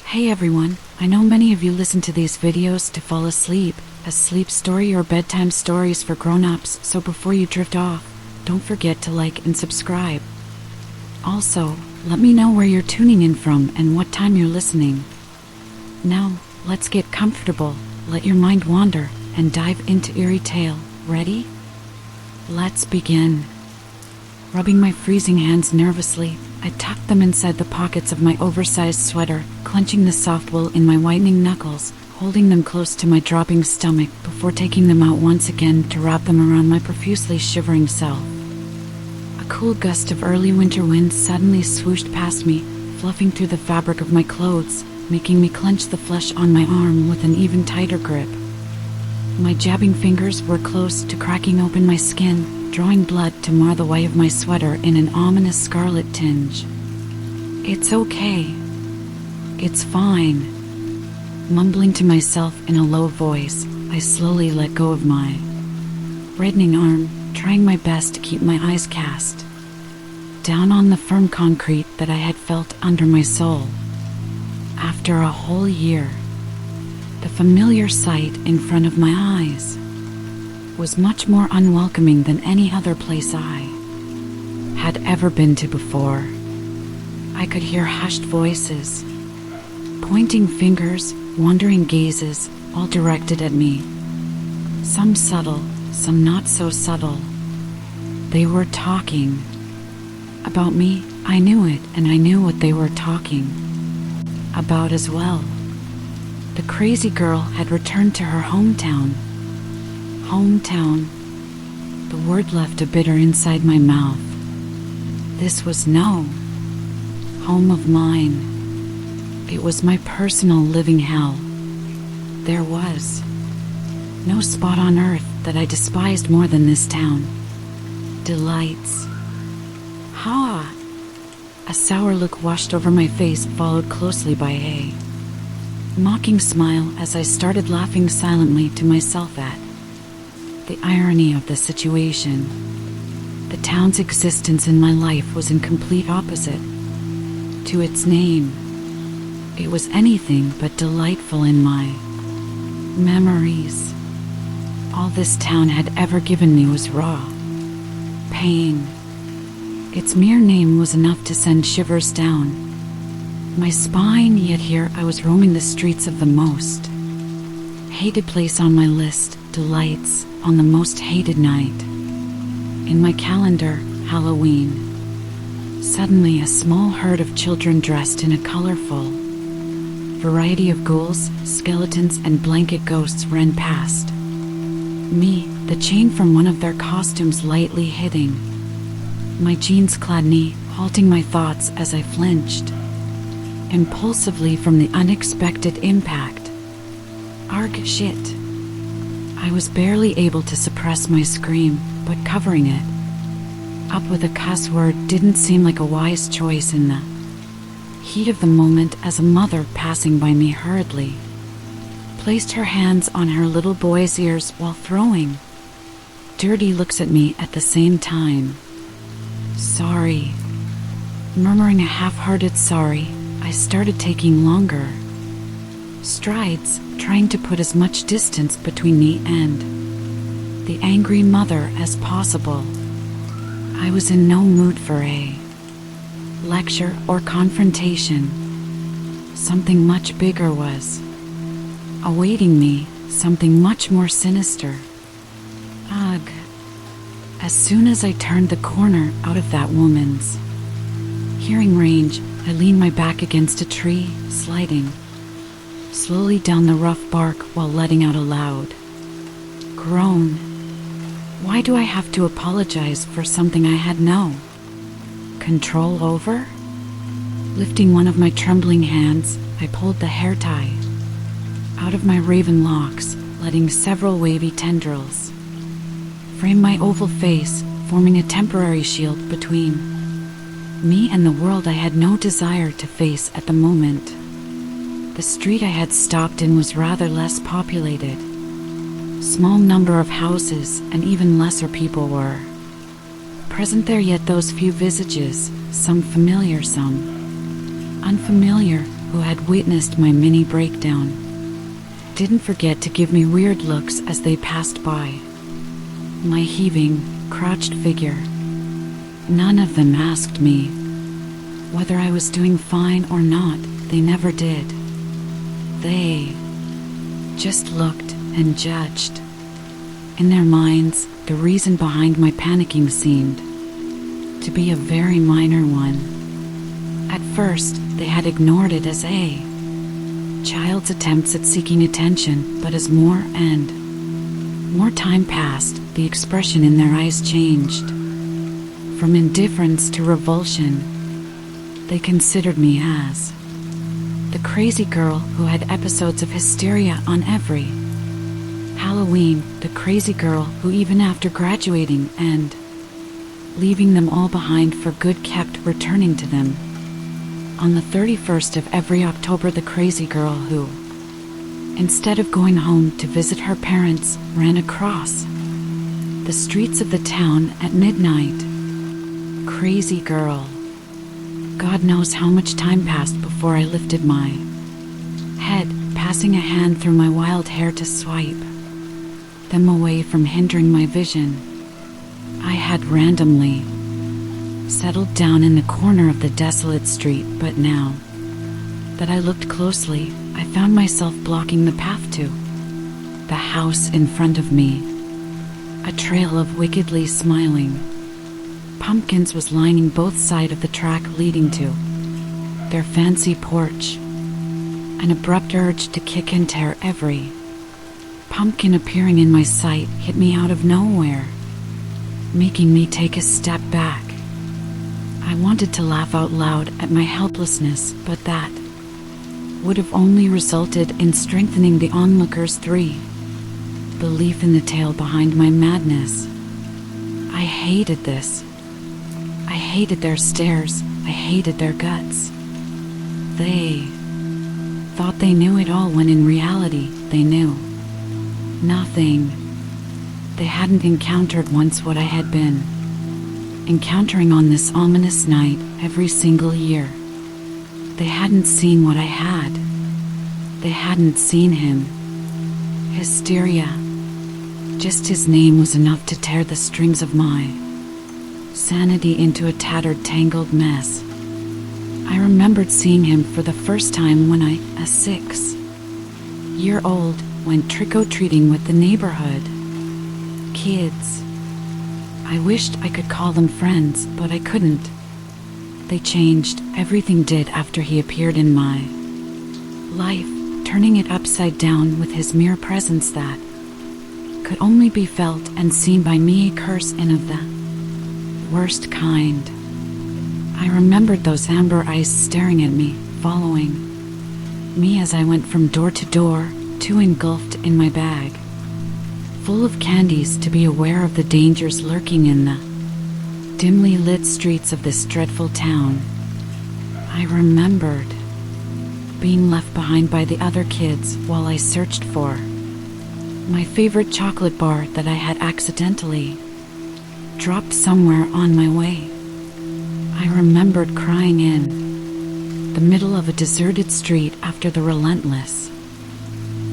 Hey everyone, I know many of you listen to these videos to fall asleep, as sleep story or bedtime stories for grown-ups, so before you drift off, don't forget to like and subscribe. Also, let me know where you're tuning in from and what time you're listening. Now, let's get comfortable, let your mind wander, and dive into eerie tale. Ready? Let's begin. Rubbing my freezing hands nervously, I tucked them inside the pockets of my oversized sweater, clenching the soft wool in my whitening knuckles, holding them close to my dropping stomach before taking them out once again to wrap them around my profusely shivering self. A cool gust of early winter wind suddenly swooshed past me, fluffing through the fabric of my clothes, making me clench the flesh on my arm with an even tighter grip. My jabbing fingers were close to cracking open my skin, drawing blood to mar the white of my sweater in an ominous scarlet tinge. It's okay. It's fine. Mumbling to myself in a low voice, I slowly let go of my reddening arm, trying my best to keep my eyes cast down on the firm concrete that I had felt under my soul. After a whole year, the familiar sight in front of my eyes was much more unwelcoming than any other place I had ever been to before. I could hear hushed voices, pointing fingers, wandering gazes, all directed at me. Some subtle, some not so subtle. They were talking about me. I knew it, and I knew what they were talking about as well. The crazy girl had returned to her hometown. The word left a bitter inside my mouth. This was no home of mine. It was my personal living hell. There was no spot on earth that I despised more than this town. Delights. Ha! A sour look washed over my face, followed closely by a mocking smile as I started laughing silently to myself at the irony of the situation. The town's existence in my life was in complete opposite to its name. It was anything but delightful in my memories. All this town had ever given me was raw pain. Its mere name was enough to send shivers down my spine, yet here I was roaming the streets of the most hated place on my list, delights, on the most hated night in my calendar, Halloween. Suddenly a small herd of children dressed in a colorful variety of ghouls, skeletons, and blanket ghosts ran past me, the chain from one of their costumes lightly hitting my jeans-clad knee, halting my thoughts as I flinched impulsively from the unexpected impact. Arg shit. I was barely able to suppress my scream, but covering it up with a cuss word didn't seem like a wise choice in the heat of the moment, as a mother passing by me hurriedly placed her hands on her little boy's ears while throwing dirty looks at me at the same time. Sorry. Murmuring a half-hearted sorry, I started taking longer strides, trying to put as much distance between me and the angry mother as possible. I was in no mood for a lecture or confrontation. Something much bigger was awaiting me, something much more sinister. Ugh. As soon as I turned the corner out of that woman's hearing range, I leaned my back against a tree, sliding slowly down the rough bark while letting out a loud groan. Why do I have to apologize for something I had no control over? Lifting one of my trembling hands, I pulled the hair tie out of my raven locks, letting several wavy tendrils frame my oval face, forming a temporary shield between me and the world I had no desire to face at the moment. The street I had stopped in was rather less populated. Small number of houses and even lesser people were present there, yet those few visages, some familiar, some unfamiliar, who had witnessed my mini breakdown, didn't forget to give me weird looks as they passed by. My heaving, crouched figure. None of them asked me whether I was doing fine or not. They never did. They just looked and judged. In their minds, the reason behind my panicking seemed to be a very minor one. At first, they had ignored it as a child's attempts at seeking attention, but as more and more time passed, the expression in their eyes changed. From indifference to revulsion, they considered me as the crazy girl who had episodes of hysteria on every Halloween, the crazy girl who even after graduating and leaving them all behind for good kept returning to them. On the 31st of every October, the crazy girl who, instead of going home to visit her parents, ran across the streets of the town at midnight. Crazy girl. God knows how much time passed before I lifted my head, passing a hand through my wild hair to swipe them away from hindering my vision. I had randomly settled down in the corner of the desolate street, but now that I looked closely, I found myself blocking the path to the house in front of me. A trail of wickedly smiling pumpkins was lining both sides of the track leading to their fancy porch. An abrupt urge to kick and tear every pumpkin appearing in my sight hit me out of nowhere, making me take a step back. I wanted to laugh out loud at my helplessness, but that would have only resulted in strengthening the onlookers' belief in the tale behind my madness. I hated this. I hated their stares. I hated their guts. They thought they knew it all when in reality they knew nothing. They hadn't encountered once what I had been encountering on this ominous night every single year. They hadn't seen what I had. They hadn't seen him. Hysteria. Just his name was enough to tear the strings of my sanity into a tattered, tangled mess. I remembered seeing him for the first time when I, a 6-year-old, went trick-or-treating with the neighborhood kids. I wished I could call them friends, but I couldn't. They changed, everything did after he appeared in my life, turning it upside down with his mere presence that could only be felt and seen by me, a curse in of the worst kind. I remembered those amber eyes staring at me, following me as I went from door to door, too engulfed in my bag full of candies to be aware of the dangers lurking in the dimly lit streets of this dreadful town. I remembered being left behind by the other kids while I searched for my favorite chocolate bar that I had accidentally dropped somewhere on my way. I remembered crying in the middle of a deserted street after the relentless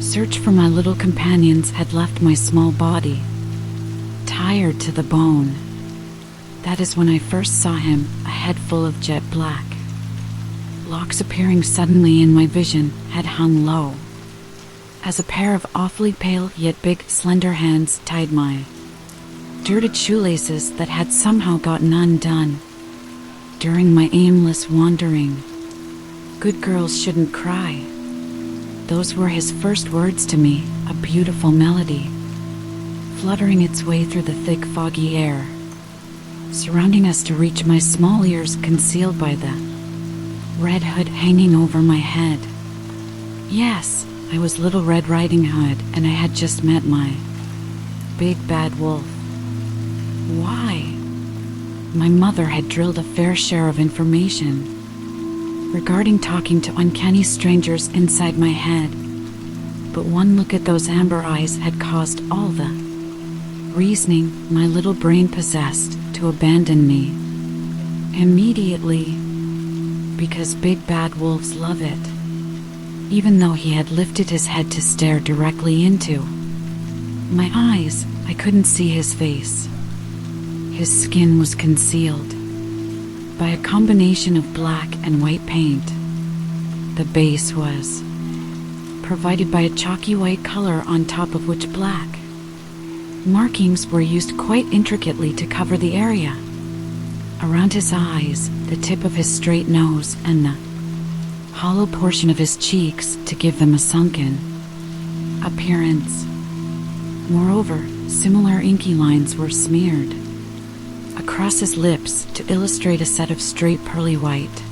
search for my little companions had left my small body tired to the bone. That is when I first saw him, a head full of jet black locks appearing suddenly in my vision, head hung low as a pair of awfully pale yet big slender hands tied my dirted shoelaces that had somehow gotten undone during my aimless wandering. Good girls shouldn't cry. Those were his first words to me, a beautiful melody fluttering its way through the thick foggy air surrounding us to reach my small ears concealed by the red hood hanging over my head. Yes, I was Little Red Riding Hood, and I had just met my big bad wolf. Why? My mother had drilled a fair share of information regarding talking to uncanny strangers inside my head, but one look at those amber eyes had caused all the reasoning my little brain possessed to abandon me immediately, because big bad wolves love it. even though he had lifted his head to stare directly into my eyes. I couldn't see his face. His skin was concealed by a combination of black and white paint. The base was provided by a chalky white color on top of which black markings were used quite intricately to cover the area around his eyes, the tip of his straight nose, and the hollow portion of his cheeks to give them a sunken appearance. Moreover, similar inky lines were smeared across his lips to illustrate a set of straight pearly white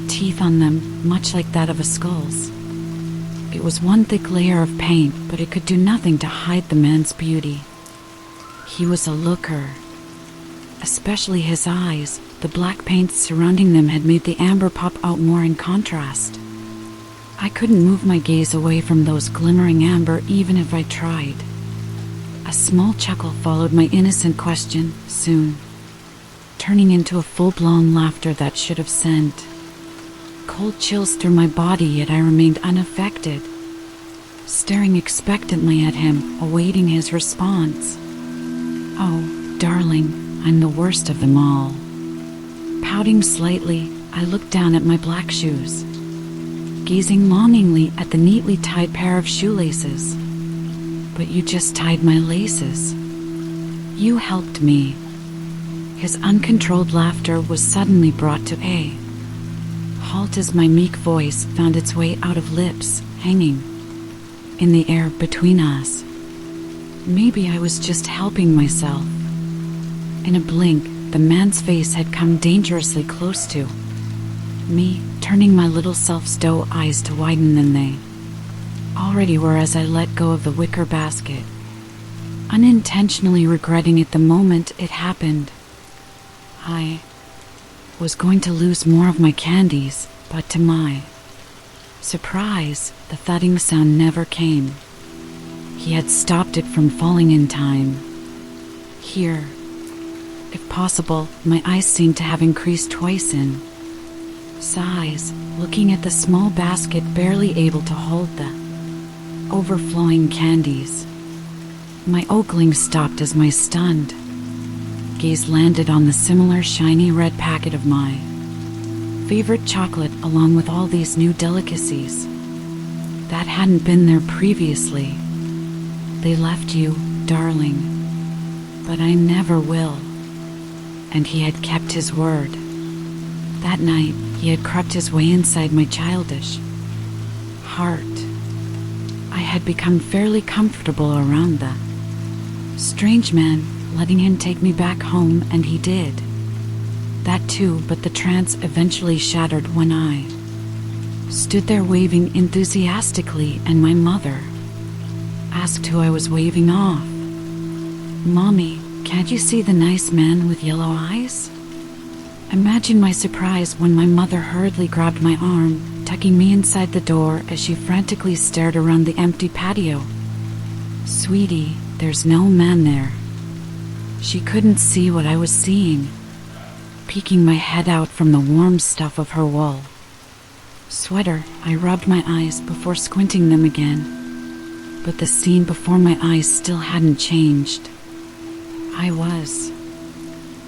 teeth on them, much like that of a skull's. It was one thick layer of paint, but it could do nothing to hide the man's beauty. He was a looker. Especially his eyes, the black paint surrounding them had made the amber pop out more in contrast. I couldn't move my gaze away from those glimmering amber even if I tried. A small chuckle followed my innocent question, soon turning into a full-blown laughter that should have sent cold chills through my body, yet I remained unaffected, staring expectantly at him, awaiting his response. "Oh, darling, I'm the worst of them all." Pouting slightly, I looked down at my black shoes, gazing longingly at the neatly tied pair of shoelaces. "But you just tied my laces. You helped me." His uncontrolled laughter was suddenly brought to a halt as my meek voice found its way out of lips hanging in the air between us. Maybe I was just helping myself. In a blink, the man's face had come dangerously close to me, turning my little self's doe eyes to widen than they already were as I let go of the wicker basket, unintentionally regretting it the moment it happened. I was going to lose more of my candies, but to my surprise, the thudding sound never came. He had stopped it from falling in time. Here, if possible, my eyes seemed to have increased twice in size, looking at the small basket barely able to hold the overflowing candies. My ogling stopped as my stunned gaze landed on the similar shiny red packet of my favorite chocolate, along with all these new delicacies that hadn't been there previously. "They left you, darling, but I never will." And he had kept his word. That night, he had crept his way inside my childish heart. I had become fairly comfortable around the strange man, letting him take me back home, and he did that too, but the trance eventually shattered when I stood there waving enthusiastically, and my mother asked who I was waving off. "Mommy, can't you see the nice man with yellow eyes?" Imagine my surprise when my mother hurriedly grabbed my arm, tucking me inside the door as she frantically stared around the empty patio. "Sweetie, there's no man there." She couldn't see what I was seeing, peeking my head out from the warm stuff of her wool sweater. I rubbed my eyes before squinting them again, but the scene before my eyes still hadn't changed. I was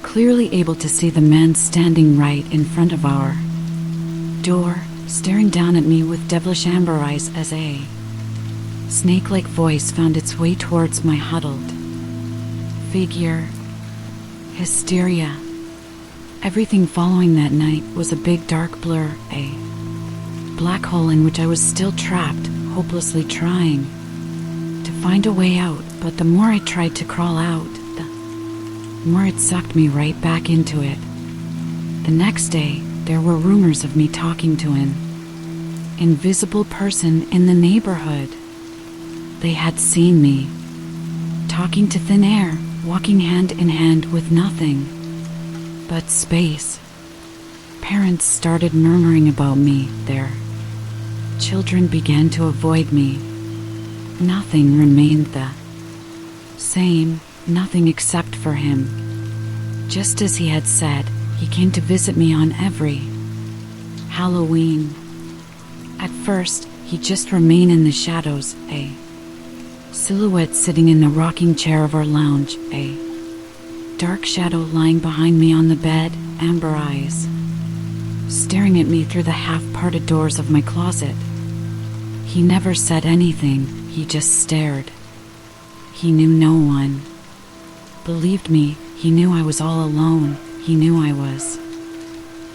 clearly able to see the man standing right in front of our door, staring down at me with devilish amber eyes as a snake-like voice found its way towards my huddled figure. Hysteria. Everything following that night was a big dark blur, a black hole in which I was still trapped, hopelessly trying to find a way out, but the more I tried to crawl out, the more it sucked me right back into it. The next day, there were rumors of me talking to an invisible person in the neighborhood. They had seen me talking to thin air, walking hand in hand with nothing but space. Parents started murmuring about me. Their children began to avoid me. Nothing remained the same, nothing except for him. Just as he had said, he came to visit me on every Halloween. At first, He just remained in the shadows, a silhouette sitting in the rocking chair of our lounge, a dark shadow lying behind me on the bed, amber eyes staring at me through the half-parted doors of my closet. He never said anything, he just stared. He knew no one. Believed me, he knew I was all alone, he knew I was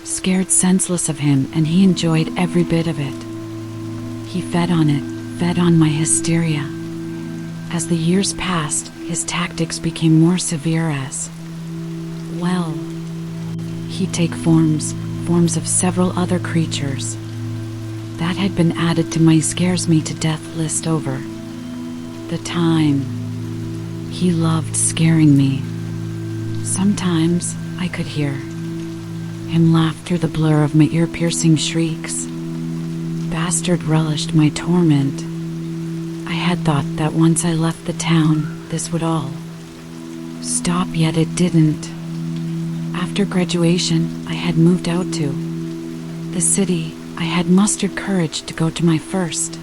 scared senseless of him, and he enjoyed every bit of it. He fed on it, fed on my hysteria. As the years passed, his tactics became more severe as, well, he'd take forms of several other creatures. That had been added to my scares me to death list over the time. He loved scaring me. Sometimes I could hear him laugh through the blur of my ear-piercing shrieks. Bastard relished my torment. I had thought that once I left the town, this would all stop, yet it didn't. After graduation, I had moved out to the city. I had mustered courage to go to my first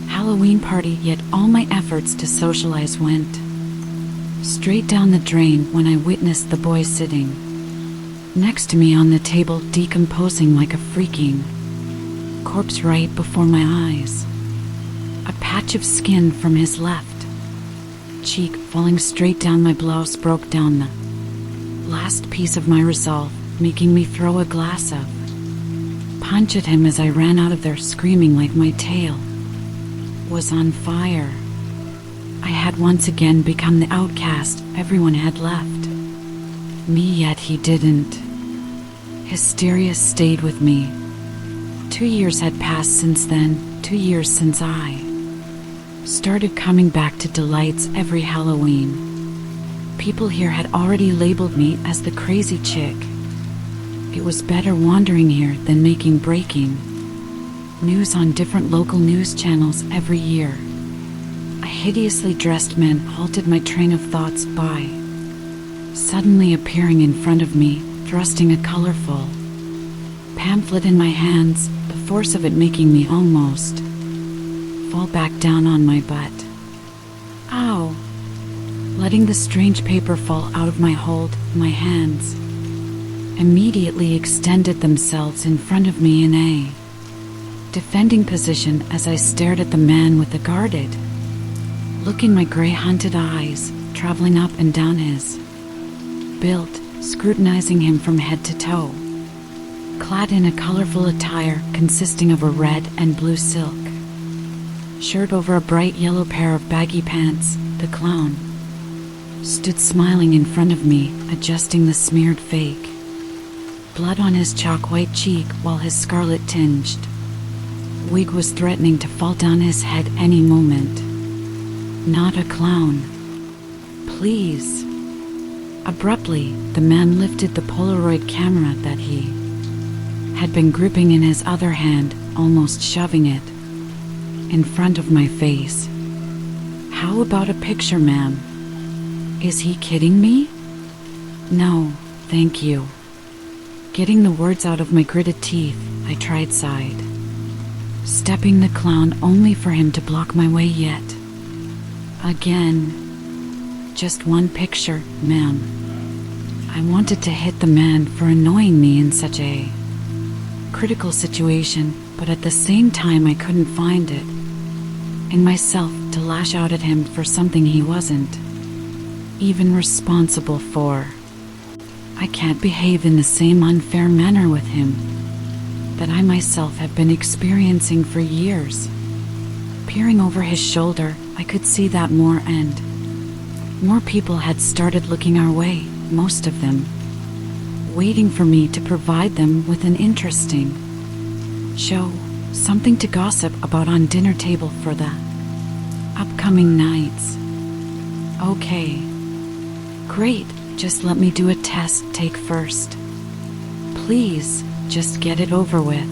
Halloween party, yet all my efforts to socialize went straight down the drain when I witnessed the boy sitting next to me on the table, decomposing like a freaking corpse right before my eyes. A patch of skin from his left cheek falling straight down my blouse broke down the last piece of my resolve, making me throw a glass of punch at him as I ran out of there screaming like my tail was on fire. I had once again become the outcast everyone had left me, yet he didn't. Hysteria stayed with me. 2 years had passed since then, 2 years since I started coming back to delights every Halloween. People here had already labeled me as the crazy chick. It was better wandering here than making breaking news on different local news channels every year. A hideously dressed man halted my train of thoughts by suddenly appearing in front of me, thrusting a colorful pamphlet in my hands, the force of it making me almost fall back down on my butt. Ow! Letting the strange paper fall out of my hold, my hands immediately extended themselves in front of me in a defending position as I stared at the man with the guarded look in my gray hunted eyes, traveling up and down his build, scrutinizing him from head to toe. Clad in a colorful attire consisting of a red and blue silk shirt over a bright yellow pair of baggy pants, the clown stood smiling in front of me, adjusting the smeared fake blood on his chalk-white cheek while his scarlet-tinged wig was threatening to fall down his head any moment. Not a clown. Please. Abruptly, the man lifted the Polaroid camera that he had been gripping in his other hand, almost shoving it in front of my face. How about a picture, ma'am? Is he kidding me? No, thank you. Getting the words out of my gritted teeth, I tried side stepping the clown only for him to block my way yet again. Just one picture, ma'am. I wanted to hit the man for annoying me in such a critical situation, but at the same time I couldn't find it in myself to lash out at him for something he wasn't even responsible for. I can't behave in the same unfair manner with him that I myself have been experiencing for years. Peering over his shoulder, I could see that more and more people had started looking our way, most of them waiting for me to provide them with an interesting show, something to gossip about on dinner table for the upcoming nights. Okay. Great, just let me do a test take first. Please, just get it over with.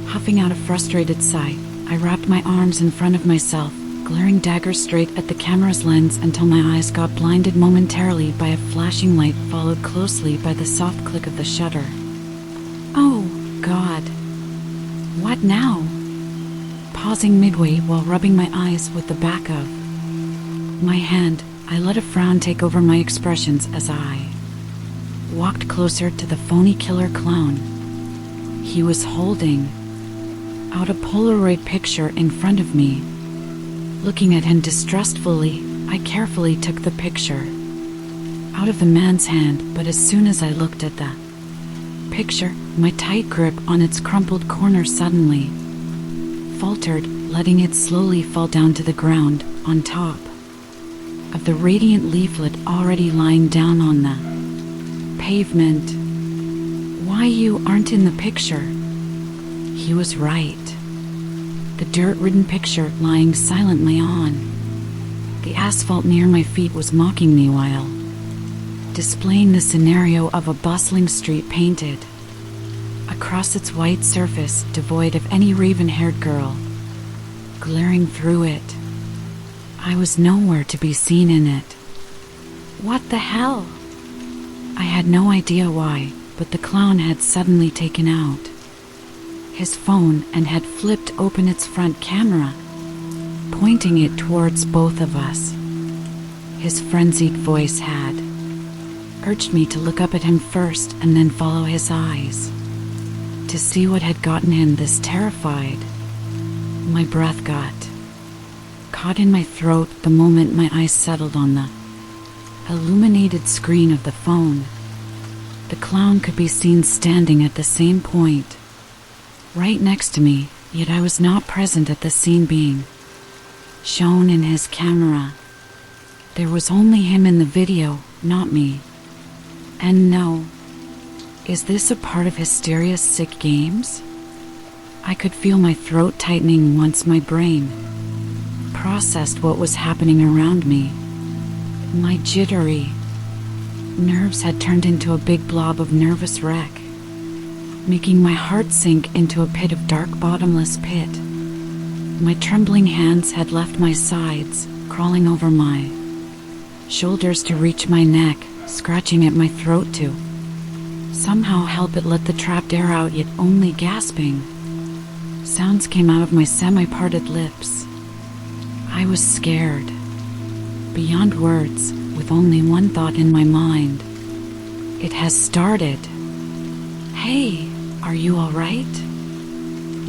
Huffing out a frustrated sigh, I wrapped my arms in front of myself, glaring dagger straight at the camera's lens until my eyes got blinded momentarily by a flashing light followed closely by the soft click of the shutter. Oh, God. What now? pausing midway while rubbing my eyes with the back of my hand. I let a frown take over my expressions as I walked closer to the phony killer clown. He was holding out a Polaroid picture in front of me. Looking at him distrustfully, I carefully took the picture out of the man's hand, but as soon as I looked at the picture, my tight grip on its crumpled corner suddenly faltered, letting it slowly fall down to the ground on top of the radiant leaflet already lying down on the pavement. Why you aren't in the picture? He was right. The dirt-ridden picture lying silently on the asphalt near my feet was mocking me while displaying the scenario of a bustling street painted across its white surface, devoid of any raven-haired girl glaring through it. I was nowhere to be seen in it. What the hell? I had no idea why, but the clown had suddenly taken out his phone and had flipped open its front camera, pointing it towards both of us. His frenzied voice had urged me to look up at him first and then follow his eyes to see what had gotten him this terrified. My breath got caught in my throat the moment my eyes settled on the illuminated screen of the phone. The clown could be seen standing at the same point, right next to me, yet I was not present at the scene being shown in his camera. There was only him in the video, not me. And no, is this a part of Hysteria's sick games? I could feel my throat tightening once my brain processed what was happening around me. My jittery nerves had turned into a big blob of nervous wreck, making my heart sink into a pit of dark, bottomless pit. My trembling hands had left my sides, crawling over my shoulders to reach my neck, scratching at my throat to somehow help it let the trapped air out, yet only gasping sounds came out of my semi-parted lips. I was scared beyond words, with only one thought in my mind. It has started. Hey, are you all right?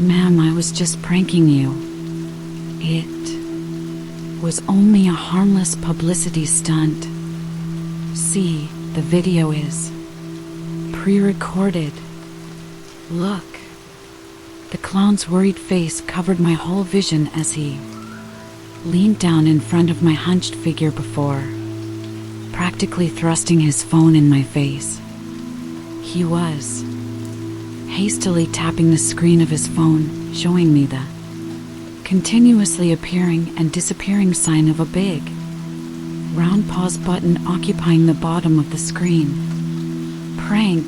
Ma'am, I was just pranking you. It was only a harmless publicity stunt. See, the video is pre-recorded. Look. The clown's worried face covered my whole vision as he leaned down in front of my hunched figure before practically thrusting his phone in my face. He was hastily tapping the screen of his phone, showing me the continuously appearing and disappearing sign of a big round pause button occupying the bottom of the screen. Prank,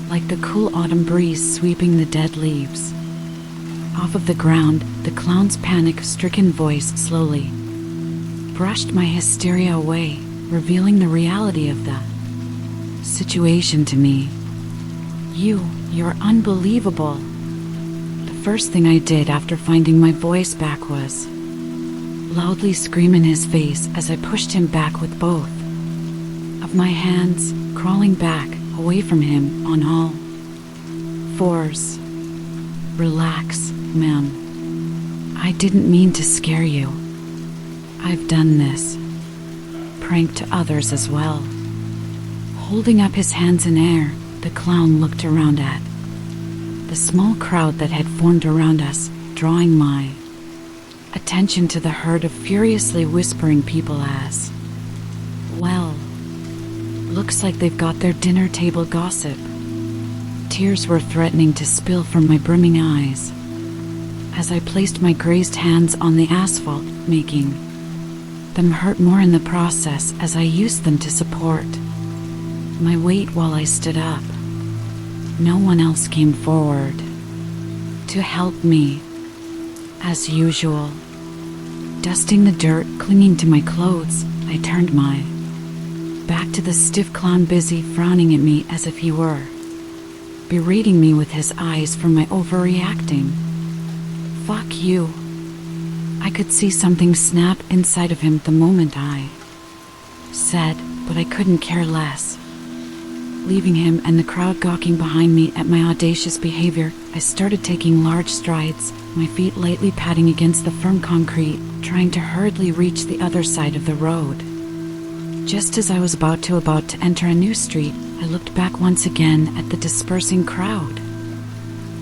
like the cool autumn breeze sweeping the dead leaves off of the ground. The clown's panic-stricken voice slowly brushed my hysteria away, revealing the reality of the situation to me. You're unbelievable. The first thing I did after finding my voice back was loudly scream in his face as I pushed him back with both of my hands, crawling back away from him on all fours. Relax, ma'am. I didn't mean to scare you. I've done this prank to others as well. Holding up his hands in air, the clown looked around at the small crowd that had formed around us, drawing my attention to the herd of furiously whispering people as, well, looks like they've got their dinner table gossip. Tears were threatening to spill from my brimming eyes as I placed my grazed hands on the asphalt, making them hurt more in the process as I used them to support my weight while I stood up. No one else came forward to help me. As usual, dusting the dirt clinging to my clothes, I turned my back to the stiff clown, busy frowning at me as if he were berating me with his eyes for my overreacting. Fuck you. I could see something snap inside of him the moment I said, but I couldn't care less. Leaving him and the crowd gawking behind me at my audacious behavior, I started taking large strides, my feet lightly patting against the firm concrete, trying to hurriedly reach the other side of the road. Just as I was about to enter a new street, I looked back once again at the dispersing crowd.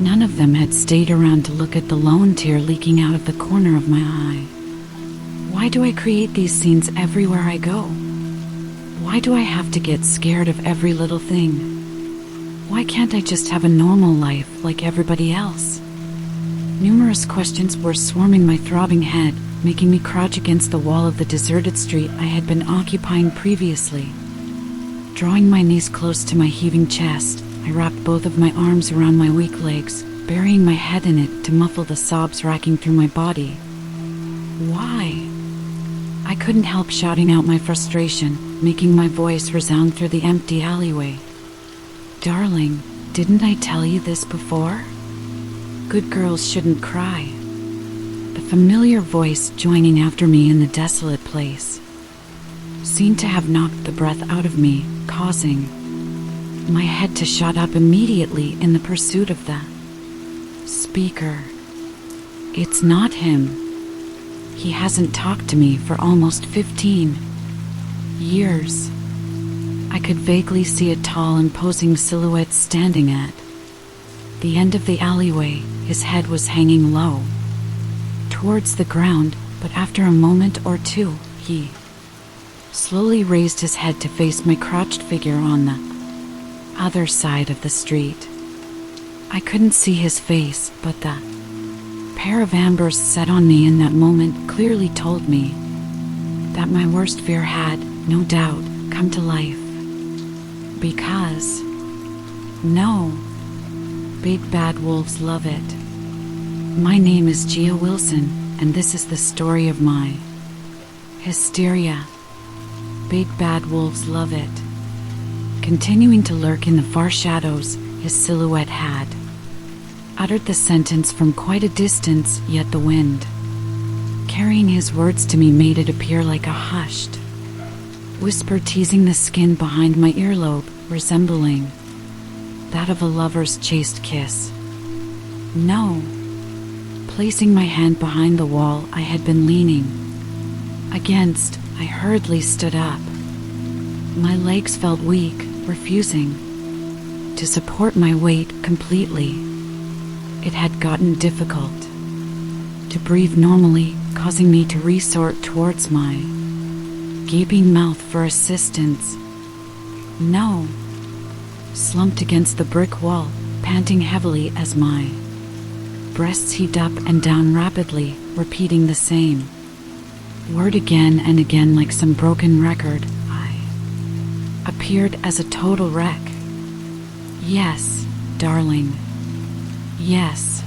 None of them had stayed around to look at the lone tear leaking out of the corner of my eye. Why do I create these scenes everywhere I go? Why do I have to get scared of every little thing? Why can't I just have a normal life like everybody else? Numerous questions were swarming my throbbing head, making me crouch against the wall of the deserted street I had been occupying previously. Drawing my knees close to my heaving chest, I wrapped both of my arms around my weak legs, burying my head in it to muffle the sobs racking through my body. Why? I couldn't help shouting out my frustration, making my voice resound through the empty alleyway. Darling, didn't I tell you this before? Good girls shouldn't cry. The familiar voice joining after me in the desolate place seemed to have knocked the breath out of me, causing my head to shot up immediately in the pursuit of the speaker. It's not him. He hasn't talked to me for almost 15 years. I could vaguely see a tall, imposing silhouette standing at the end of the alleyway. His head was hanging low towards the ground, but after a moment or two, he slowly raised his head to face my crouched figure on the other side of the street. I couldn't see his face, but the pair of ambers set on me in that moment clearly told me that my worst fear had, no doubt, come to life. Because, no, big bad wolves love it. My name is Gia Wilson, and this is the story of my Hysteria. Big bad wolves love it. Continuing to lurk in the far shadows, his silhouette had uttered the sentence from quite a distance, yet the wind carrying his words to me made it appear like a hushed whisper teasing the skin behind my earlobe, resembling that of a lover's chaste kiss. No. Placing my hand behind the wall I had been leaning against, I hurriedly stood up. My legs felt weak, refusing to support my weight completely. It had gotten difficult to breathe normally, causing me to resort towards my gaping mouth for assistance. No. Slumped against the brick wall, panting heavily as my breasts heaved up and down rapidly, repeating the same word again and again like some broken record. I appeared as a total wreck. Yes, darling. Yes.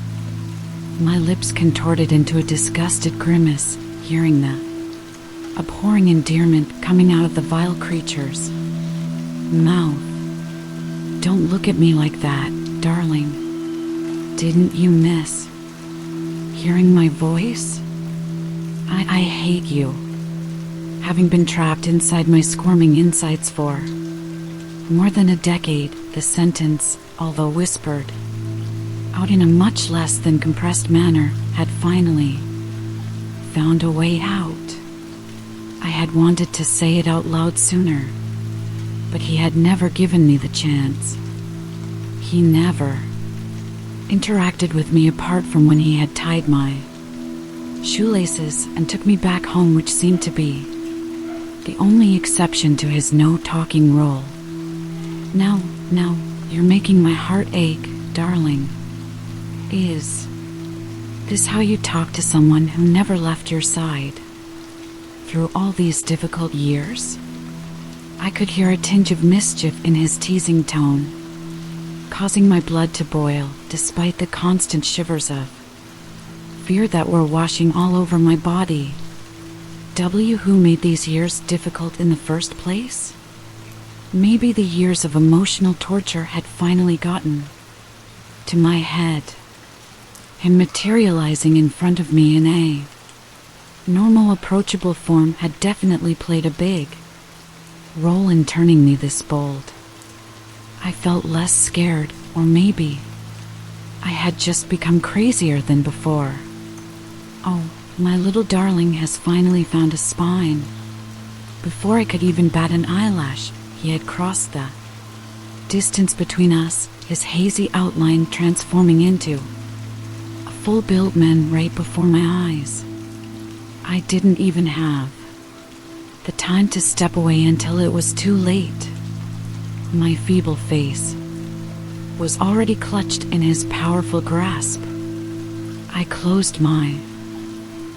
My lips contorted into a disgusted grimace, hearing the abhorring endearment coming out of the vile creature's mouth. Don't look at me like that, darling. Didn't you miss hearing my voice? I hate you. Having been trapped inside my squirming insides for more than a decade, the sentence, although whispered out in a much less than compressed manner, had finally found a way out. I had wanted to say it out loud sooner, but he had never given me the chance. He never interacted with me apart from when he had tied my shoelaces and took me back home, which seemed to be the only exception to his no-talking rule. Now, you're making my heart ache, darling. Is this how you talk to someone who never left your side through all these difficult years? I could hear a tinge of mischief in his teasing tone, causing my blood to boil despite the constant shivers of fear that were washing all over my body. Who made these years difficult in the first place? Maybe the years of emotional torture had finally gotten to my head. him materializing in front of me in a normal, approachable form had definitely played a big role in turning me this bold. I felt less scared, or maybe I had just become crazier than before. Oh, my little darling has finally found a spine. Before I could even bat an eyelash, he had crossed the distance between us, his hazy outline transforming into a full-built man right before my eyes. I didn't even have the time to step away until it was too late. My feeble face was already clutched in his powerful grasp. I closed my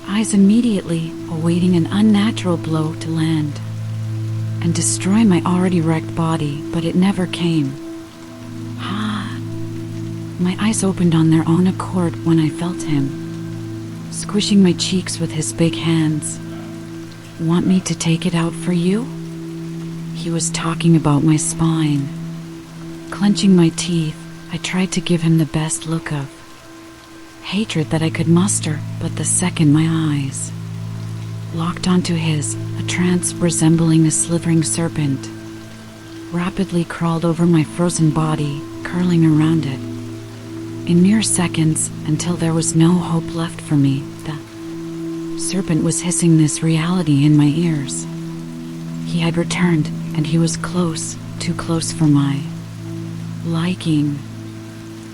eyes immediately, awaiting an unnatural blow to land and destroy my already wrecked body, but it never came. My eyes opened on their own accord when I felt him squishing my cheeks with his big hands. "Want me to take it out for you?" He was talking about my spine. Clenching my teeth, I tried to give him the best look of hatred that I could muster, but the second my eyes locked onto his, a trance resembling a slithering serpent rapidly crawled over my frozen body, curling around it. In mere seconds, until there was no hope left for me, the serpent was hissing this reality in my ears. He had returned, and he was close, too close for my liking.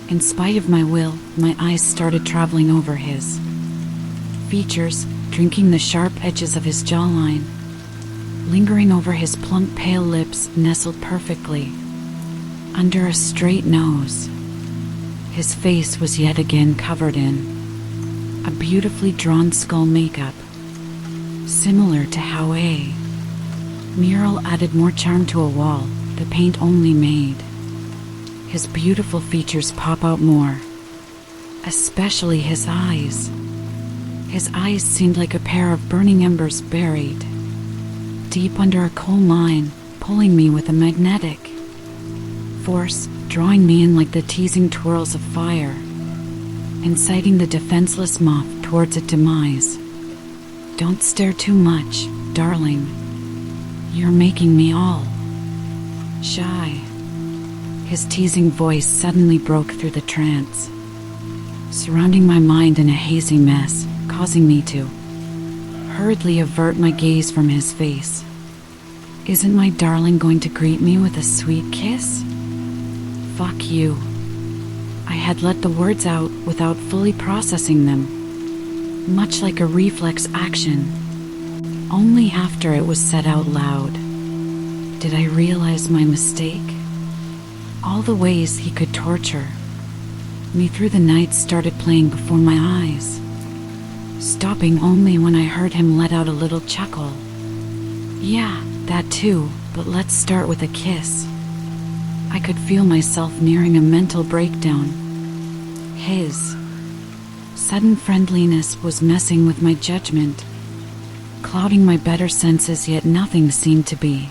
In spite of my will, my eyes started traveling over his features, drinking the sharp edges of his jawline, lingering over his plump, pale lips nestled perfectly under a straight nose. His face was yet again covered in a beautifully drawn skull makeup, similar to how a mural added more charm to a wall. The paint only made his beautiful features pop out more, especially his eyes. His eyes seemed like a pair of burning embers buried deep under a coal mine, pulling me with a magnetic force, drawing me in like the teasing twirls of fire, inciting the defenseless moth towards a demise. "Don't stare too much, darling. You're making me all shy." His teasing voice suddenly broke through the trance, surrounding my mind in a hazy mess, causing me to hurriedly avert my gaze from his face. "Isn't my darling going to greet me with a sweet kiss?" "Fuck you." I had let the words out without fully processing them, much like a reflex action. Only after it was said out loud did I realize my mistake. All the ways he could torture me through the night started playing before my eyes, stopping only when I heard him let out a little chuckle. "Yeah, that too, but let's start with a kiss." I could feel myself nearing a mental breakdown. His sudden friendliness was messing with my judgment, clouding my better senses, yet nothing seemed to be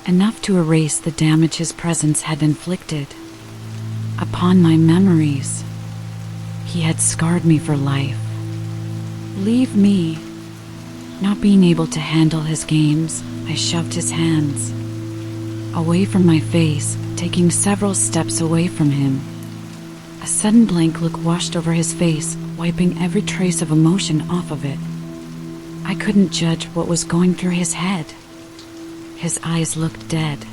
enough to erase the damage his presence had inflicted upon my memories. He had scarred me for life. "Leave me." Not being able to handle his games, I shoved his hands away from my face, taking several steps away from him. A sudden blank look washed over his face, wiping every trace of emotion off of it. I couldn't judge what was going through his head. His eyes looked dead.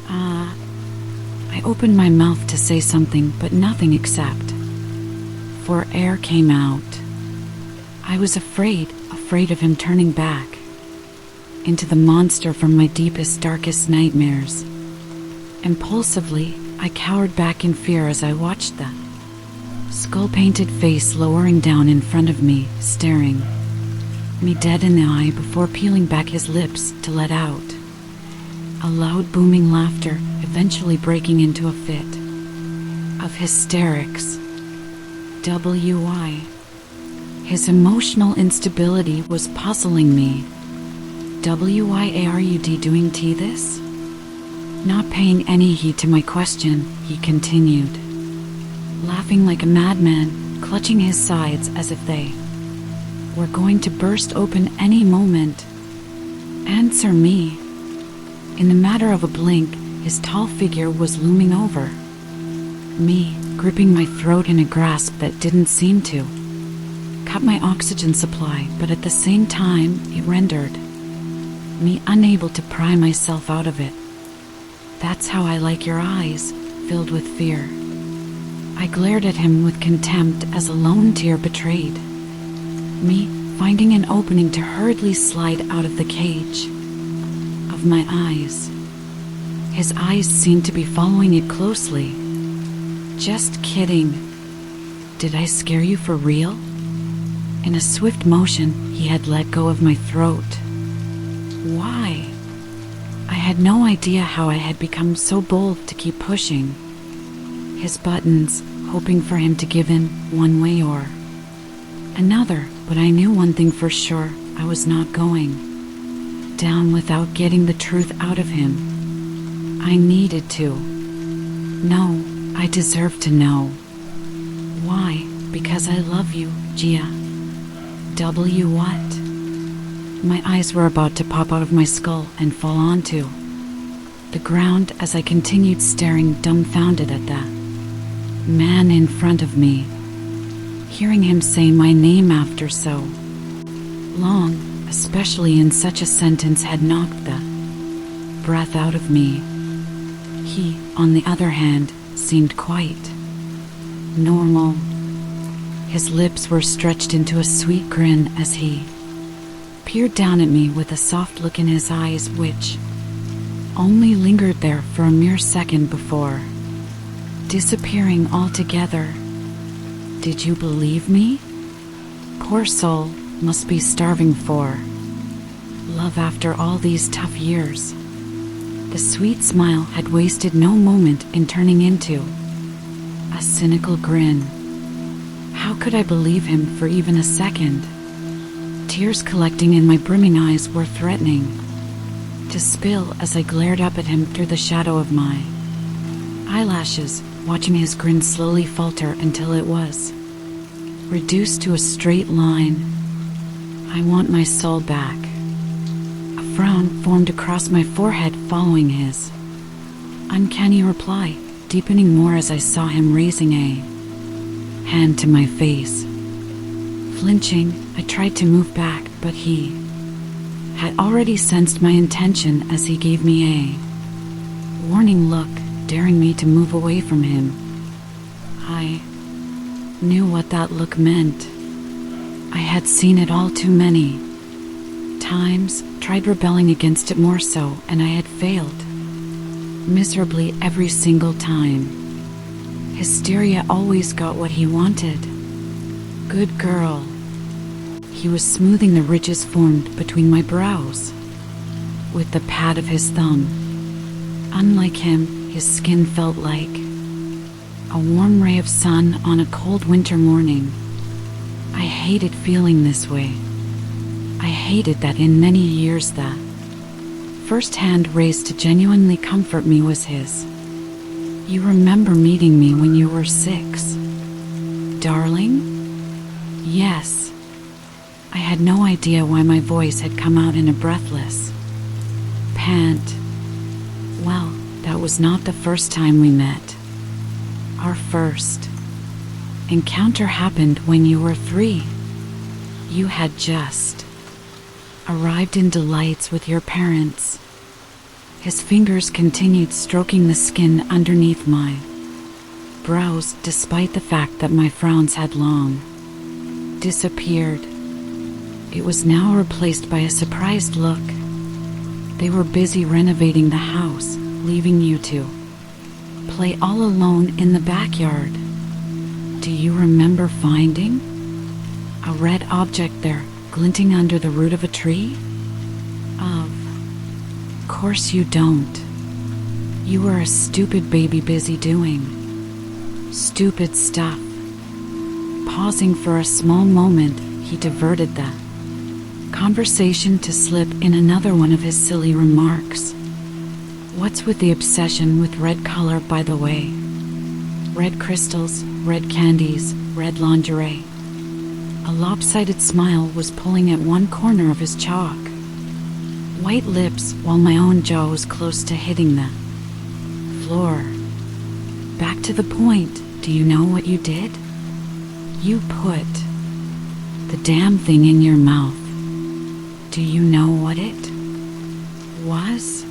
I opened my mouth to say something, but nothing except for air came out. I was afraid of him turning back into the monster from my deepest, darkest nightmares. Impulsively, I cowered back in fear as I watched the skull-painted face lowering down in front of me, staring me dead in the eye before peeling back his lips to let out a loud booming laughter, eventually breaking into a fit of hysterics. "Why?" His emotional instability was puzzling me. "Why are you doing this?" Not paying any heed to my question, he continued, laughing like a madman, clutching his sides as if they were going to burst open any moment. Answer me. In the matter of a blink, his tall figure was looming over me, gripping my throat in a grasp that didn't seem to cut my oxygen supply, but at the same time, it rendered me unable to pry myself out of it. That's how I like your eyes, filled with fear. I glared at him with contempt as a lone tear betrayed me, finding an opening to hurriedly slide out of the cage of my eyes. His eyes seemed to be following it closely. Just kidding. Did I scare you for real? In a swift motion, he had let go of my throat. Why? I had no idea how I had become so bold to keep pushing his buttons, hoping for him to give in one way or another, but I knew one thing for sure: I was not going down without getting the truth out of him. I needed to know. I deserved to know. Why? Because I love you, Gia. W what? My eyes were about to pop out of my skull and fall onto the ground as I continued staring dumbfounded at that man in front of me. Hearing him say my name after so long, especially in such a sentence, had knocked the breath out of me. He, on the other hand, seemed quite normal. His lips were stretched into a sweet grin as he peered down at me with a soft look in his eyes which only lingered there for a mere second before disappearing altogether. Did you believe me? Poor soul, must be starving for love after all these tough years. The sweet smile had wasted no moment in turning into a cynical grin. How could I believe him for even a second? Tears collecting in my brimming eyes were threatening to spill as I glared up at him through the shadow of my eyelashes, watching his grin slowly falter until it was reduced to a straight line. I want my soul back. A frown formed across my forehead following his uncanny reply, deepening more as I saw him raising a hand to my face. Flinching, I tried to move back, but he had already sensed my intention as he gave me a warning look, daring me to move away from him. I knew what that look meant. I had seen it all too many times, tried rebelling against it more so, and I had failed miserably every single time. Hysteria always got what he wanted. Good girl. He was smoothing the ridges formed between my brows with the pad of his thumb. Unlike him, his skin felt like a warm ray of sun on a cold winter morning. I hated feeling this way. I hated that in many years the first hand raised to genuinely comfort me was his. You remember meeting me when you were 6, darling? Yes. I had no idea why my voice had come out in a breathless pant. Well, that was not the first time we met. Our first encounter happened when you were 3. You had just arrived in Delights with your parents. His fingers continued stroking the skin underneath my brows, despite the fact that my frowns had long disappeared. It was now replaced by a surprised look. They were busy renovating the house, leaving you to play all alone in the backyard. Do you remember finding a red object there, glinting under the root of a tree? Of course you don't. You were a stupid baby busy doing stupid stuff. Pausing for a small moment, he diverted the conversation to slip in another one of his silly remarks. What's with the obsession with red color, by the way? Red crystals, red candies, red lingerie. A lopsided smile was pulling at one corner of his chalk. White lips, while my own jaw was close to hitting the floor. Back to the point, do you know what you did? You put the damn thing in your mouth. Do you know what it was?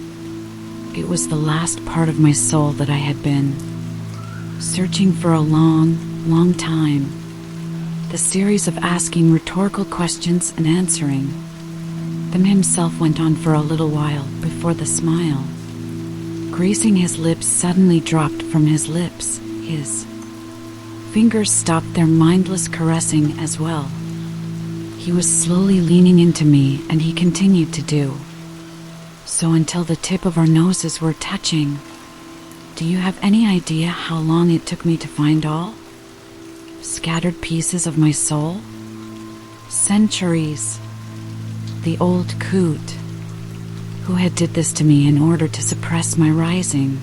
It was the last part of my soul that I had been searching for a long, long time. The series of asking rhetorical questions and answering them himself went on for a little while before the smile, gracing his lips, suddenly dropped from his lips. His fingers stopped their mindless caressing as well. He was slowly leaning into me, and he continued to do so until the tip of our noses were touching. Do you have any idea how long it took me to find all scattered pieces of my soul? Centuries. The old coot who had did this to me in order to suppress my rising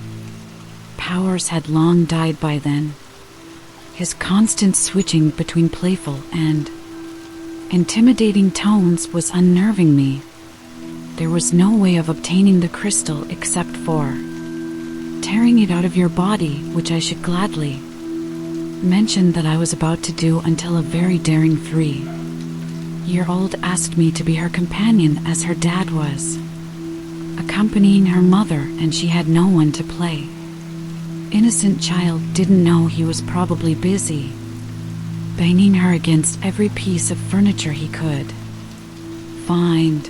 powers had long died by then. His constant switching between playful and intimidating tones was unnerving me. There was no way of obtaining the crystal except for tearing it out of your body, which I should gladly mention that I was about to do until a very daring 3-year-old asked me to be her companion, as her dad was accompanying her mother and she had no one to play. Innocent child didn't know he was probably busy banging her against every piece of furniture he could find.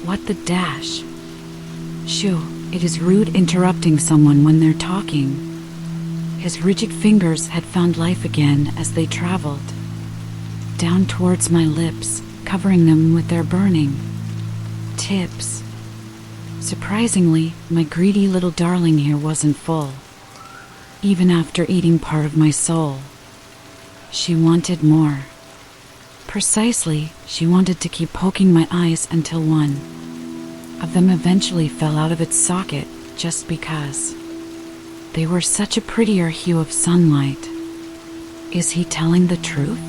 What the dash? Shoo, it is rude interrupting someone when they're talking. His rigid fingers had found life again as they traveled down towards my lips, covering them with their burning tips. Surprisingly, my greedy little darling here wasn't full. Even after eating part of my soul, she wanted more. Precisely, she wanted to keep poking my eyes until one of them eventually fell out of its socket, just because they were such a prettier hue of sunlight. Is he telling the truth?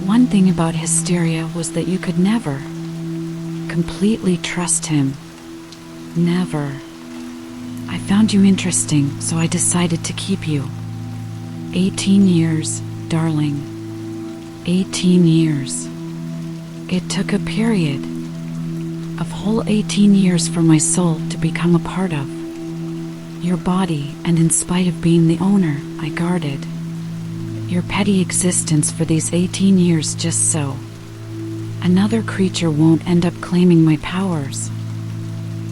One thing about Hysteria was that you could never completely trust him. Never. I found you interesting, so I decided to keep you. 18 years, darling. 18 years. It took a period of whole 18 years for my soul to become a part of your body, and in spite of being the owner, I guarded your petty existence for these 18 years just so another creature won't end up claiming my powers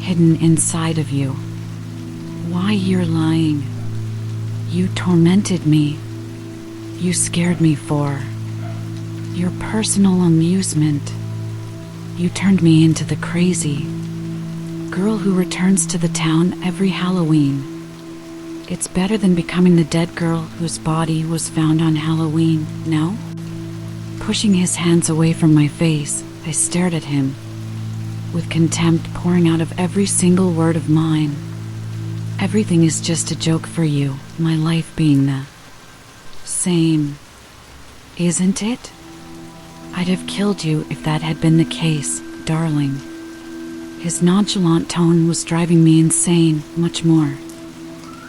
hidden inside of you. Why, you're lying. You tormented me. You scared me for your personal amusement. You turned me into the crazy girl who returns to the town every Halloween. It's better than becoming the dead girl whose body was found on Halloween, no? Pushing his hands away from my face, I stared at him, with contempt pouring out of every single word of mine. Everything is just a joke for you, my life being the same, isn't it? I'd have killed you if that had been the case, darling. His nonchalant tone was driving me insane, much more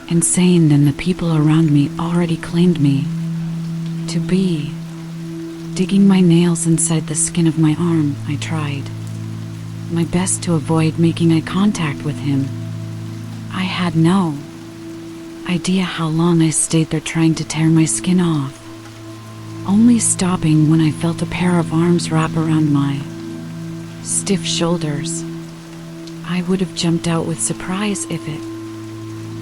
insane than the people around me already claimed me to be. Digging my nails inside the skin of my arm, I tried my best to avoid making eye contact with him. I had no idea how long I stayed there trying to tear my skin off, only stopping when I felt a pair of arms wrap around my stiff shoulders. I would have jumped out with surprise if it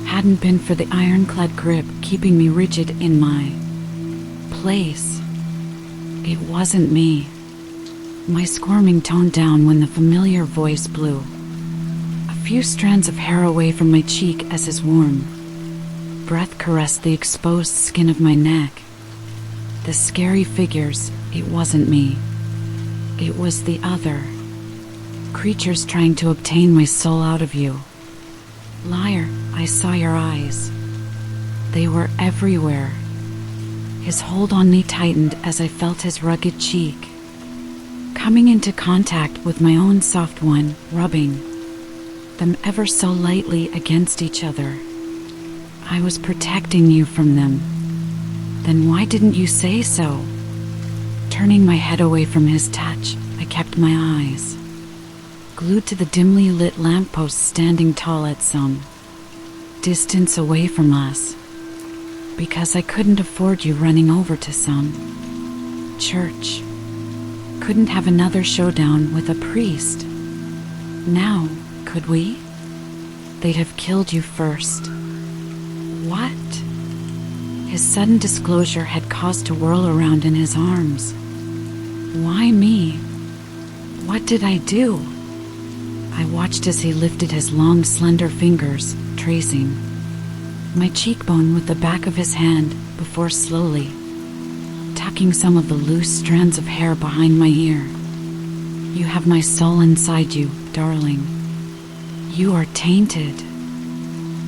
hadn't been for the ironclad grip keeping me rigid in my place. It wasn't me. My squirming toned down when the familiar voice blew a few strands of hair away from my cheek as his warm breath caressed the exposed skin of my neck. The scary figures, it wasn't me. It was the other creatures trying to obtain my soul out of you. Liar, I saw your eyes. They were everywhere. His hold on me tightened as I felt his rugged cheek, coming into contact with my own soft one, rubbing them ever so lightly against each other. I was protecting you from them. Then why didn't you say so? Turning my head away from his touch, I kept my eyes glued to the dimly lit lamppost standing tall at some distance away from us, because I couldn't afford you running over to some church. Couldn't have another showdown with a priest. Now, could we? They'd have killed you first. What? His sudden disclosure had caused to whirl around in his arms. Why me? What did I do? I watched as he lifted his long, slender fingers, tracing my cheekbone with the back of his hand before slowly tucking some of the loose strands of hair behind my ear. You have my soul inside you, darling. You are tainted.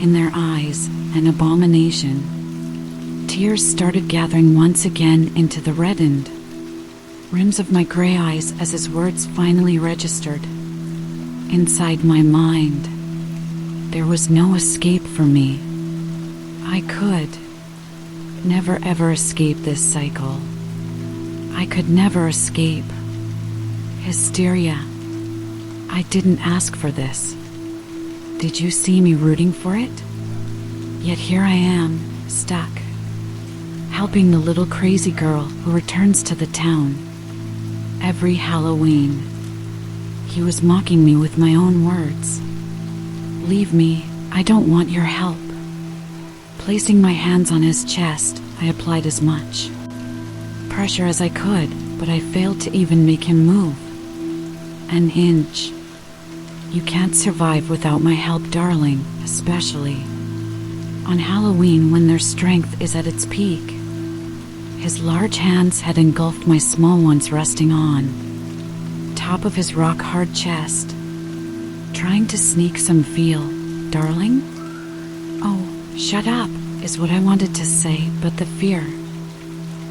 In their eyes, an abomination. Tears started gathering once again into the reddened rims of my gray eyes as his words finally registered inside my mind. There was no escape for me. I could never ever escape this cycle. I could never escape. Hysteria. I didn't ask for this. Did you see me rooting for it? Yet here I am, stuck, helping the little crazy girl who returns to the town every Halloween. He was mocking me with my own words. Leave me, I don't want your help. Placing my hands on his chest, I applied as much pressure as I could, but I failed to even make him move an inch. You can't survive without my help, darling, especially on Halloween when their strength is at its peak. His large hands had engulfed my small ones, resting on top of his rock-hard chest, trying to sneak some feel. Darling? Oh, shut up, is what I wanted to say, but the fear,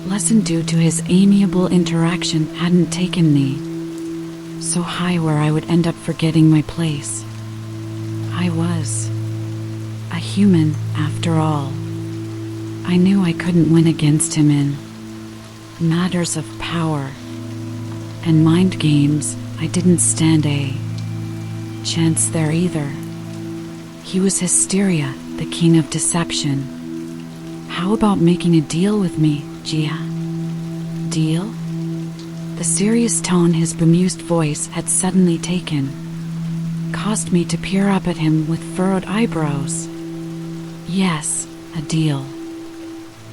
lessened due to his amiable interaction, hadn't taken me so high where I would end up forgetting my place. I was a human, after all. I knew I couldn't win against him in matters of power and mind games. I didn't stand a chance there either. He was Hysteria, the king of deception. How about making a deal with me, Gia? Deal? The serious tone his bemused voice had suddenly taken caused me to peer up at him with furrowed eyebrows. Yes, a deal.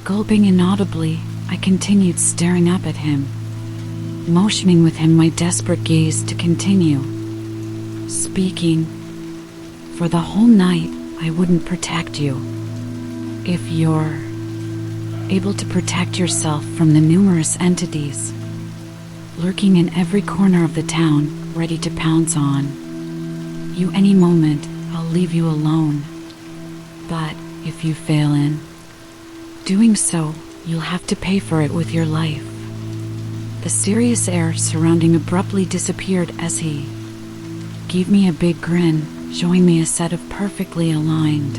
Gulping inaudibly, I continued staring up at him, motioning with him my desperate gaze to continue speaking. For the whole night, I wouldn't protect you. If you're able to protect yourself from the numerous entities lurking in every corner of the town, ready to pounce on you any moment, I'll leave you alone. But if you fail in doing so, you'll have to pay for it with your life. The serious air surrounding abruptly disappeared as he gave me a big grin, showing me a set of perfectly aligned,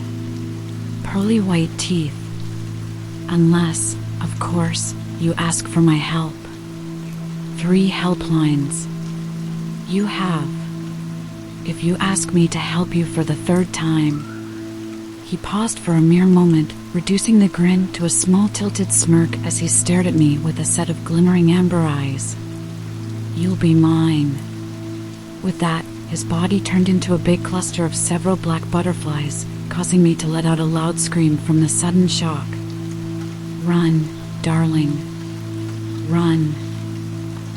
pearly white teeth. Unless, of course, you ask for my help. 3 helplines you have. If you ask me to help you for the 3rd time. He paused for a mere moment, reducing the grin to a small tilted smirk as he stared at me with a set of glimmering amber eyes. You'll be mine. With that, his body turned into a big cluster of several black butterflies, causing me to let out a loud scream from the sudden shock. Run, darling. Run.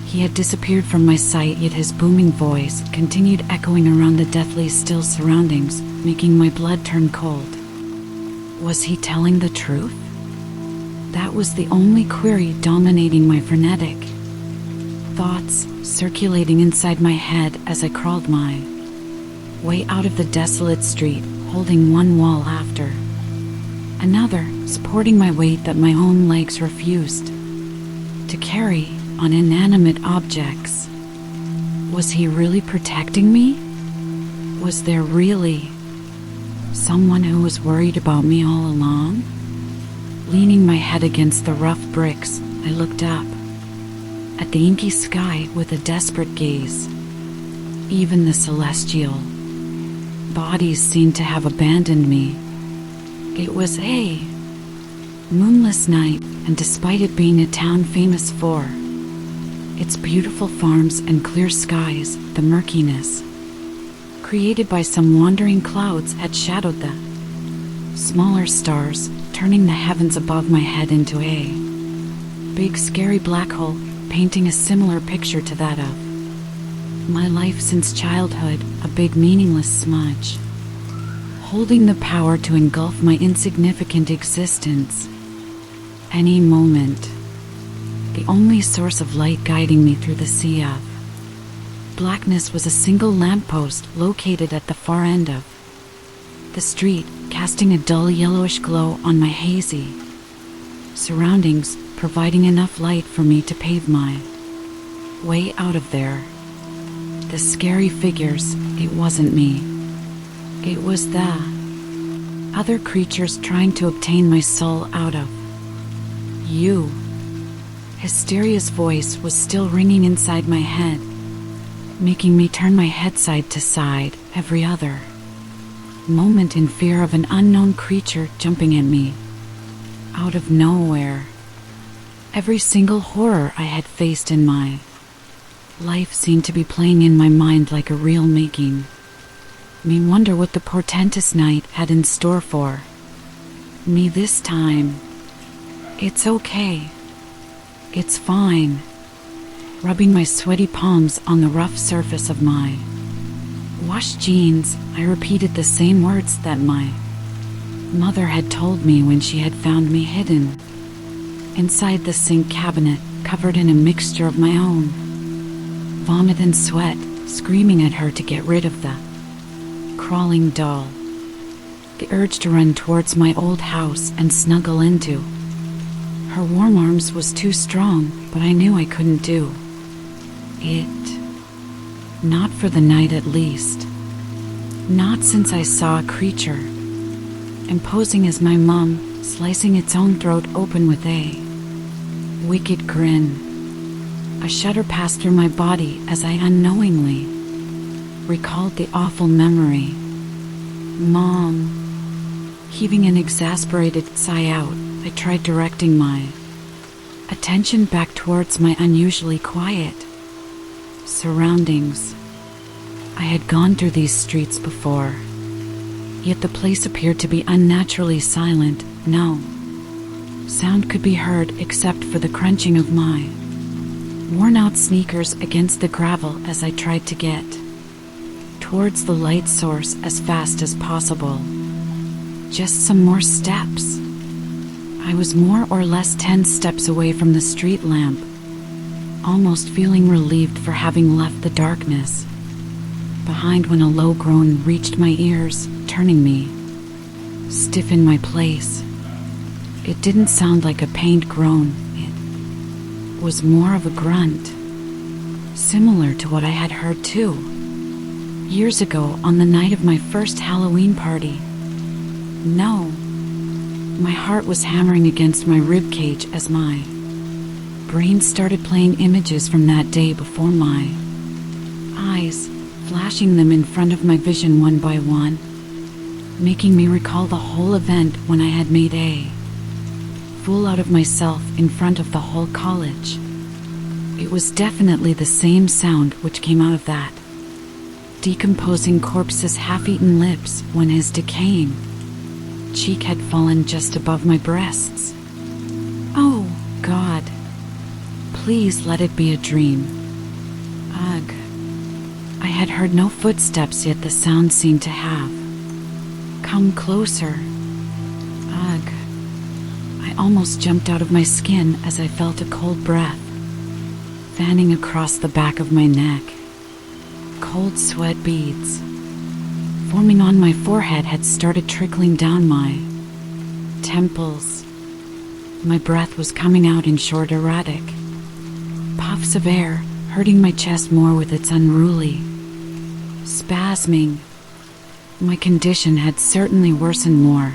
He had disappeared from my sight, yet his booming voice continued echoing around the deathly still surroundings, making my blood turn cold. Was he telling the truth? That was the only query dominating my frenetic thoughts, circulating inside my head as I crawled my way out of the desolate street, holding one wall after Another supporting my weight that my own legs refused to carry on inanimate objects. Was he really protecting me? Was there really someone who was worried about me all along? Leaning my head against the rough bricks, I looked up at the inky sky with a desperate gaze. Even the celestial bodies seemed to have abandoned me. It was a moonless night, and despite it being a town famous for its beautiful farms and clear skies, the murkiness created by some wandering clouds had shadowed the smaller stars, turning the heavens above my head into a big scary black hole, painting a similar picture to that of my life since childhood, a big meaningless smudge, holding the power to engulf my insignificant existence. Any moment, the only source of light guiding me through the sea of blackness was a single lamppost located at the far end of the street, casting a dull yellowish glow on my hazy surroundings, providing enough light for me to pave my way out of there. The scary figures, it wasn't me. It was the other creatures trying to obtain my soul out of you. Hysteria's voice was still ringing inside my head, making me turn my head side to side every other moment in fear of an unknown creature jumping at me out of nowhere. Every single horror I had faced in my life seemed to be playing in my mind like a reel, making me wonder what the portentous night had in store for me this time. It's okay. It's fine. Rubbing my sweaty palms on the rough surface of my washed jeans, I repeated the same words that my mother had told me when she had found me hidden inside the sink cabinet, covered in a mixture of my own vomit and sweat, screaming at her to get rid of the crawling doll. The urge to run towards my old house and snuggle into her warm arms was too strong, but I knew I couldn't do it. Not for the night, at least. Not since I saw a creature, imposing as my mum, slicing its own throat open with a wicked grin. A shudder passed through my body as I unknowingly recalled the awful memory. Mom. Heaving an exasperated sigh out, I tried directing my attention back towards my unusually quiet surroundings. I had gone through these streets before, yet the place appeared to be unnaturally silent. No sound could be heard except for the crunching of my worn-out sneakers against the gravel as I tried to get towards the light source as fast as possible. Just some more steps. I was more or less 10 steps away from the street lamp, almost feeling relieved for having left the darkness behind when a low groan reached my ears, turning me stiff in my place. It didn't sound like a pained groan. It was more of a grunt, similar to what I had heard 2 years ago on the night of my first Halloween party. No. My heart was hammering against my rib cage as my brain started playing images from that day before my eyes, flashing them in front of my vision one by one, making me recall the whole event when I had made a fool out of myself in front of the whole college. It was definitely the same sound which came out of that decomposing corpse's half-eaten lips when his decaying cheek had fallen just above my breasts. Oh, God. Please let it be a dream. Ugh. I had heard no footsteps, yet the sound seemed to have come closer. Ugh. I almost jumped out of my skin as I felt a cold breath fanning across the back of my neck. Cold sweat beads forming on my forehead had started trickling down my temples. My breath was coming out in short, erratic puffs of air, hurting my chest more with its unruly spasming. My condition had certainly worsened more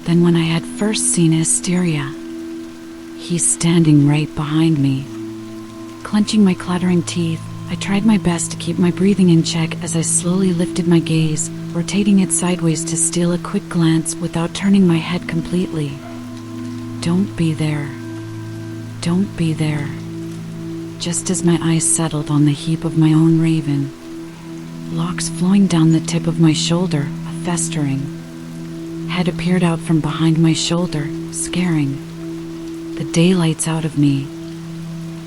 than when I had first seen Hysteria. He's standing right behind me. Clenching my clattering teeth, I tried my best to keep my breathing in check as I slowly lifted my gaze, rotating it sideways to steal a quick glance without turning my head completely. Don't be there. Don't be there. Just as my eyes settled on the heap of my own raven, locks flowing down the tip of my shoulder, a festering head appeared out from behind my shoulder, scaring the daylights out of me.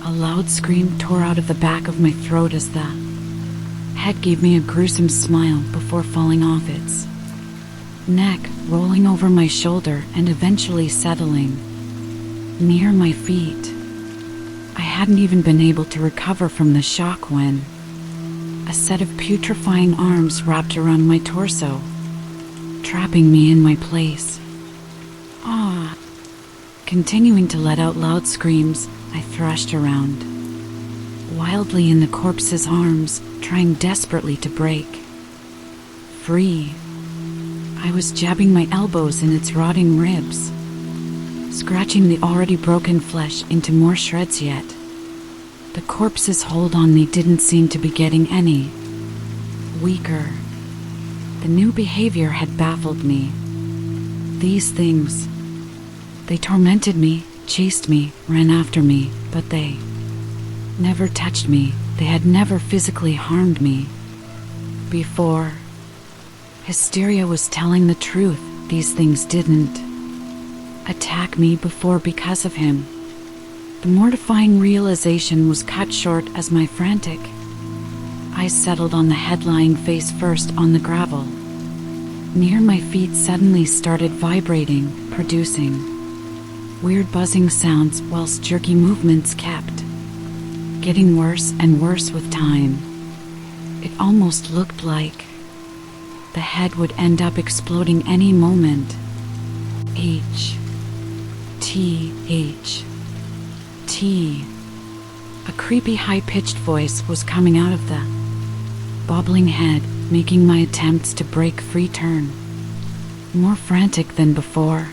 A loud scream tore out of the back of my throat as the head gave me a gruesome smile before falling off its neck, rolling over my shoulder and eventually settling near my feet. I hadn't even been able to recover from the shock when a set of putrefying arms wrapped around my torso, trapping me in my place. Ah! Continuing to let out loud screams, I thrashed around wildly in the corpse's arms, trying desperately to break free. I was jabbing my elbows in its rotting ribs, scratching the already broken flesh into more shreds yet. The corpse's hold on me didn't seem to be getting any weaker. The new behavior had baffled me. These things, they tormented me, chased me, ran after me, but they never touched me. They had never physically harmed me before. Hysteria was telling the truth. These things didn't attack me before because of him. The mortifying realization was cut short as my frantic eyes settled on the head lying face first on the gravel near my feet suddenly started vibrating, producing weird buzzing sounds whilst jerky movements kept getting worse and worse with time. It almost looked like the head would end up exploding any moment. T. A creepy high-pitched voice was coming out of the bobbling head, making my attempts to break free turn more frantic than before.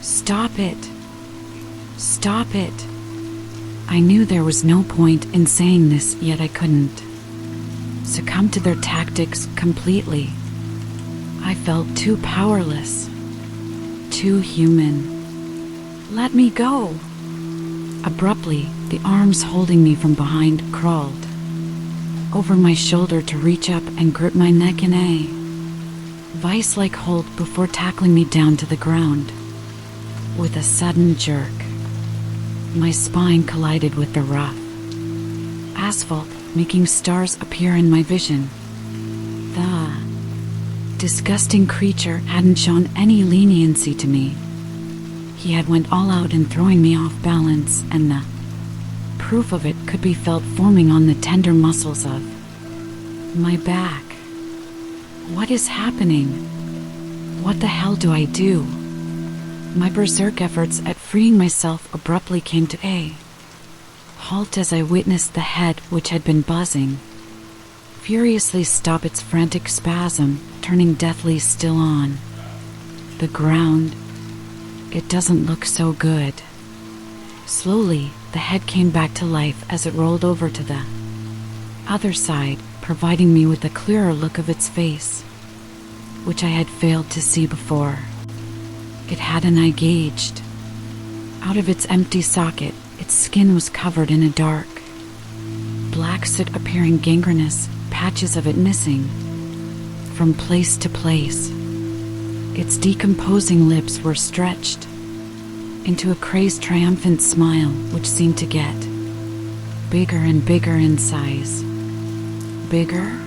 Stop it. Stop it. I knew there was no point in saying this, yet I couldn't succumb to their tactics completely. I felt too powerless, too human. Let me go. Abruptly, the arms holding me from behind crawled over my shoulder to reach up and grip my neck in a vice-like hold before tackling me down to the ground. With a sudden jerk, my spine collided with the rough asphalt, making stars appear in my vision. The disgusting creature hadn't shown any leniency to me. He had went all out in throwing me off balance, and the proof of it could be felt forming on the tender muscles of my back. What is happening? What the hell do I do? My berserk efforts at freeing myself abruptly came to a halt as I witnessed the head, which had been buzzing, furiously stop its frantic spasm, turning deathly still on the ground. It doesn't look so good. Slowly, the head came back to life as it rolled over to the other side, providing me with a clearer look of its face, which I had failed to see before. It had an eye gauged. Out of its empty socket, its skin was covered in a dark black soot, appearing gangrenous, patches of it missing from place to place. Its decomposing lips were stretched into a crazed, triumphant smile, which seemed to get bigger and bigger in size. Bigger?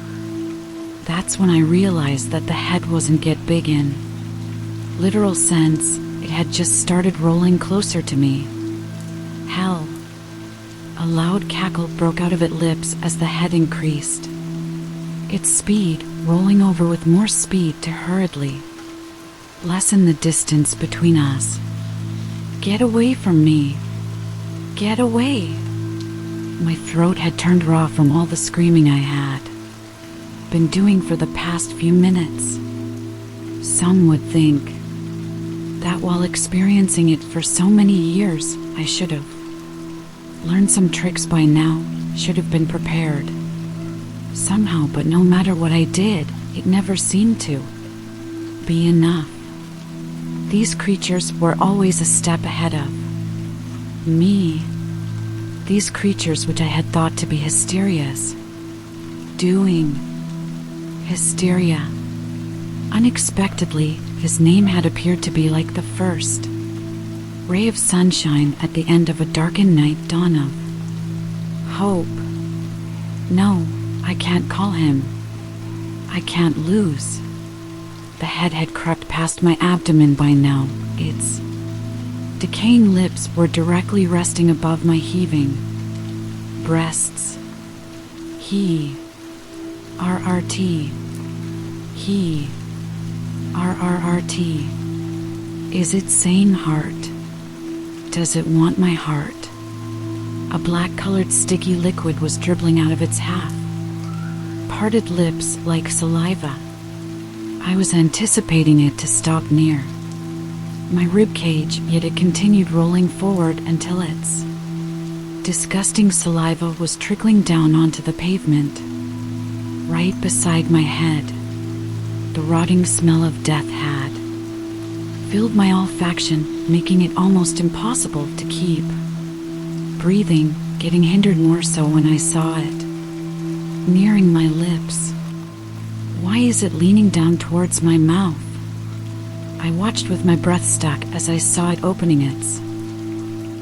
That's when I realized that the head wasn't get big in literal sense. It had just started rolling closer to me. Hell. A loud cackle broke out of its lips as the head increased its speed, rolling over with more speed to hurriedly lessen the distance between us. Get away from me. Get away. My throat had turned raw from all the screaming I had been doing for the past few minutes. Some would think that while experiencing it for so many years, I should have learned some tricks by now, should have been prepared. Somehow, but no matter what I did, it never seemed to be enough. These creatures were always a step ahead of me. These creatures which I had thought to be Hysterias, doing Hysteria. Unexpectedly, his name had appeared to be like the first ray of sunshine at the end of a darkened night, dawn of hope. No, I can't call him. I can't lose. The head had crept past my abdomen by now. Its decaying lips were directly resting above my heaving breasts. He, RRT. He, RRRT. Is it saying heart? Does it want my heart? A black-colored sticky liquid was dribbling out of its half parted lips like saliva. I was anticipating it to stop near my rib cage, yet it continued rolling forward until its disgusting saliva was trickling down onto the pavement right beside my head. The rotting smell of death had filled my olfaction, making it almost impossible to keep breathing, getting hindered more so when I saw it nearing my lips. Why is it leaning down towards my mouth? I watched with my breath stuck as I saw it opening its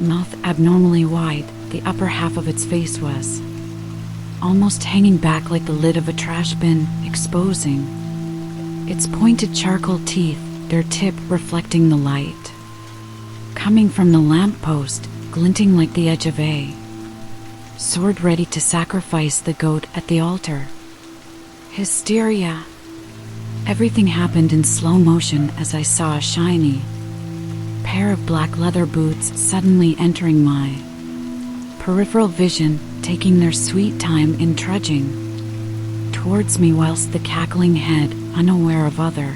mouth abnormally wide. The upper half of its face was almost hanging back like the lid of a trash bin, exposing its pointed charcoal teeth, their tip reflecting the light coming from the lamppost, glinting like the edge of a sword ready to sacrifice the goat at the altar. Hysteria. Everything happened in slow motion as I saw a shiny pair of black leather boots suddenly entering my peripheral vision, taking their sweet time in trudging towards me, whilst the cackling head, unaware of other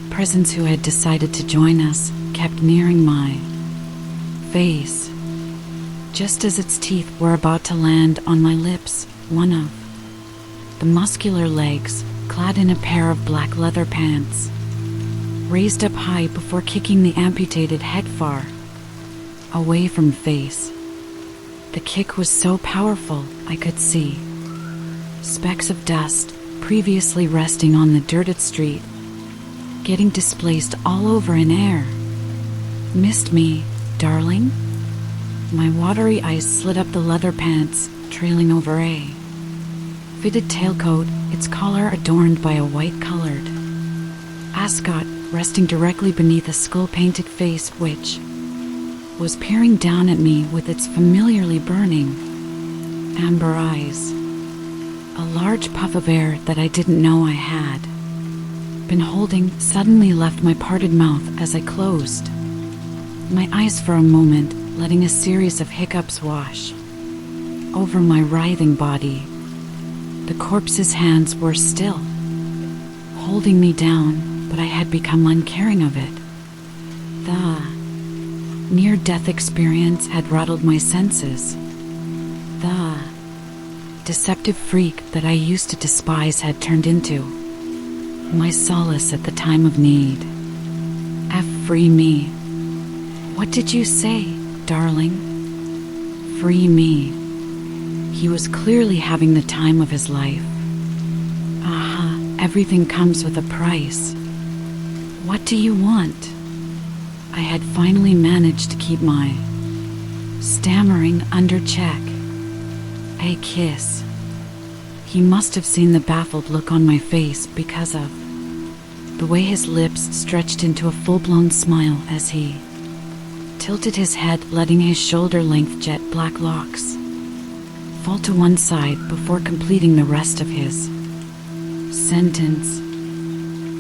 presence who had decided to join us, kept nearing my face. Just as its teeth were about to land on my lips, one of the muscular legs, clad in a pair of black leather pants, raised up high before kicking the amputated head far away from face. The kick was so powerful I could see specks of dust previously resting on the dirted street getting displaced all over in air. Missed me, darling? My watery eyes slid up the leather pants, trailing over a fitted tailcoat, its collar adorned by a white-colored ascot resting directly beneath a skull-painted face which was peering down at me with its familiarly burning amber eyes. A large puff of air that I didn't know I had been holding suddenly left my parted mouth as I closed my eyes for a moment, letting a series of hiccups wash over my writhing body. The corpse's hands were still holding me down, but I had become uncaring of it. The near-death experience had rattled my senses. The deceptive freak that I used to despise had turned into my solace at the time of need. Free me. What did you say, darling? Free me. He was clearly having the time of his life. Aha, everything comes with a price. What do you want? I had finally managed to keep my stammering under check. A kiss. He must have seen the baffled look on my face because of the way his lips stretched into a full-blown smile as he tilted his head, letting his shoulder-length jet black locks fall to one side before completing the rest of his sentence.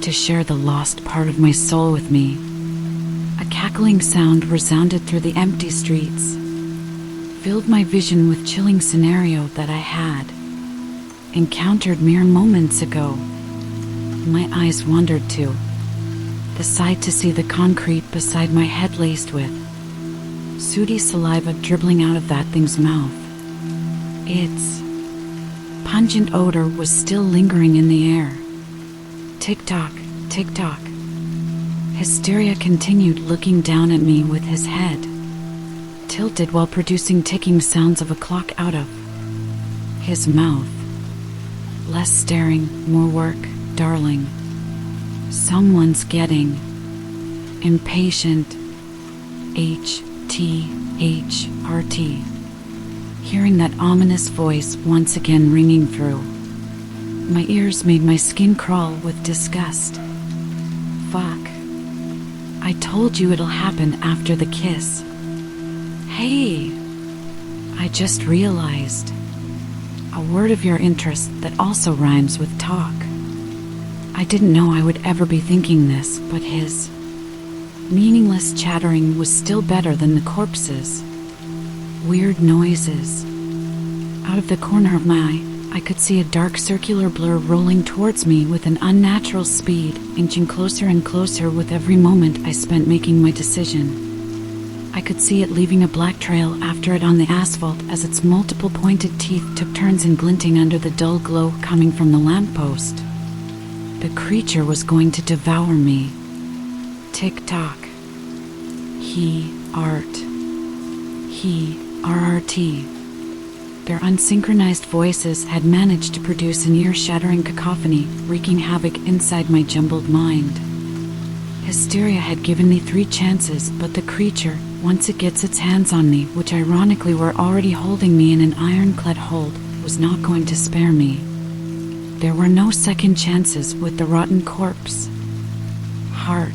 to share the lost part of my soul with me. A cackling sound resounded through the empty streets, filled my vision with chilling scenario that I had encountered mere moments ago. My eyes wandered to the side to see the concrete beside my head laced with sooty saliva dribbling out of that thing's mouth. Its pungent odor was still lingering in the air. Tick-tock, tick-tock. Hysteria continued, looking down at me with his head tilted while producing ticking sounds of a clock out of his mouth. Less staring, more work, darling. Someone's getting impatient. HTHRT. Hearing that ominous voice once again ringing through my ears made my skin crawl with disgust. Fuck. I told you it'll happen after the kiss. Hey, I just realized a word of your interest that also rhymes with talk. I didn't know I would ever be thinking this, but his meaningless chattering was still better than the corpse's weird noises. Out of the corner of my eye, I could see a dark circular blur rolling towards me with an unnatural speed, inching closer and closer with every moment I spent making my decision. I could see it leaving a black trail after it on the asphalt as its multiple pointed teeth took turns in glinting under the dull glow coming from the lamppost. The creature was going to devour me. Tick-tock. RRT. Their unsynchronized voices had managed to produce an ear-shattering cacophony, wreaking havoc inside my jumbled mind. Hysteria had given me 3 chances, but the creature, once it gets its hands on me, which ironically were already holding me in an ironclad hold, was not going to spare me. There were no second chances with the rotten corpse. Heart.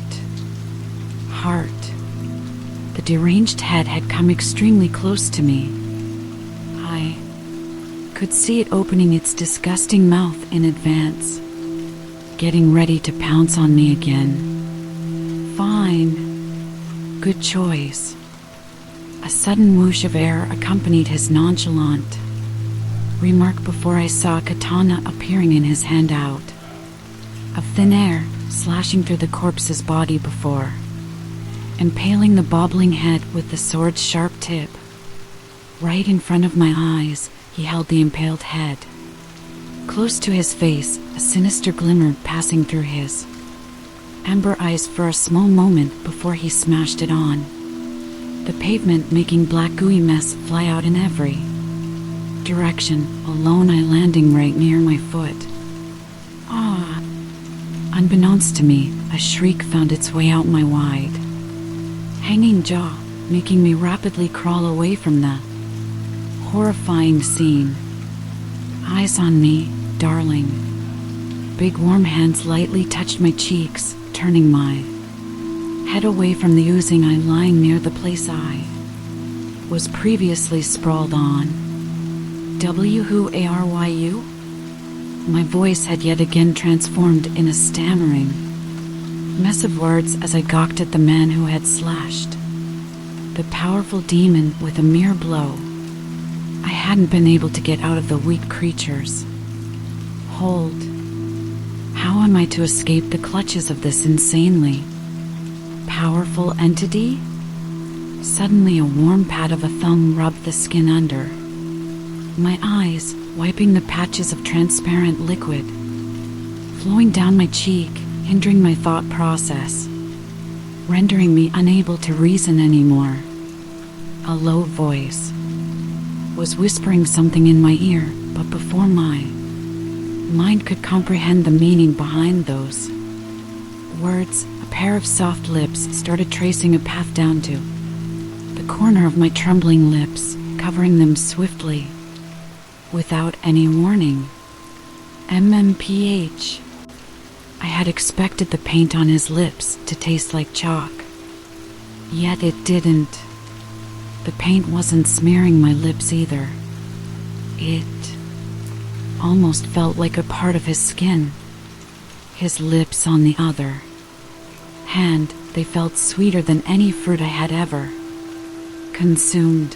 The deranged head had come extremely close to me. I could see it opening its disgusting mouth in advance, getting ready to pounce on me again. Fine. Good choice. A sudden whoosh of air accompanied his nonchalant remark before I saw a katana appearing in his hand out of thin air, slashing through the corpse's body before impaling the bobbling head with the sword's sharp tip. Right in front of my eyes, he held the impaled head. Close to his face, a sinister glimmer passing through his amber eyes for a small moment before he smashed it on the pavement, making black gooey mess fly out in every direction, a lone eye landing right near my foot. Ah! Unbeknownst to me, a shriek found its way out my wide hanging jaw, making me rapidly crawl away from the horrifying scene. Eyes on me, darling. Big warm hands lightly touched my cheeks, turning my head away from the oozing eye lying near the place I was previously sprawled on. Who are you? My voice had yet again transformed in a stammering mess of words as I gawked at the man who had slashed the powerful demon with a mere blow. I hadn't been able to get out of the weak creature's hold. How am I to escape the clutches of this insanely powerful entity? Suddenly a warm pat of a thumb rubbed the skin under my eyes, wiping the patches of transparent liquid flowing down my cheek, hindering my thought process, rendering me unable to reason anymore. A low voice was whispering something in my ear, but before my mind could comprehend the meaning behind those words, a pair of soft lips started tracing a path down to the corner of my trembling lips, covering them swiftly, without any warning. MMPH. I had expected the paint on his lips to taste like chalk, yet it didn't. The paint wasn't smearing my lips either. It almost felt like a part of his skin. his lips on the other hand. They felt sweeter than any fruit I had ever consumed.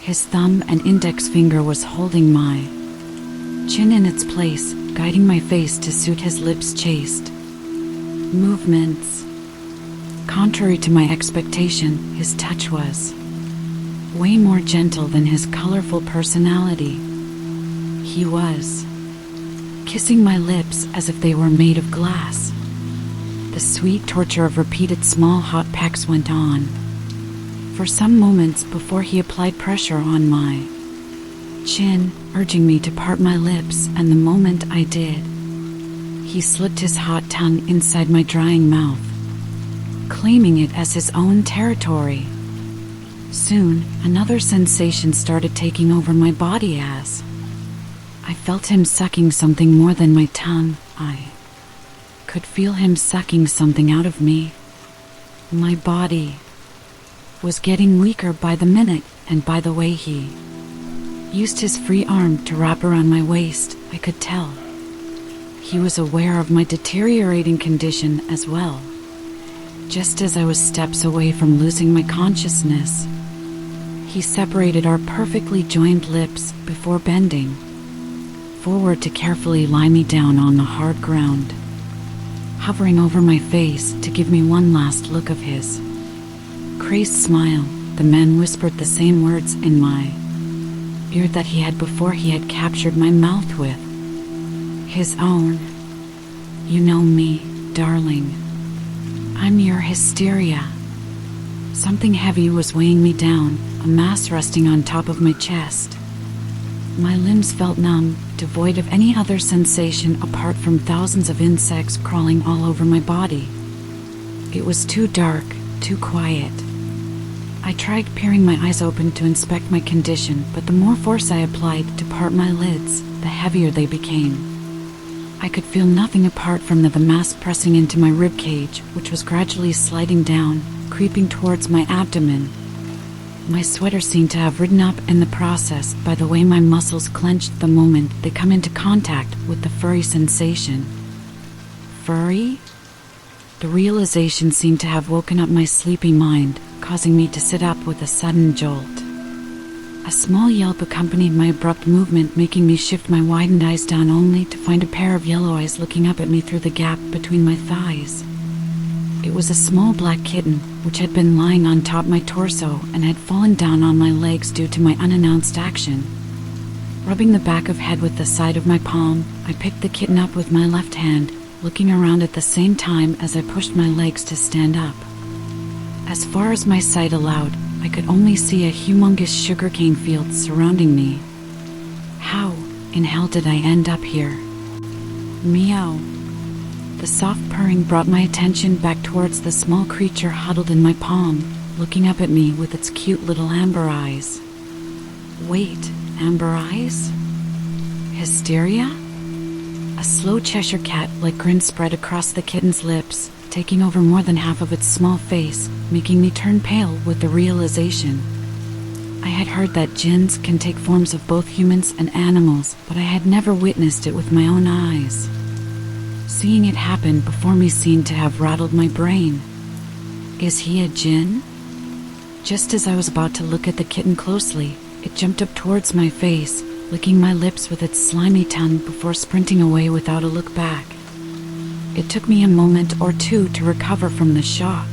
His thumb and index finger was holding my chin in its place, guiding my face to suit his lips' chaste movements. Contrary to my expectation, his touch was way more gentle than his colorful personality. He was kissing my lips as if they were made of glass. The sweet torture of repeated small hot pecks went on for some moments before he applied pressure on my chin, urging me to part my lips, and the moment I did, he slipped his hot tongue inside my drying mouth, claiming it as his own territory. Soon, another sensation started taking over my body as I felt him sucking something more than my tongue. I could feel him sucking something out of me. My body was getting weaker by the minute, and by the way he used his free arm to wrap around my waist, I could tell he was aware of my deteriorating condition as well. Just as I was steps away from losing my consciousness, he separated our perfectly joined lips before bending forward to carefully lie me down on the hard ground, hovering over my face to give me one last look of his crazed smile. The man whispered the same words in my ear that he had before he had captured my mouth with his own. "You know me, darling. I'm your Hysteria." Something heavy was weighing me down, a mass resting on top of my chest. My limbs felt numb, devoid of any other sensation apart from thousands of insects crawling all over my body. It was too dark, too quiet. I tried peering my eyes open to inspect my condition, but the more force I applied to part my lids, the heavier they became. I could feel nothing apart from the mass pressing into my ribcage, which was gradually sliding down, creeping towards my abdomen. My sweater seemed to have ridden up in the process by the way my muscles clenched the moment they come into contact with the furry sensation. Furry? The realization seemed to have woken up my sleepy mind, causing me to sit up with a sudden jolt. A small yelp accompanied my abrupt movement, making me shift my widened eyes down only to find a pair of yellow eyes looking up at me through the gap between my thighs. It was a small black kitten, which had been lying on top my torso and had fallen down on my legs due to my unannounced action. Rubbing the back of head with the side of my palm, I picked the kitten up with my left hand, looking around at the same time as I pushed my legs to stand up. As far as my sight allowed, I could only see a humongous sugarcane field surrounding me. How in hell did I end up here? Meow. The soft purring brought my attention back towards the small creature huddled in my palm, looking up at me with its cute little amber eyes. Wait, amber eyes? Hysteria? A slow Cheshire cat-like grin spread across the kitten's lips, taking over more than half of its small face, making me turn pale with the realization. I had heard that jinns can take forms of both humans and animals, but I had never witnessed it with my own eyes. Seeing it happen before me seemed to have rattled my brain. Is he a jinn? Just as I was about to look at the kitten closely, it jumped up towards my face, licking my lips with its slimy tongue before sprinting away without a look back. It took me a moment or two to recover from the shock.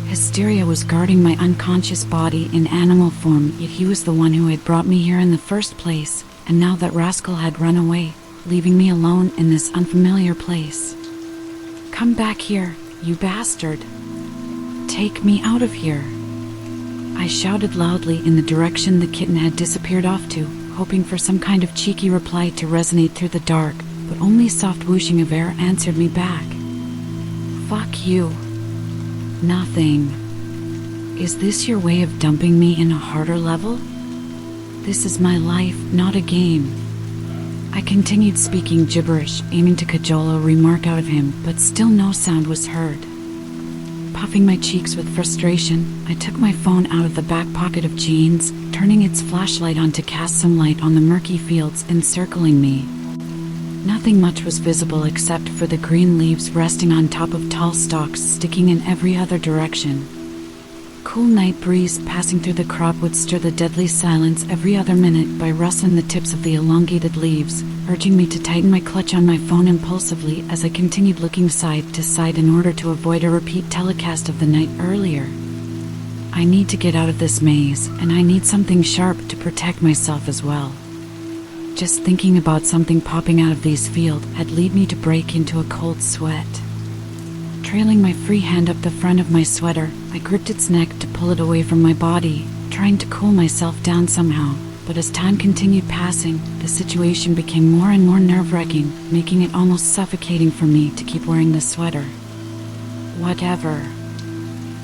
Hysteria was guarding my unconscious body in animal form, yet he was the one who had brought me here in the first place, and now that rascal had run away, leaving me alone in this unfamiliar place. Come back here, you bastard. Take me out of here. I shouted loudly in the direction the kitten had disappeared off to, hoping for some kind of cheeky reply to resonate through the dark, but only soft whooshing of air answered me back. Fuck you. Nothing. Is this your way of dumping me in a harder level? This is my life, not a game. I continued speaking gibberish, aiming to cajole a remark out of him, but still no sound was heard. Puffing my cheeks with frustration, I took my phone out of the back pocket of jeans, turning its flashlight on to cast some light on the murky fields encircling me. Nothing much was visible except for the green leaves resting on top of tall stalks sticking in every other direction. Cool night breeze passing through the crop would stir the deadly silence every other minute by rustling the tips of the elongated leaves, urging me to tighten my clutch on my phone impulsively as I continued looking side to side in order to avoid a repeat telecast of the night earlier. I need to get out of this maze, and I need something sharp to protect myself as well. Just thinking about something popping out of these fields had led me to break into a cold sweat. Trailing my free hand up the front of my sweater, I gripped its neck to pull it away from my body, trying to cool myself down somehow, but as time continued passing, the situation became more and more nerve-wracking, making it almost suffocating for me to keep wearing the sweater. Whatever.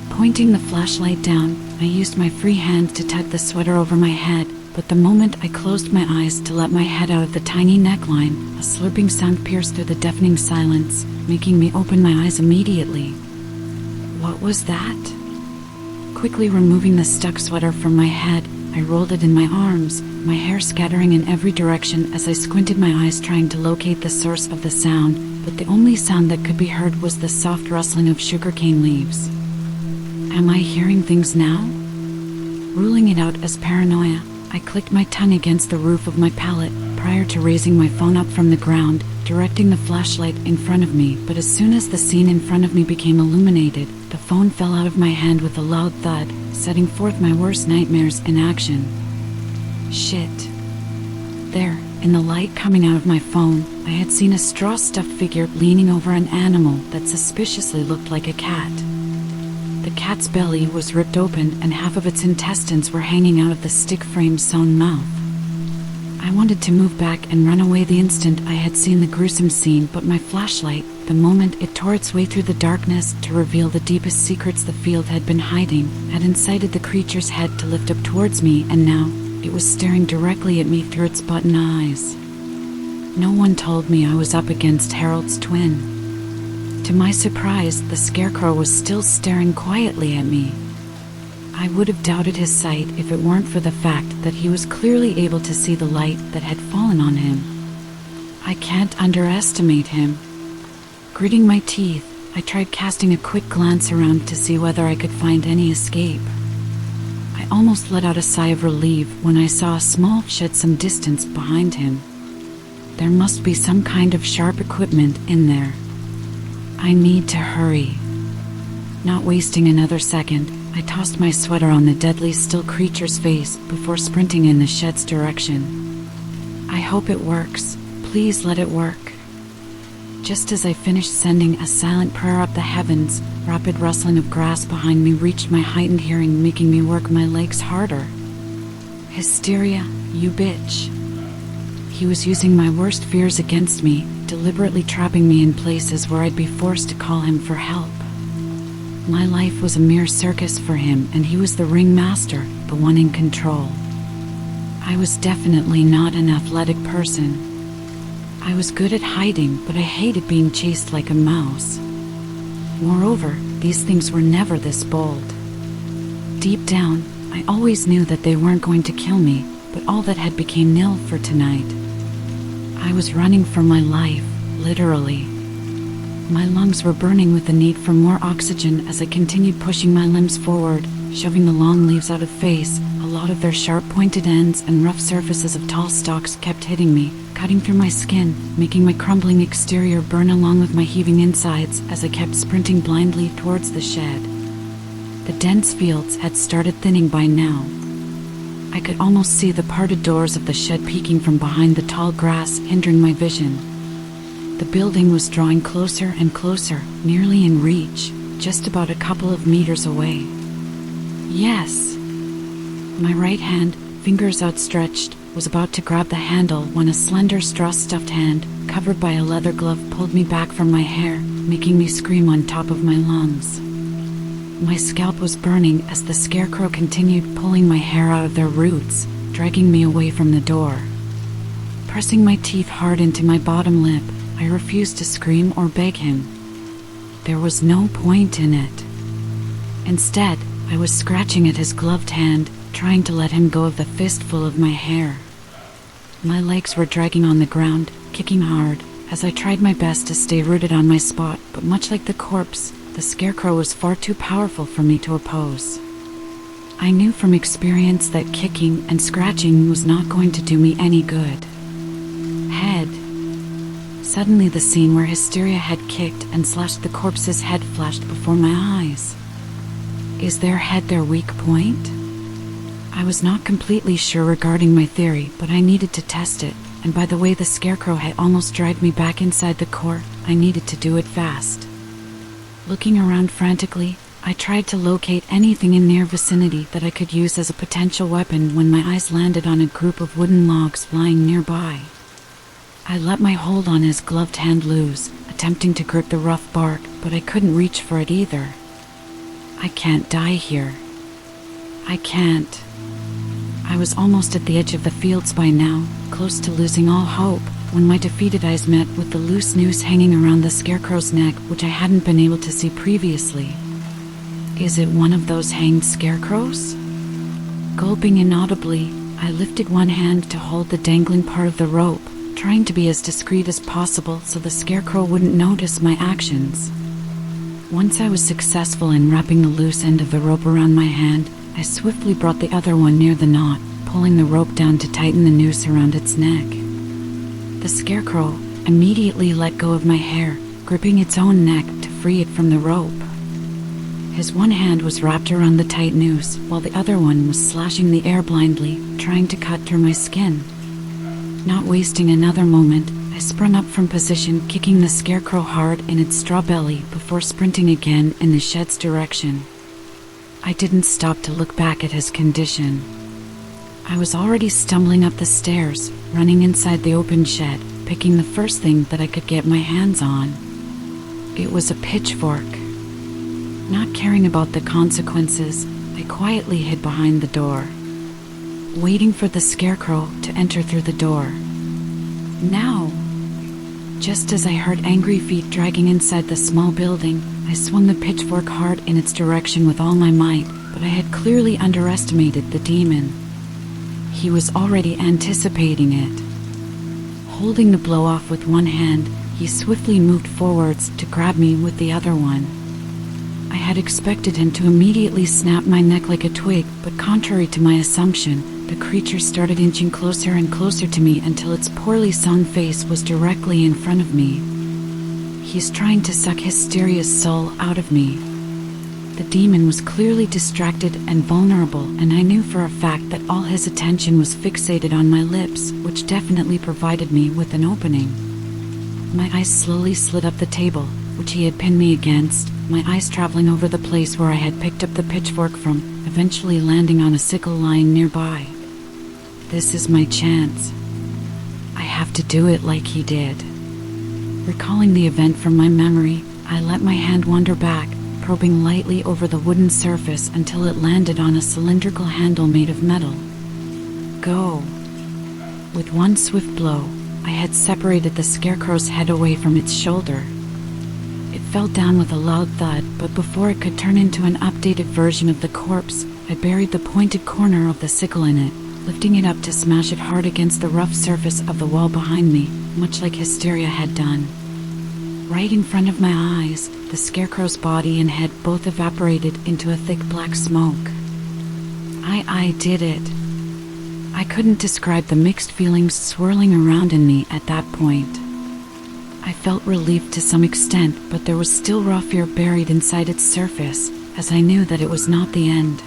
Pointing the flashlight down, I used my free hand to tuck the sweater over my head, but the moment I closed my eyes to let my head out of the tiny neckline, a slurping sound pierced through the deafening silence, making me open my eyes immediately. What was that? Quickly removing the stuck sweater from my head, I rolled it in my arms, my hair scattering in every direction as I squinted my eyes trying to locate the source of the sound, but the only sound that could be heard was the soft rustling of sugarcane leaves. Am I hearing things now? Ruling it out as paranoia, I clicked my tongue against the roof of my pallet prior to raising my phone up from the ground, directing the flashlight in front of me, but as soon as the scene in front of me became illuminated, the phone fell out of my hand with a loud thud, setting forth my worst nightmares in action. Shit. There, in the light coming out of my phone, I had seen a straw-stuffed figure leaning over an animal that suspiciously looked like a cat. The cat's belly was ripped open and half of its intestines were hanging out of the stick frame's sewn mouth. I wanted to move back and run away the instant I had seen the gruesome scene, but my flashlight, the moment it tore its way through the darkness to reveal the deepest secrets the field had been hiding, had incited the creature's head to lift up towards me, and now it was staring directly at me through its button eyes. No one told me I was up against Harold's twin. To my surprise, the scarecrow was still staring quietly at me. I would have doubted his sight if it weren't for the fact that he was clearly able to see the light that had fallen on him. I can't underestimate him. Gritting my teeth, I tried casting a quick glance around to see whether I could find any escape. I almost let out a sigh of relief when I saw a small shed some distance behind him. There must be some kind of sharp equipment in there. I need to hurry. Not wasting another second, I tossed my sweater on the deadly still creature's face before sprinting in the shed's direction. I hope it works. Please let it work. Just as I finished sending a silent prayer up the heavens, rapid rustling of grass behind me reached my heightened hearing, making me work my legs harder. Hysteria, you bitch. He was using my worst fears against me, deliberately trapping me in places where I'd be forced to call him for help. My life was a mere circus for him, and he was the ringmaster, the one in control. I was definitely not an athletic person. I was good at hiding, but I hated being chased like a mouse. Moreover, these things were never this bold. Deep down, I always knew that they weren't going to kill me, but all that had become nil for tonight. I was running for my life, literally. My lungs were burning with the need for more oxygen as I continued pushing my limbs forward, shoving the long leaves out of face. A lot of their sharp pointed ends and rough surfaces of tall stalks kept hitting me, cutting through my skin, making my crumbling exterior burn along with my heaving insides as I kept sprinting blindly towards the shed. The dense fields had started thinning by now. I could almost see the parted doors of the shed peeking from behind the tall grass, hindering my vision. The building was drawing closer and closer, nearly in reach, just about a couple of meters away. Yes! My right hand, fingers outstretched, was about to grab the handle when a slender straw-stuffed hand, covered by a leather glove, pulled me back from my hair, making me scream on top of my lungs. My scalp was burning as the scarecrow continued pulling my hair out of their roots, dragging me away from the door. Pressing my teeth hard into my bottom lip, I refused to scream or beg him. There was no point in it. Instead, I was scratching at his gloved hand, trying to let him go of the fistful of my hair. My legs were dragging on the ground, kicking hard, as I tried my best to stay rooted on my spot, but much like the corpse, the scarecrow was far too powerful for me to oppose. I knew from experience that kicking and scratching was not going to do me any good. Head. Suddenly the scene where Hysteria had kicked and slashed the corpse's head flashed before my eyes. Is their head their weak point? I was not completely sure regarding my theory, but I needed to test it, and by the way the scarecrow had almost dragged me back inside the core, I needed to do it fast. Looking around frantically, I tried to locate anything in near vicinity that I could use as a potential weapon when my eyes landed on a group of wooden logs lying nearby. I let my hold on his gloved hand loose, attempting to grip the rough bark, but I couldn't reach for it either. I can't die here. I can't. I was almost at the edge of the fields by now, close to losing all hope, when my defeated eyes met with the loose noose hanging around the scarecrow's neck, which I hadn't been able to see previously. Is it one of those hanged scarecrows? Gulping inaudibly, I lifted one hand to hold the dangling part of the rope, trying to be as discreet as possible so the scarecrow wouldn't notice my actions. Once I was successful in wrapping the loose end of the rope around my hand, I swiftly brought the other one near the knot, pulling the rope down to tighten the noose around its neck. The scarecrow immediately let go of my hair, gripping its own neck to free it from the rope. His one hand was wrapped around the tight noose, while the other one was slashing the air blindly, trying to cut through my skin. Not wasting another moment, I sprung up from position, kicking the scarecrow hard in its straw belly before sprinting again in the shed's direction. I didn't stop to look back at his condition. I was already stumbling up the stairs, running inside the open shed, picking the first thing that I could get my hands on. It was a pitchfork. Not caring about the consequences, I quietly hid behind the door, waiting for the scarecrow to enter through the door. Now! Just as I heard angry feet dragging inside the small building, I swung the pitchfork hard in its direction with all my might, but I had clearly underestimated the demon. He was already anticipating it. Holding the blow off with one hand, he swiftly moved forwards to grab me with the other one. I had expected him to immediately snap my neck like a twig, but contrary to my assumption, the creature started inching closer and closer to me until its poorly sewn face was directly in front of me. He's trying to suck Hysteria's soul out of me. The demon was clearly distracted and vulnerable, and I knew for a fact that all his attention was fixated on my lips, which definitely provided me with an opening. My eyes slowly slid up the table, which he had pinned me against, my eyes traveling over the place where I had picked up the pitchfork from, eventually landing on a sickle lying nearby. This is my chance. I have to do it like he did. Recalling the event from my memory, I let my hand wander back, probing lightly over the wooden surface until it landed on a cylindrical handle made of metal. Go! With one swift blow, I had separated the scarecrow's head away from its shoulder. It fell down with a loud thud, but before it could turn into an updated version of the corpse, I buried the pointed corner of the sickle in it, lifting it up to smash it hard against the rough surface of the wall behind me, much like Hysteria had done. Right in front of my eyes, the scarecrow's body and head both evaporated into a thick black smoke. I did it. I couldn't describe the mixed feelings swirling around in me at that point. I felt relieved to some extent, but there was still raw fear buried inside its surface, as I knew that it was not the end.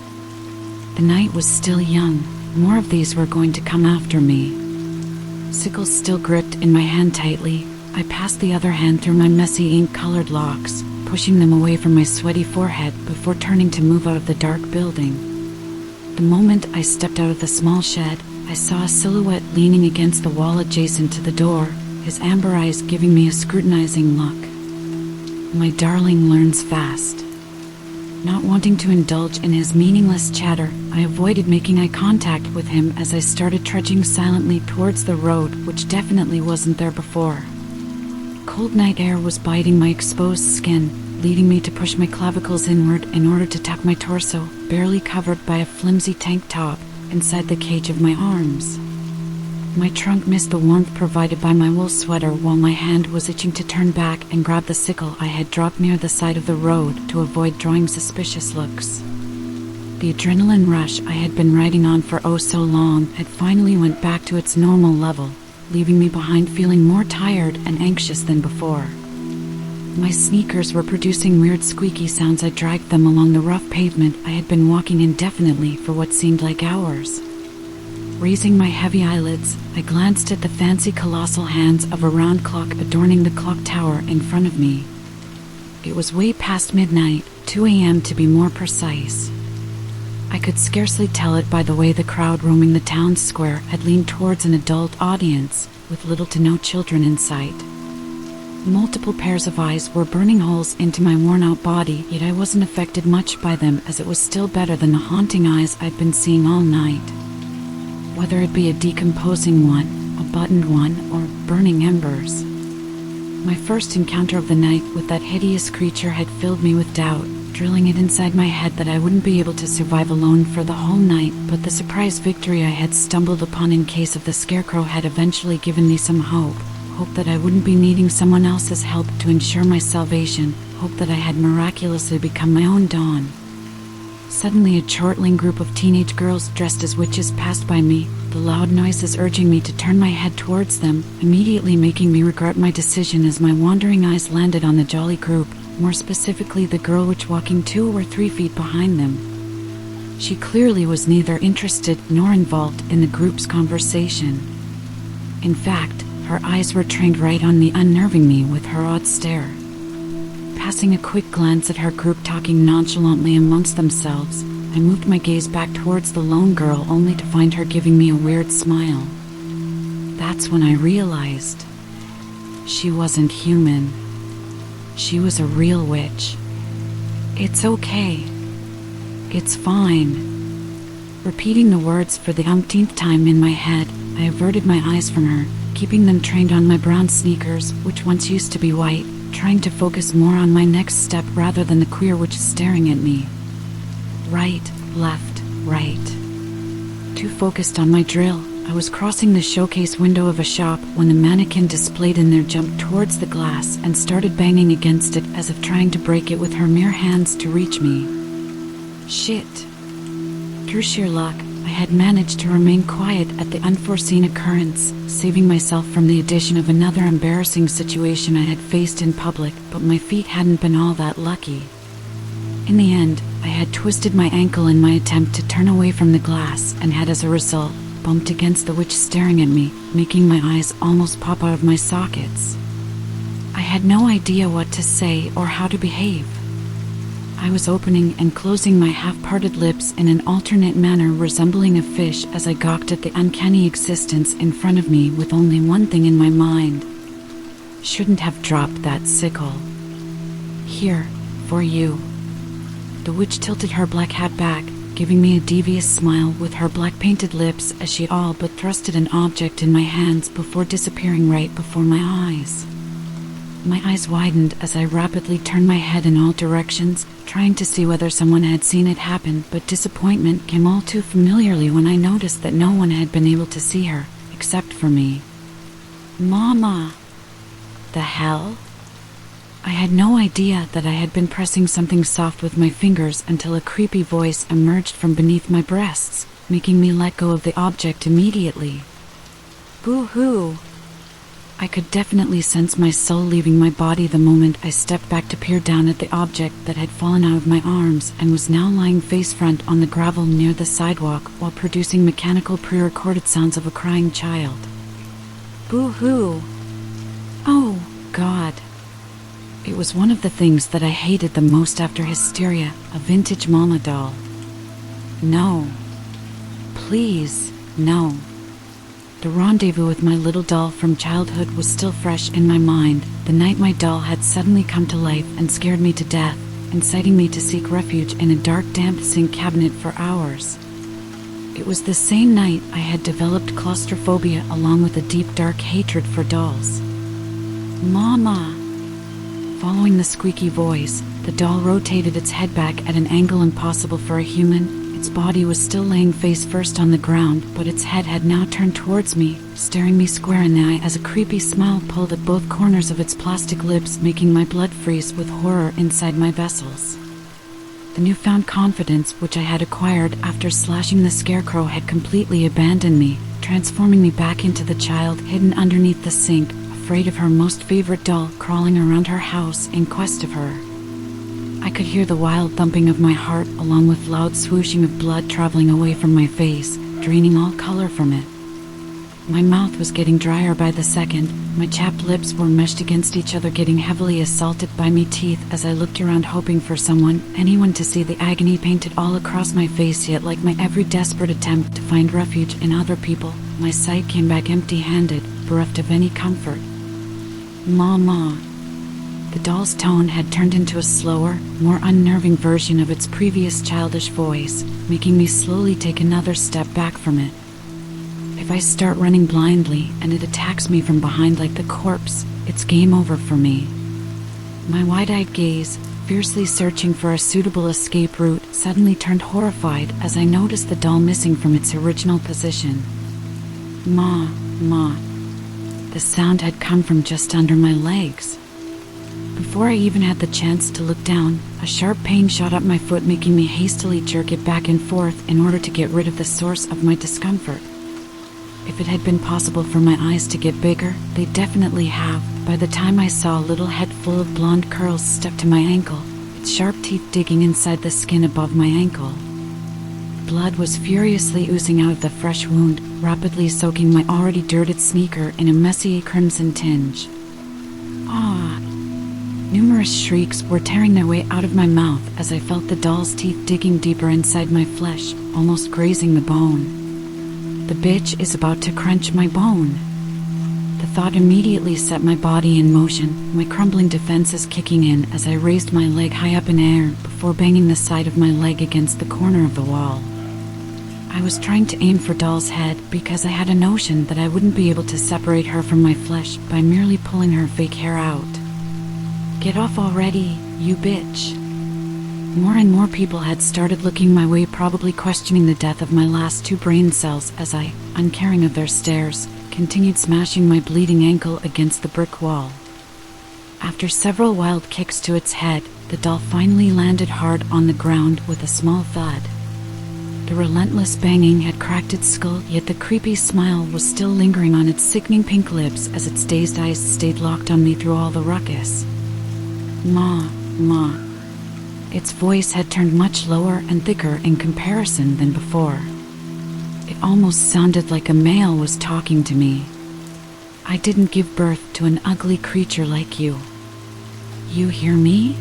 The night was still young. More of these were going to come after me. Sickles still gripped in my hand tightly, I passed the other hand through my messy ink-colored locks, pushing them away from my sweaty forehead before turning to move out of the dark building. The moment I stepped out of the small shed, I saw a silhouette leaning against the wall adjacent to the door, his amber eyes giving me a scrutinizing look. My darling learns fast. Not wanting to indulge in his meaningless chatter, I avoided making eye contact with him as I started trudging silently towards the road, which definitely wasn't there before. Cold night air was biting my exposed skin, leading me to push my clavicles inward in order to tuck my torso, barely covered by a flimsy tank top, inside the cage of my arms. My trunk missed the warmth provided by my wool sweater while my hand was itching to turn back and grab the sickle I had dropped near the side of the road to avoid drawing suspicious looks. The adrenaline rush I had been riding on for oh so long had finally went back to its normal level, leaving me behind feeling more tired and anxious than before. My sneakers were producing weird squeaky sounds. I dragged them along the rough pavement I had been walking indefinitely for what seemed like hours. Raising my heavy eyelids, I glanced at the fancy colossal hands of a round clock adorning the clock tower in front of me. It was way past midnight, 2 a.m. to be more precise. I could scarcely tell it by the way the crowd roaming the town square had leaned towards an adult audience, with little to no children in sight. Multiple pairs of eyes were burning holes into my worn-out body, yet I wasn't affected much by them, as it was still better than the haunting eyes I'd been seeing all night. Whether it be a decomposing one, a buttoned one, or burning embers. My first encounter of the night with that hideous creature had filled me with doubt, drilling it inside my head that I wouldn't be able to survive alone for the whole night, but the surprise victory I had stumbled upon in case of the scarecrow had eventually given me some hope that I wouldn't be needing someone else's help to ensure my salvation, hope that I had miraculously become my own dawn. Suddenly a chortling group of teenage girls dressed as witches passed by me, the loud noises urging me to turn my head towards them, immediately making me regret my decision as my wandering eyes landed on the jolly group, more specifically the girl witch walking 2 or 3 feet behind them. She clearly was neither interested nor involved in the group's conversation. In fact, her eyes were trained right on me, unnerving me with her odd stare. Passing a quick glance at her group talking nonchalantly amongst themselves, I moved my gaze back towards the lone girl only to find her giving me a weird smile. That's when I realized she wasn't human. She was a real witch. "It's okay. It's fine." Repeating the words for the umpteenth time in my head, I averted my eyes from her, keeping them trained on my brown sneakers, which once used to be white, trying to focus more on my next step rather than the queer witch staring at me. Right, left, right. Too focused on my drill, I was crossing the showcase window of a shop when the mannequin displayed in there jumped towards the glass and started banging against it as if trying to break it with her mere hands to reach me. Shit. Through sheer luck, I had managed to remain quiet at the unforeseen occurrence, saving myself from the addition of another embarrassing situation I had faced in public, but my feet hadn't been all that lucky. In the end, I had twisted my ankle in my attempt to turn away from the glass and had as a result bumped against the witch staring at me, making my eyes almost pop out of my sockets. I had no idea what to say or how to behave. I was opening and closing my half-parted lips in an alternate manner resembling a fish as I gawked at the uncanny existence in front of me with only one thing in my mind. Shouldn't have dropped that sickle. Here, for you. The witch tilted her black hat back, giving me a devious smile with her black painted lips as she all but thrusted an object in my hands before disappearing right before my eyes. My eyes widened as I rapidly turned my head in all directions, trying to see whether someone had seen it happen, but disappointment came all too familiarly when I noticed that no one had been able to see her, except for me. Mama! The hell? I had no idea that I had been pressing something soft with my fingers until a creepy voice emerged from beneath my breasts, making me let go of the object immediately. Boo-hoo! I could definitely sense my soul leaving my body the moment I stepped back to peer down at the object that had fallen out of my arms and was now lying face front on the gravel near the sidewalk while producing mechanical pre-recorded sounds of a crying child. Boo-hoo! Oh, God. It was one of the things that I hated the most after Hysteria, a vintage mama doll. No. Please, no. The rendezvous with my little doll from childhood was still fresh in my mind, the night my doll had suddenly come to life and scared me to death, inciting me to seek refuge in a dark, damp sink cabinet for hours. It was the same night I had developed claustrophobia along with a deep, dark hatred for dolls. Mama! Following the squeaky voice, the doll rotated its head back at an angle impossible for a human. Its body was still laying face first on the ground, but its head had now turned towards me, staring me square in the eye as a creepy smile pulled at both corners of its plastic lips, making my blood freeze with horror inside my vessels. The newfound confidence which I had acquired after slashing the scarecrow had completely abandoned me, transforming me back into the child hidden underneath the sink, afraid of her most favorite doll crawling around her house in quest of her. I could hear the wild thumping of my heart along with loud swooshing of blood traveling away from my face, draining all color from it. My mouth was getting drier by the second, my chapped lips were meshed against each other, getting heavily assaulted by my teeth as I looked around hoping for anyone to see the agony painted all across my face, yet like my every desperate attempt to find refuge in other people, my sight came back empty-handed, bereft of any comfort. Ma. The doll's tone had turned into a slower, more unnerving version of its previous childish voice, making me slowly take another step back from it. If I start running blindly and it attacks me from behind like the corpse, it's game over for me. My wide-eyed gaze, fiercely searching for a suitable escape route, suddenly turned horrified as I noticed the doll missing from its original position. Ma. The sound had come from just under my legs. Before I even had the chance to look down, a sharp pain shot up my foot, making me hastily jerk it back and forth in order to get rid of the source of my discomfort. If it had been possible for my eyes to get bigger, they definitely have, by the time I saw a little head full of blonde curls stuck to my ankle, its sharp teeth digging inside the skin above my ankle. Blood was furiously oozing out of the fresh wound, rapidly soaking my already dirted sneaker in a messy crimson tinge. Ah! Numerous shrieks were tearing their way out of my mouth as I felt the doll's teeth digging deeper inside my flesh, almost grazing the bone. The bitch is about to crunch my bone. The thought immediately set my body in motion, my crumbling defenses kicking in as I raised my leg high up in air before banging the side of my leg against the corner of the wall. I was trying to aim for Doll's head because I had a notion that I wouldn't be able to separate her from my flesh by merely pulling her fake hair out. Get off already, you bitch. More and more people had started looking my way, probably questioning the death of my last 2 brain cells as I, uncaring of their stares, continued smashing my bleeding ankle against the brick wall. After several wild kicks to its head, the doll finally landed hard on the ground with a small thud. The relentless banging had cracked its skull, yet the creepy smile was still lingering on its sickening pink lips as its dazed eyes stayed locked on me through all the ruckus. Ma. Its voice had turned much lower and thicker in comparison than before. It almost sounded like a male was talking to me. I didn't give birth to an ugly creature like you. You hear me?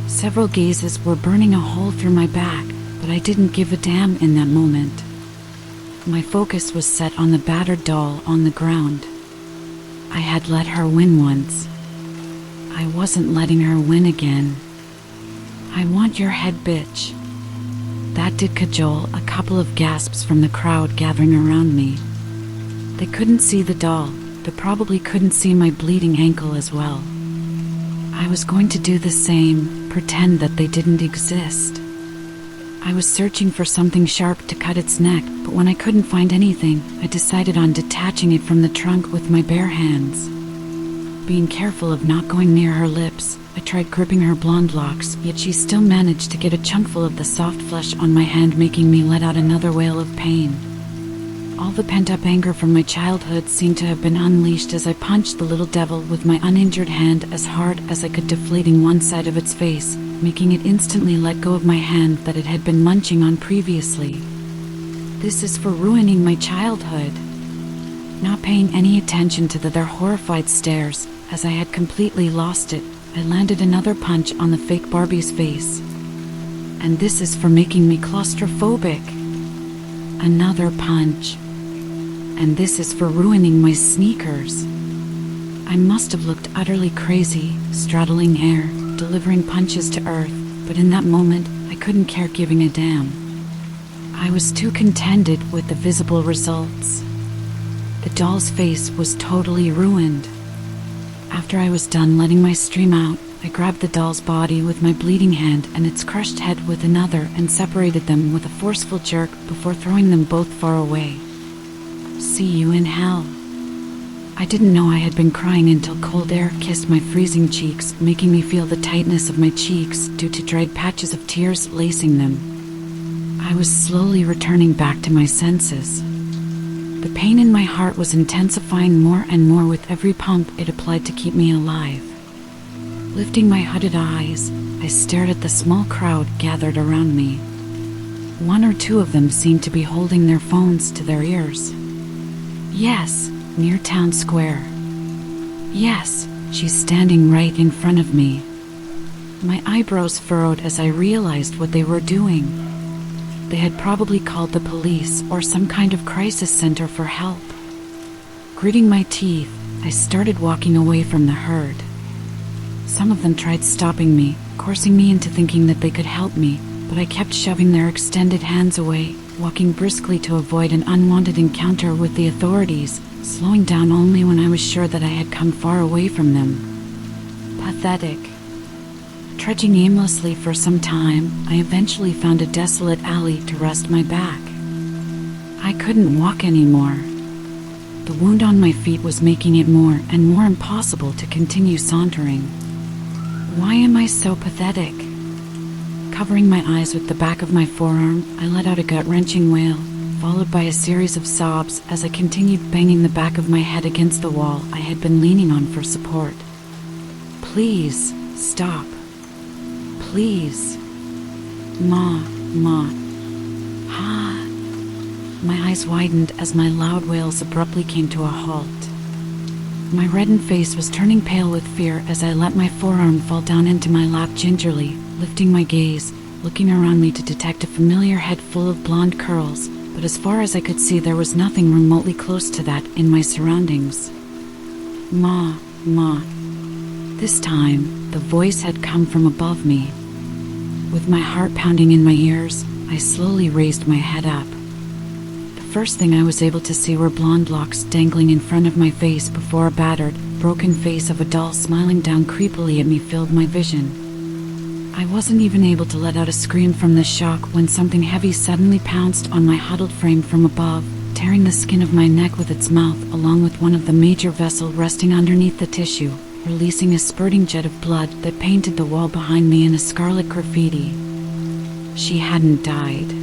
Several gazes were burning a hole through my back, but I didn't give a damn in that moment. My focus was set on the battered doll on the ground. I had let her win once. I wasn't letting her win again. I want your head, bitch. That did cajole a couple of gasps from the crowd gathering around me. They couldn't see the doll, but probably couldn't see my bleeding ankle as well. I was going to do the same, pretend that they didn't exist. I was searching for something sharp to cut its neck, but when I couldn't find anything, I decided on detaching it from the trunk with my bare hands. Being careful of not going near her lips, I tried gripping her blonde locks, yet she still managed to get a chunkful of the soft flesh on my hand, making me let out another wail of pain. All the pent-up anger from my childhood seemed to have been unleashed as I punched the little devil with my uninjured hand as hard as I could, deflating one side of its face, making it instantly let go of my hand that it had been munching on previously. This is for ruining my childhood. Not paying any attention to their horrified stares, as I had completely lost it, I landed another punch on the fake Barbie's face. And this is for making me claustrophobic. Another punch. And this is for ruining my sneakers. I must have looked utterly crazy, straddling air, delivering punches to earth, but in that moment, I couldn't care giving a damn. I was too contented with the visible results. The doll's face was totally ruined. After I was done letting my stream out, I grabbed the doll's body with my bleeding hand and its crushed head with another and separated them with a forceful jerk before throwing them both far away. See you in hell. I didn't know I had been crying until cold air kissed my freezing cheeks, making me feel the tightness of my cheeks due to dried patches of tears lacing them. I was slowly returning back to my senses. The pain in my heart was intensifying more and more with every pump it applied to keep me alive. Lifting my hooded eyes, I stared at the small crowd gathered around me. One or two of them seemed to be holding their phones to their ears. Yes, near town square. Yes, she's standing right in front of me. My eyebrows furrowed as I realized what they were doing. They had probably called the police or some kind of crisis center for help. Gritting my teeth, I started walking away from the herd. Some of them tried stopping me, coercing me into thinking that they could help me, but I kept shoving their extended hands away, walking briskly to avoid an unwanted encounter with the authorities, slowing down only when I was sure that I had come far away from them. Pathetic. Trudging aimlessly for some time, I eventually found a desolate alley to rest my back. I couldn't walk anymore. The wound on my feet was making it more and more impossible to continue sauntering. Why am I so pathetic? Covering my eyes with the back of my forearm, I let out a gut-wrenching wail, followed by a series of sobs as I continued banging the back of my head against the wall I had been leaning on for support. Please, stop. Please. Ma. Ha. My eyes widened as my loud wails abruptly came to a halt. My reddened face was turning pale with fear as I let my forearm fall down into my lap gingerly, lifting my gaze, looking around me to detect a familiar head full of blonde curls, but as far as I could see there was nothing remotely close to that in my surroundings. Ma. This time, the voice had come from above me. With my heart pounding in my ears, I slowly raised my head up. The first thing I was able to see were blonde locks dangling in front of my face before a battered, broken face of a doll smiling down creepily at me filled my vision. I wasn't even able to let out a scream from the shock when something heavy suddenly pounced on my huddled frame from above, tearing the skin of my neck with its mouth along with one of the major vessels resting underneath the tissue, releasing a spurting jet of blood that painted the wall behind me in a scarlet graffiti. She hadn't died.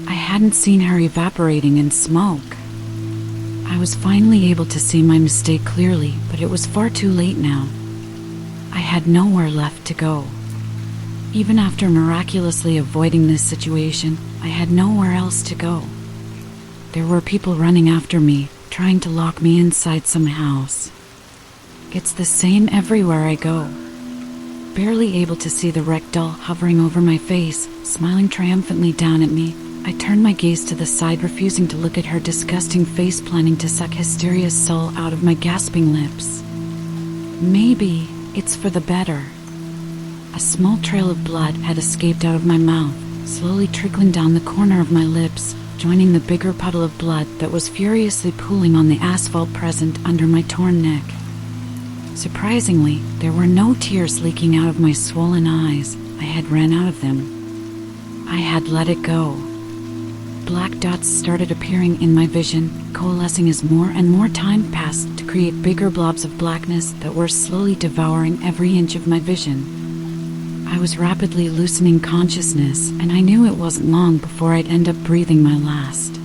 I hadn't seen her evaporating in smoke. I was finally able to see my mistake clearly, but it was far too late now. I had nowhere left to go. Even after miraculously avoiding this situation, I had nowhere else to go. There were people running after me, trying to lock me inside some house. It's the same everywhere I go. Barely able to see the wrecked doll hovering over my face, smiling triumphantly down at me, I turned my gaze to the side, refusing to look at her disgusting face, planning to suck Hysteria's soul out of my gasping lips. Maybe it's for the better. A small trail of blood had escaped out of my mouth, slowly trickling down the corner of my lips, joining the bigger puddle of blood that was furiously pooling on the asphalt present under my torn neck. Surprisingly, there were no tears leaking out of my swollen eyes. I had ran out of them. I had let it go. Black dots started appearing in my vision, coalescing as more and more time passed to create bigger blobs of blackness that were slowly devouring every inch of my vision. I was rapidly loosening consciousness, and I knew it wasn't long before I'd end up breathing my last.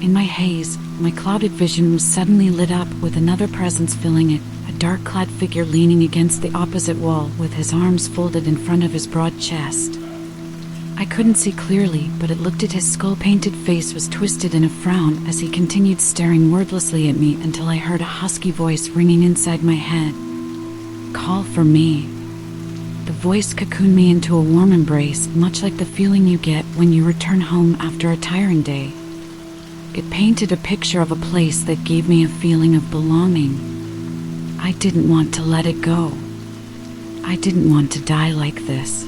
In my haze, my clouded vision was suddenly lit up with another presence filling it, a dark-clad figure leaning against the opposite wall with his arms folded in front of his broad chest. I couldn't see clearly, but it looked at his skull-painted face was twisted in a frown as he continued staring wordlessly at me until I heard a husky voice ringing inside my head. Call for me. The voice cocooned me into a warm embrace, much like the feeling you get when you return home after a tiring day. It painted a picture of a place that gave me a feeling of belonging. I didn't want to let it go. I didn't want to die like this.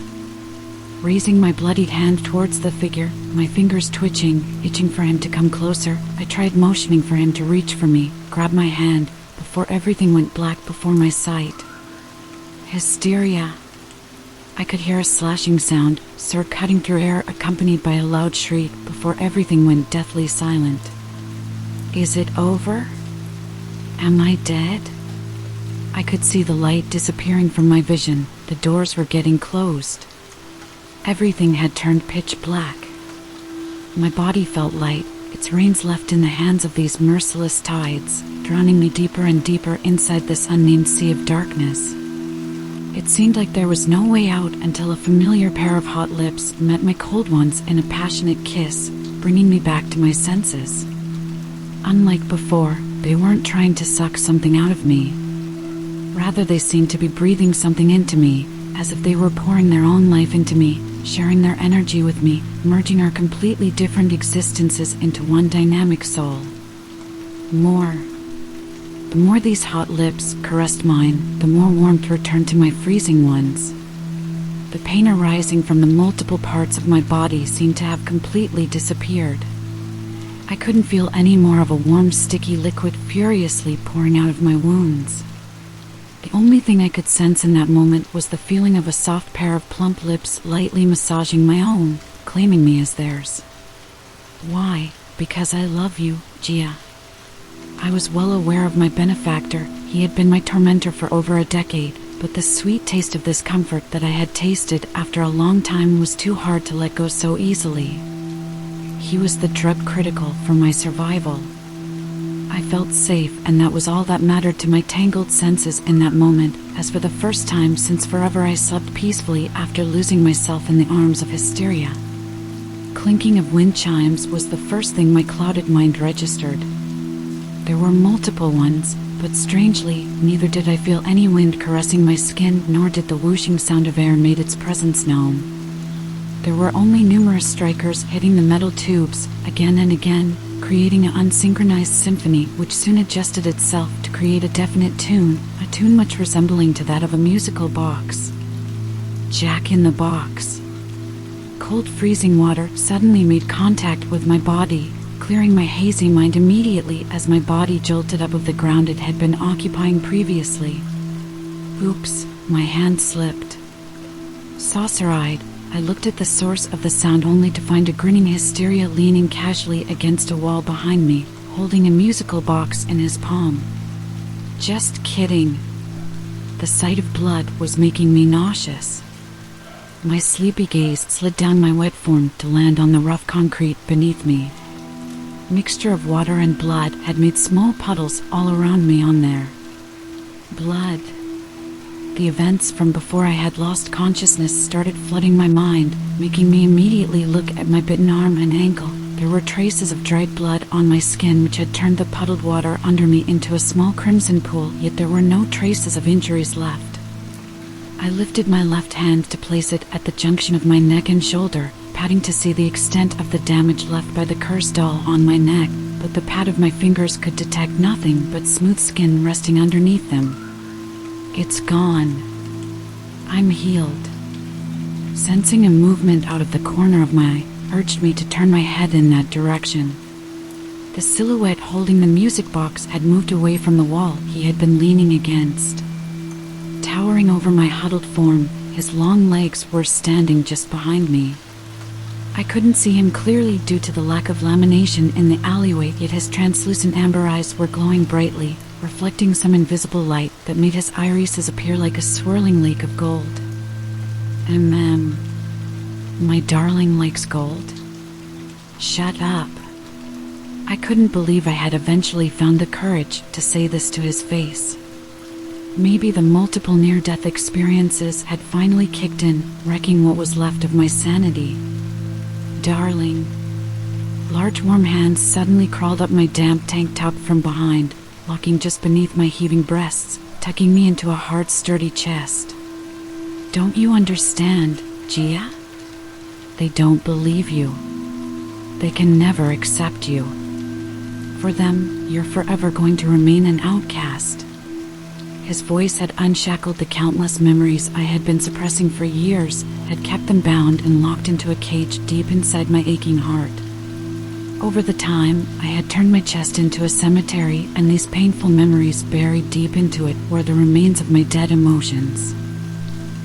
Raising my bloodied hand towards the figure, my fingers twitching, itching for him to come closer, I tried motioning for him to reach for me, grab my hand, before everything went black before my sight. Hysteria. I could hear a slashing sound, sword cutting through air accompanied by a loud shriek before everything went deathly silent. Is it over? Am I dead? I could see the light disappearing from my vision. The doors were getting closed. Everything had turned pitch black. My body felt light, its reins left in the hands of these merciless tides, drowning me deeper and deeper inside this unnamed sea of darkness. It seemed like there was no way out until a familiar pair of hot lips met my cold ones in a passionate kiss, bringing me back to my senses. Unlike before, they weren't trying to suck something out of me. Rather, they seemed to be breathing something into me, as if they were pouring their own life into me, sharing their energy with me, merging our completely different existences into one dynamic soul. The more these hot lips caressed mine, the more warmth returned to my freezing ones. The pain arising from the multiple parts of my body seemed to have completely disappeared. I couldn't feel any more of a warm, sticky liquid furiously pouring out of my wounds. The only thing I could sense in that moment was the feeling of a soft pair of plump lips lightly massaging my own, claiming me as theirs. Why? Because I love you, Gia. I was well aware of my benefactor. He had been my tormentor for over a decade, but the sweet taste of this comfort that I had tasted after a long time was too hard to let go so easily. He was the drug critical for my survival. I felt safe, and that was all that mattered to my tangled senses in that moment, as for the first time since forever I slept peacefully after losing myself in the arms of Hysteria. Clinking of wind chimes was the first thing my clouded mind registered. There were multiple ones, but strangely, neither did I feel any wind caressing my skin, nor did the whooshing sound of air make its presence known. There were only numerous strikers hitting the metal tubes, again and again, creating an unsynchronized symphony which soon adjusted itself to create a definite tune, a tune much resembling to that of a musical box. Jack in the Box. Cold freezing water suddenly made contact with my body, clearing my hazy mind immediately as my body jolted up of the ground it had been occupying previously. Oops, my hand slipped. Saucer-eyed, I looked at the source of the sound only to find a grinning Hysteria leaning casually against a wall behind me, holding a musical box in his palm. Just kidding. The sight of blood was making me nauseous. My sleepy gaze slid down my wet form to land on the rough concrete beneath me. Mixture of water and blood had made small puddles all around me on there. Blood. The events from before I had lost consciousness started flooding my mind, making me immediately look at my bitten arm and ankle. There were traces of dried blood on my skin which had turned the puddled water under me into a small crimson pool, yet there were no traces of injuries left. I lifted my left hand to place it at the junction of my neck and shoulder, patting to see the extent of the damage left by the cursed doll on my neck, but the pad of my fingers could detect nothing but smooth skin resting underneath them. It's gone. I'm healed. Sensing a movement out of the corner of my eye urged me to turn my head in that direction. The silhouette holding the music box had moved away from the wall he had been leaning against. Towering over my huddled form, his long legs were standing just behind me. I couldn't see him clearly due to the lack of lamination in the alleyway, yet his translucent amber eyes were glowing brightly, reflecting some invisible light that made his irises appear like a swirling lake of gold. My darling likes gold? Shut up. I couldn't believe I had eventually found the courage to say this to his face. Maybe the multiple near-death experiences had finally kicked in, wrecking what was left of my sanity. Darling. Large warm hands suddenly crawled up my damp tank top from behind, locking just beneath my heaving breasts, tucking me into a hard, sturdy chest. Don't you understand, Gia? They don't believe you. They can never accept you. For them, you're forever going to remain an outcast. His voice had unshackled the countless memories I had been suppressing for years, had kept them bound and locked into a cage deep inside my aching heart. Over the time, I had turned my chest into a cemetery, and these painful memories buried deep into it were the remains of my dead emotions.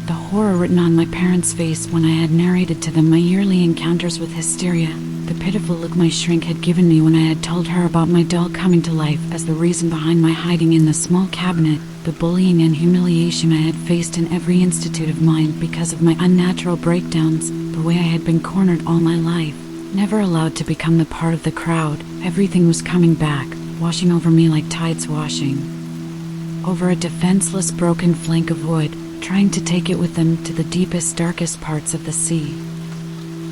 The horror written on my parents' face when I had narrated to them my yearly encounters with Hysteria, the pitiful look my shrink had given me when I had told her about my doll coming to life as the reason behind my hiding in the small cabinet, the bullying and humiliation I had faced in every institute of mine because of my unnatural breakdowns, the way I had been cornered all my life, never allowed to become the part of the crowd. Everything was coming back, washing over me like tides washing over a defenseless broken flank of wood, trying to take it with them to the deepest, darkest parts of the sea.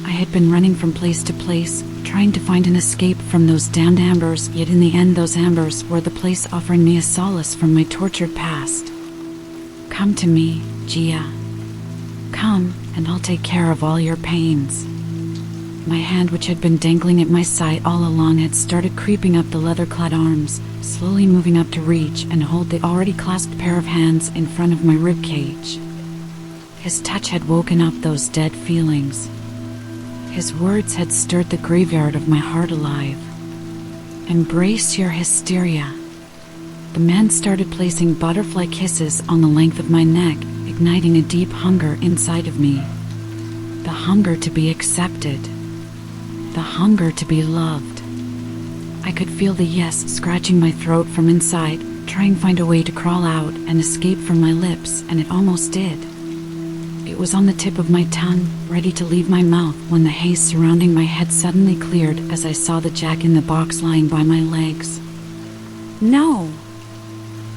I had been running from place to place, trying to find an escape from those damned ambers, yet in the end those ambers were the place offering me a solace from my tortured past. Come to me, Gia. Come, and I'll take care of all your pains. My hand, which had been dangling at my side all along, had started creeping up the leather-clad arms, slowly moving up to reach and hold the already clasped pair of hands in front of my ribcage. His touch had woken up those dead feelings. His words had stirred the graveyard of my heart alive. Embrace your hysteria. The man started placing butterfly kisses on the length of my neck, igniting a deep hunger inside of me. The hunger to be accepted. The hunger to be loved. I could feel the yes scratching my throat from inside, trying to find a way to crawl out and escape from my lips, and it almost did. It was on the tip of my tongue, ready to leave my mouth, when the haze surrounding my head suddenly cleared as I saw the jack-in-the-box lying by my legs. No!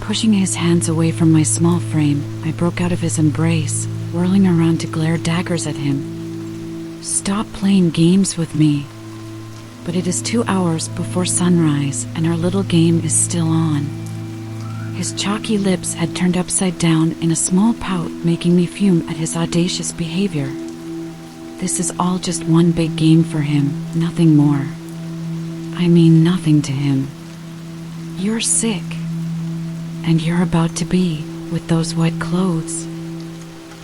Pushing his hands away from my small frame, I broke out of his embrace, whirling around to glare daggers at him. Stop playing games with me. But it is 2 hours before sunrise, and our little game is still on. His chalky lips had turned upside down in a small pout, making me fume at his audacious behavior. This is all just one big game for him, nothing more. I mean nothing to him. You're sick. And you're about to be, with those wet clothes.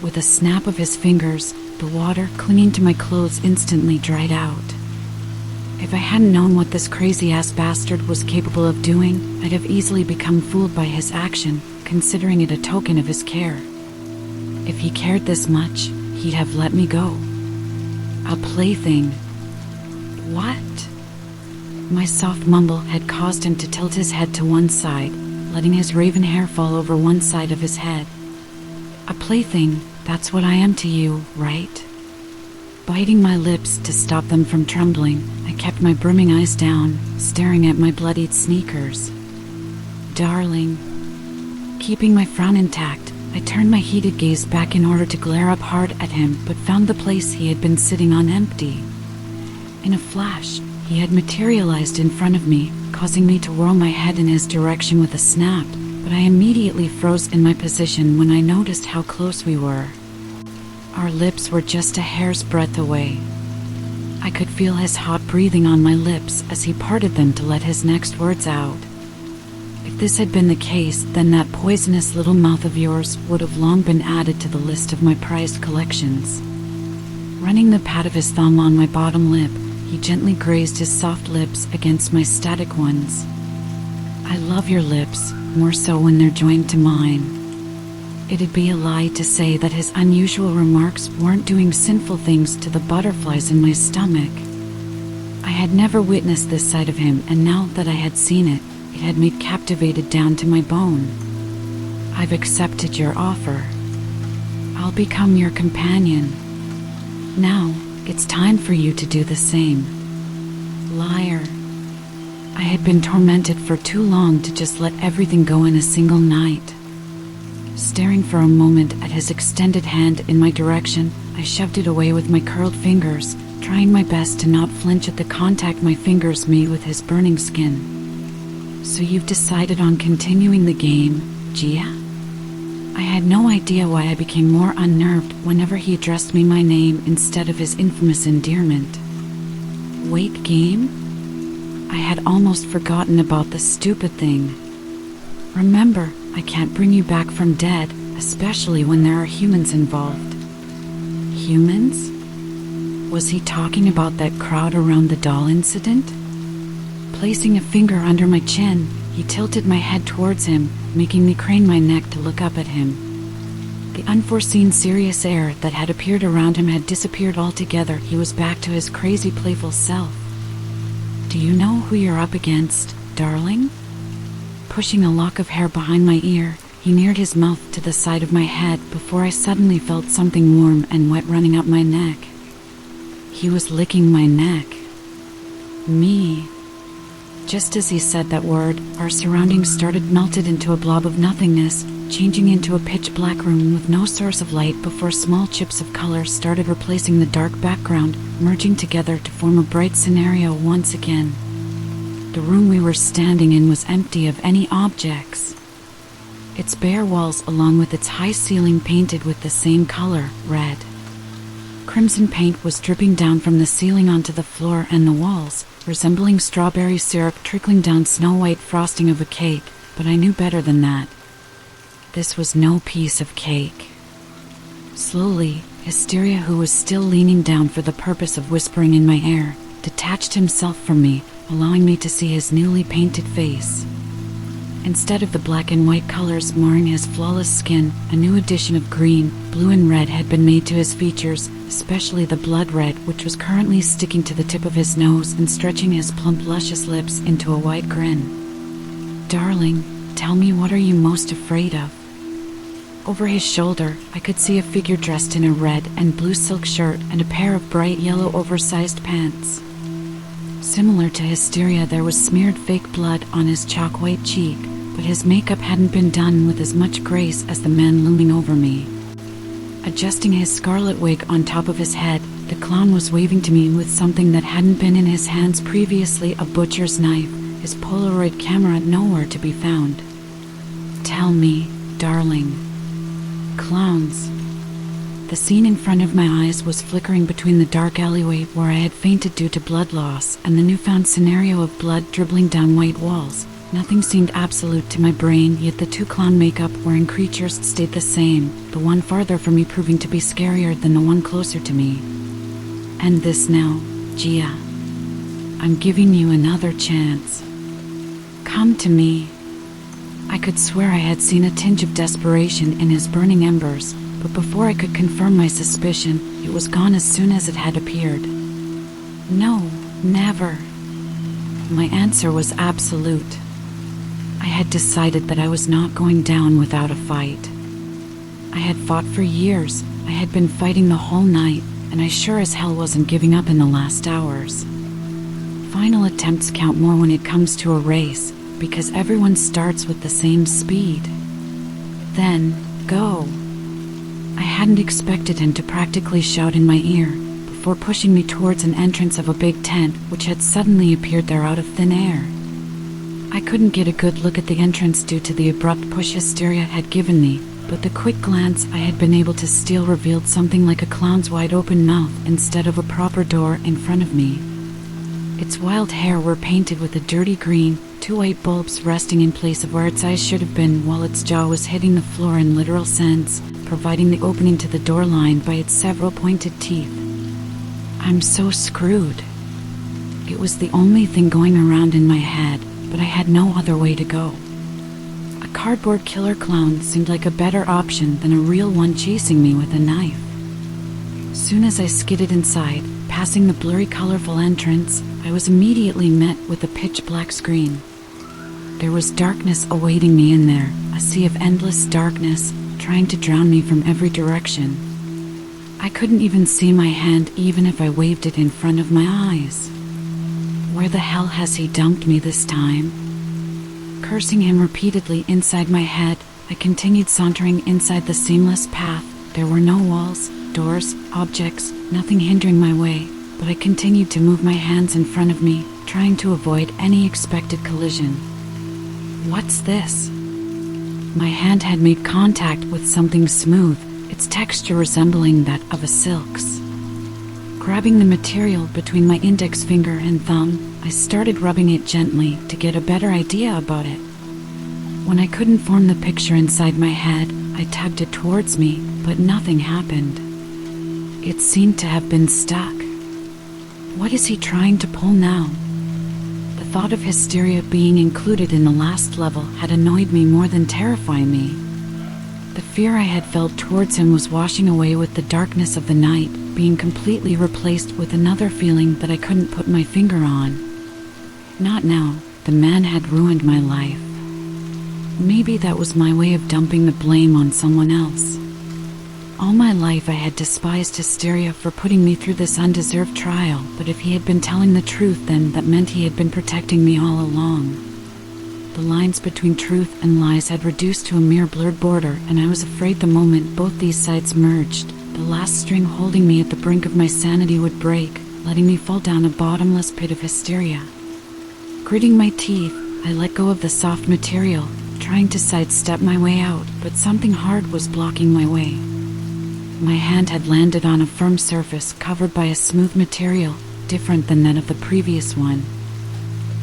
With a snap of his fingers, the water clinging to my clothes instantly dried out. If I hadn't known what this crazy-ass bastard was capable of doing, I'd have easily become fooled by his action, considering it a token of his care. If he cared this much, he'd have let me go. A plaything. What? My soft mumble had caused him to tilt his head to one side, letting his raven hair fall over one side of his head. A plaything, that's what I am to you, right? Biting my lips to stop them from trembling, I kept my brimming eyes down, staring at my bloodied sneakers. Darling. Keeping my frown intact, I turned my heated gaze back in order to glare up hard at him, but found the place he had been sitting on empty. In a flash, he had materialized in front of me, causing me to whirl my head in his direction with a snap, but I immediately froze in my position when I noticed how close we were. Our lips were just a hair's breadth away. I could feel his hot breathing on my lips as he parted them to let his next words out. If this had been the case, then that poisonous little mouth of yours would have long been added to the list of my prized collections. Running the pad of his thumb on my bottom lip, he gently grazed his soft lips against my static ones. I love your lips, more so when they're joined to mine. It'd be a lie to say that his unusual remarks weren't doing sinful things to the butterflies in my stomach. I had never witnessed this side of him, and now that I had seen it, it had me captivated down to my bone. I've accepted your offer. I'll become your companion. Now, it's time for you to do the same. Liar. I had been tormented for too long to just let everything go in a single night. Staring for a moment at his extended hand in my direction, I shoved it away with my curled fingers, trying my best to not flinch at the contact my fingers made with his burning skin. So you've decided on continuing the game, Gia? I had no idea why I became more unnerved whenever he addressed me my name instead of his infamous endearment. Wait, game? I had almost forgotten about the stupid thing. Remember, I can't bring you back from dead, especially when there are humans involved. Humans? Was he talking about that crowd around the doll incident? Placing a finger under my chin, he tilted my head towards him, making me crane my neck to look up at him. The unforeseen serious air that had appeared around him had disappeared altogether. He was back to his crazy playful self. Do you know who you're up against, darling? Pushing a lock of hair behind my ear, he neared his mouth to the side of my head before I suddenly felt something warm and wet running up my neck. He was licking my neck. Me. Just as he said that word, our surroundings started melted into a blob of nothingness, changing into a pitch-black room with no source of light before small chips of color started replacing the dark background, merging together to form a bright scenario once again. The room we were standing in was empty of any objects. Its bare walls along with its high ceiling painted with the same color, red. Crimson paint was dripping down from the ceiling onto the floor and the walls, resembling strawberry syrup trickling down snow-white frosting of a cake, but I knew better than that. This was no piece of cake. Slowly, Hysteria, who was still leaning down for the purpose of whispering in my ear, detached himself from me, allowing me to see his newly painted face. Instead of the black and white colors marring his flawless skin, a new addition of green, blue and red had been made to his features, especially the blood red, which was currently sticking to the tip of his nose and stretching his plump, luscious lips into a wide grin. Darling, tell me, what are you most afraid of? Over his shoulder, I could see a figure dressed in a red and blue silk shirt and a pair of bright yellow oversized pants. Similar to Hysteria, there was smeared fake blood on his chalk-white cheek, but his makeup hadn't been done with as much grace as the man looming over me. Adjusting his scarlet wig on top of his head, the clown was waving to me with something that hadn't been in his hands previously, a butcher's knife, his Polaroid camera nowhere to be found. Tell me, darling. Clowns. The scene in front of my eyes was flickering between the dark alleyway where I had fainted due to blood loss and the newfound scenario of blood dribbling down white walls. Nothing seemed absolute to my brain, yet the two clown makeup-wearing creatures stayed the same, the one farther from me proving to be scarier than the one closer to me. End this now, Gia. I'm giving you another chance. Come to me. I could swear I had seen a tinge of desperation in his burning embers, but before I could confirm my suspicion, it was gone as soon as it had appeared. No, never. My answer was absolute. I had decided that I was not going down without a fight. I had fought for years, I had been fighting the whole night, and I sure as hell wasn't giving up in the last hours. Final attempts count more when it comes to a race, because everyone starts with the same speed. Then, go. I hadn't expected him to practically shout in my ear, before pushing me towards an entrance of a big tent which had suddenly appeared there out of thin air. I couldn't get a good look at the entrance due to the abrupt push Hysteria had given me, but the quick glance I had been able to steal revealed something like a clown's wide-open mouth instead of a proper door in front of me. Its wild hair were painted with a dirty green, two white bulbs resting in place of where its eyes should have been, while its jaw was hitting the floor in literal sense, providing the opening to the door lined by its several pointed teeth. I'm so screwed. It was the only thing going around in my head, but I had no other way to go. A cardboard killer clown seemed like a better option than a real one chasing me with a knife. Soon as I skidded inside, passing the blurry, colorful entrance, I was immediately met with a pitch-black screen. There was darkness awaiting me in there, a sea of endless darkness, trying to drown me from every direction. I couldn't even see my hand even if I waved it in front of my eyes. Where the hell has he dumped me this time? Cursing him repeatedly inside my head, I continued sauntering inside the seamless path. There were no walls, doors, objects, nothing hindering my way, but I continued to move my hands in front of me, trying to avoid any expected collision. What's this? My hand had made contact with something smooth, its texture resembling that of a silk's. Grabbing the material between my index finger and thumb, I started rubbing it gently to get a better idea about it. When I couldn't form the picture inside my head, I tugged it towards me, but nothing happened. It seemed to have been stuck. What is he trying to pull now? The thought of Hysteria being included in the last level had annoyed me more than terrifying me. The fear I had felt towards him was washing away with the darkness of the night, being completely replaced with another feeling that I couldn't put my finger on. Not now. The man had ruined my life. Maybe that was my way of dumping the blame on someone else. All my life I had despised Hysteria for putting me through this undeserved trial, but if he had been telling the truth, then that meant he had been protecting me all along. The lines between truth and lies had reduced to a mere blurred border, and I was afraid the moment both these sides merged, the last string holding me at the brink of my sanity would break, letting me fall down a bottomless pit of hysteria. Gritting my teeth, I let go of the soft material, trying to sidestep my way out, but something hard was blocking my way. My hand had landed on a firm surface covered by a smooth material, different than that of the previous one.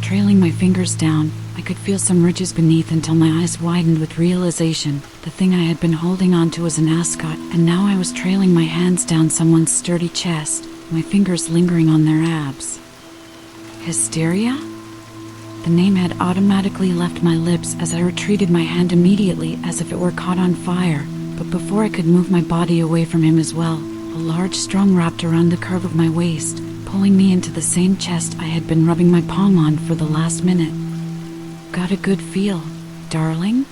Trailing my fingers down, I could feel some ridges beneath until my eyes widened with realization. The thing I had been holding onto was an ascot, and now I was trailing my hands down someone's sturdy chest, my fingers lingering on their abs. Hysteria? The name had automatically left my lips as I retreated my hand immediately as if it were caught on fire, but before I could move my body away from him as well, a large strong wrapped around the curve of my waist, pulling me into the same chest I had been rubbing my palm on for the last minute. Got a good feel, darling?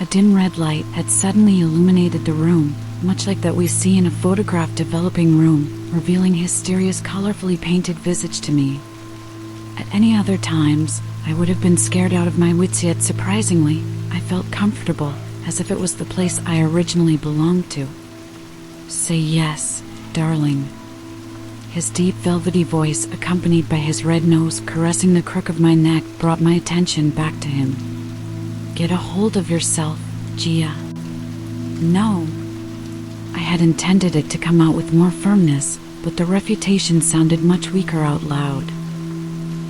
A dim red light had suddenly illuminated the room, much like that we see in a photograph developing room, revealing Hysteria's colorfully painted visage to me. At any other times, I would have been scared out of my wits, yet surprisingly, I felt comfortable, as if it was the place I originally belonged to. Say yes, darling. His deep velvety voice, accompanied by his red nose caressing the crook of my neck, brought my attention back to him. Get a hold of yourself, Gia. No. I had intended it to come out with more firmness, but the refutation sounded much weaker out loud.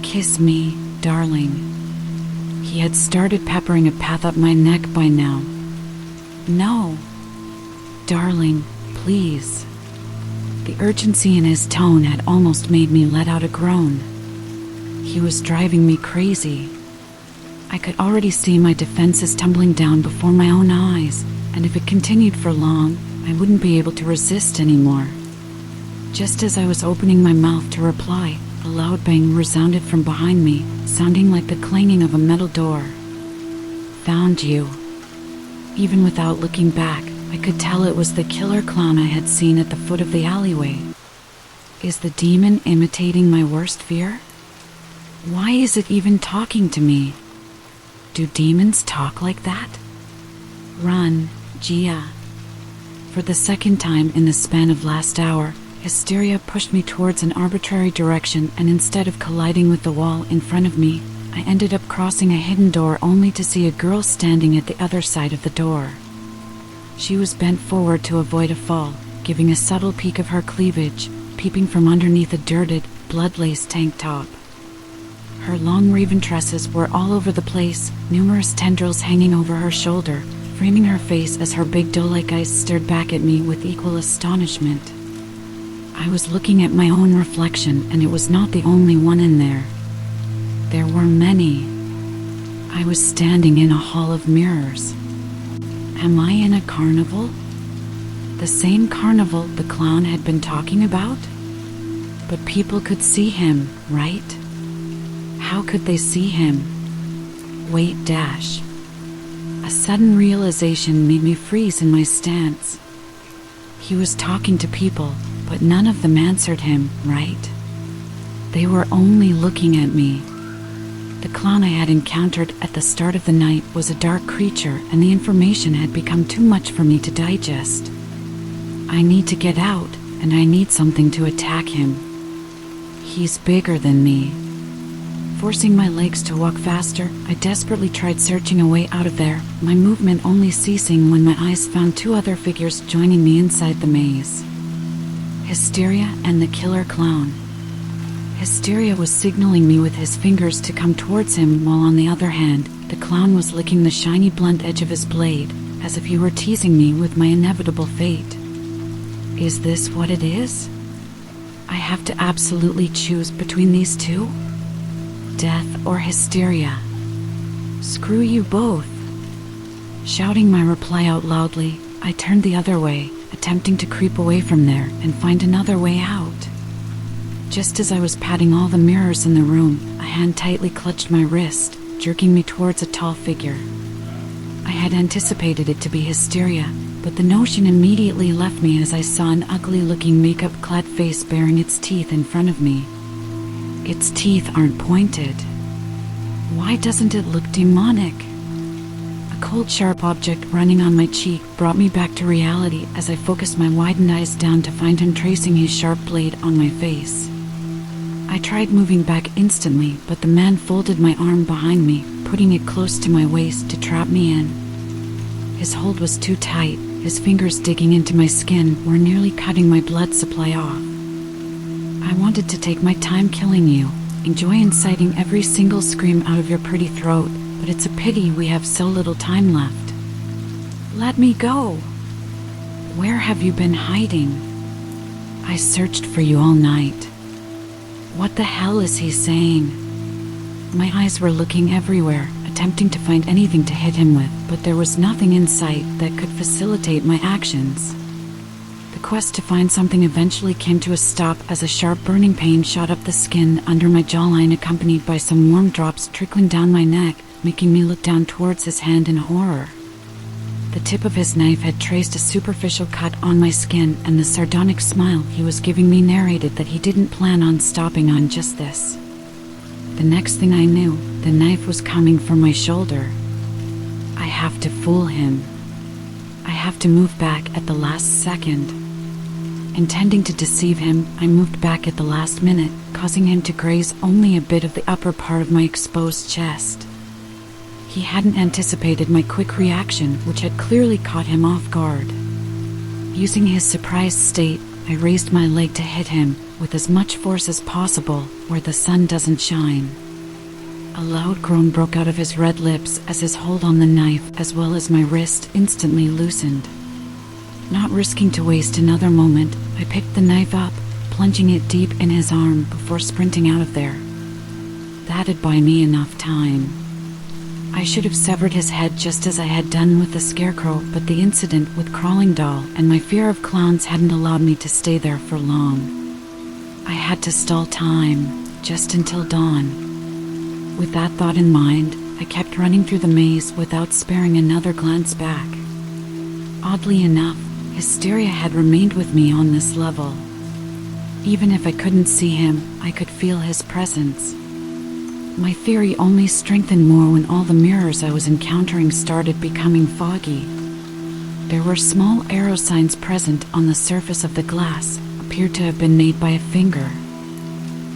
Kiss me, darling. He had started peppering a path up my neck by now. No. Darling, please. The urgency in his tone had almost made me let out a groan. He was driving me crazy. I could already see my defenses tumbling down before my own eyes, and if it continued for long, I wouldn't be able to resist anymore. Just as I was opening my mouth to reply, a loud bang resounded from behind me, sounding like the clanging of a metal door. Found you. Even without looking back, I could tell it was the killer clown I had seen at the foot of the alleyway. Is the demon imitating my worst fear? Why is it even talking to me? Do demons talk like that? Run, Gia. For the second time in the span of last hour, Hysteria pushed me towards an arbitrary direction, and instead of colliding with the wall in front of me, I ended up crossing a hidden door only to see a girl standing at the other side of the door. She was bent forward to avoid a fall, giving a subtle peek of her cleavage, peeping from underneath a dirted, blood-laced tank top. Her long raven tresses were all over the place, numerous tendrils hanging over her shoulder, framing her face as her big doe-like eyes stared back at me with equal astonishment. I was looking at my own reflection, and it was not the only one in there. There were many. I was standing in a hall of mirrors. Am I in a carnival? The same carnival the clown had been talking about? But people could see him, right? How could they see him? Wait, dash. A sudden realization made me freeze in my stance. He was talking to people, but none of them answered him, right? They were only looking at me. The clown I had encountered at the start of the night was a dark creature, and the information had become too much for me to digest. I need to get out, and I need something to attack him. He's bigger than me. Forcing my legs to walk faster, I desperately tried searching a way out of there, my movement only ceasing when my eyes found two other figures joining me inside the maze. Hysteria and the killer clown. Hysteria was signaling me with his fingers to come towards him, while on the other hand, the clown was licking the shiny blunt edge of his blade, as if he were teasing me with my inevitable fate. Is this what it is? I have to absolutely choose between these two? Death or hysteria? Screw you both. Shouting my reply out loudly, I turned the other way, attempting to creep away from there and find another way out. Just as I was patting all the mirrors in the room, a hand tightly clutched my wrist, jerking me towards a tall figure. I had anticipated it to be Hysteria, but the notion immediately left me as I saw an ugly-looking makeup-clad face baring its teeth in front of me. Its teeth aren't pointed. Why doesn't it look demonic? A cold, sharp object running on my cheek brought me back to reality as I focused my widened eyes down to find him tracing his sharp blade on my face. I tried moving back instantly, but the man folded my arm behind me, putting it close to my waist to trap me in. His hold was too tight. His fingers digging into my skin were nearly cutting my blood supply off. I wanted to take my time killing you, enjoy inciting every single scream out of your pretty throat, but it's a pity we have so little time left. Let me go! Where have you been hiding? I searched for you all night. What the hell is he saying? My eyes were looking everywhere, attempting to find anything to hit him with, but there was nothing in sight that could facilitate my actions. The quest to find something eventually came to a stop as a sharp burning pain shot up the skin under my jawline, accompanied by some warm drops trickling down my neck, making me look down towards his hand in horror. The tip of his knife had traced a superficial cut on my skin, and the sardonic smile he was giving me narrated that he didn't plan on stopping on just this. The next thing I knew, the knife was coming from my shoulder. I have to fool him. I have to move back at the last second. Intending to deceive him, I moved back at the last minute, causing him to graze only a bit of the upper part of my exposed chest. He hadn't anticipated my quick reaction, which had clearly caught him off guard. Using his surprised state, I raised my leg to hit him, with as much force as possible, where the sun doesn't shine. A loud groan broke out of his red lips as his hold on the knife, as well as my wrist, instantly loosened. Not risking to waste another moment, I picked the knife up, plunging it deep in his arm before sprinting out of there. That'd buy me enough time. I should have severed his head just as I had done with the scarecrow, but the incident with Crawling Doll and my fear of clowns hadn't allowed me to stay there for long. I had to stall time, just until dawn. With that thought in mind, I kept running through the maze without sparing another glance back. Oddly enough, Hysteria had remained with me on this level. Even if I couldn't see him, I could feel his presence. My theory only strengthened more when all the mirrors I was encountering started becoming foggy. There were small arrow signs present on the surface of the glass, appeared to have been made by a finger.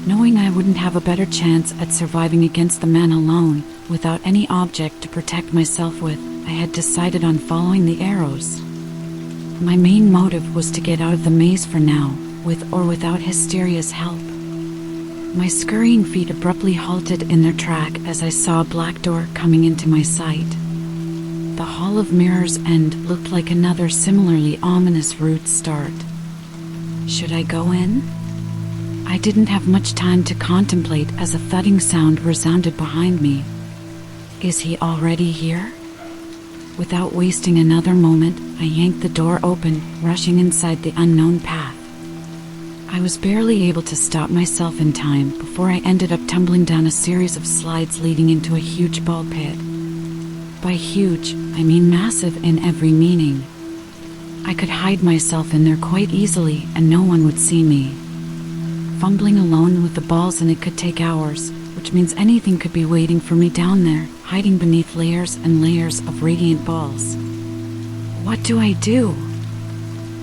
Knowing I wouldn't have a better chance at surviving against the man alone, without any object to protect myself with, I had decided on following the arrows. My main motive was to get out of the maze for now, with or without Hysteria's help. My scurrying feet abruptly halted in their track as I saw a black door coming into my sight. The Hall of Mirrors' end looked like another similarly ominous route start. Should I go in? I didn't have much time to contemplate as a thudding sound resounded behind me. Is he already here? Without wasting another moment, I yanked the door open, rushing inside the unknown path. I was barely able to stop myself in time before I ended up tumbling down a series of slides leading into a huge ball pit. By huge, I mean massive in every meaning. I could hide myself in there quite easily and no one would see me. Fumbling alone with the balls in it could take hours, which means anything could be waiting for me down there, hiding beneath layers and layers of radiant balls. What do I do?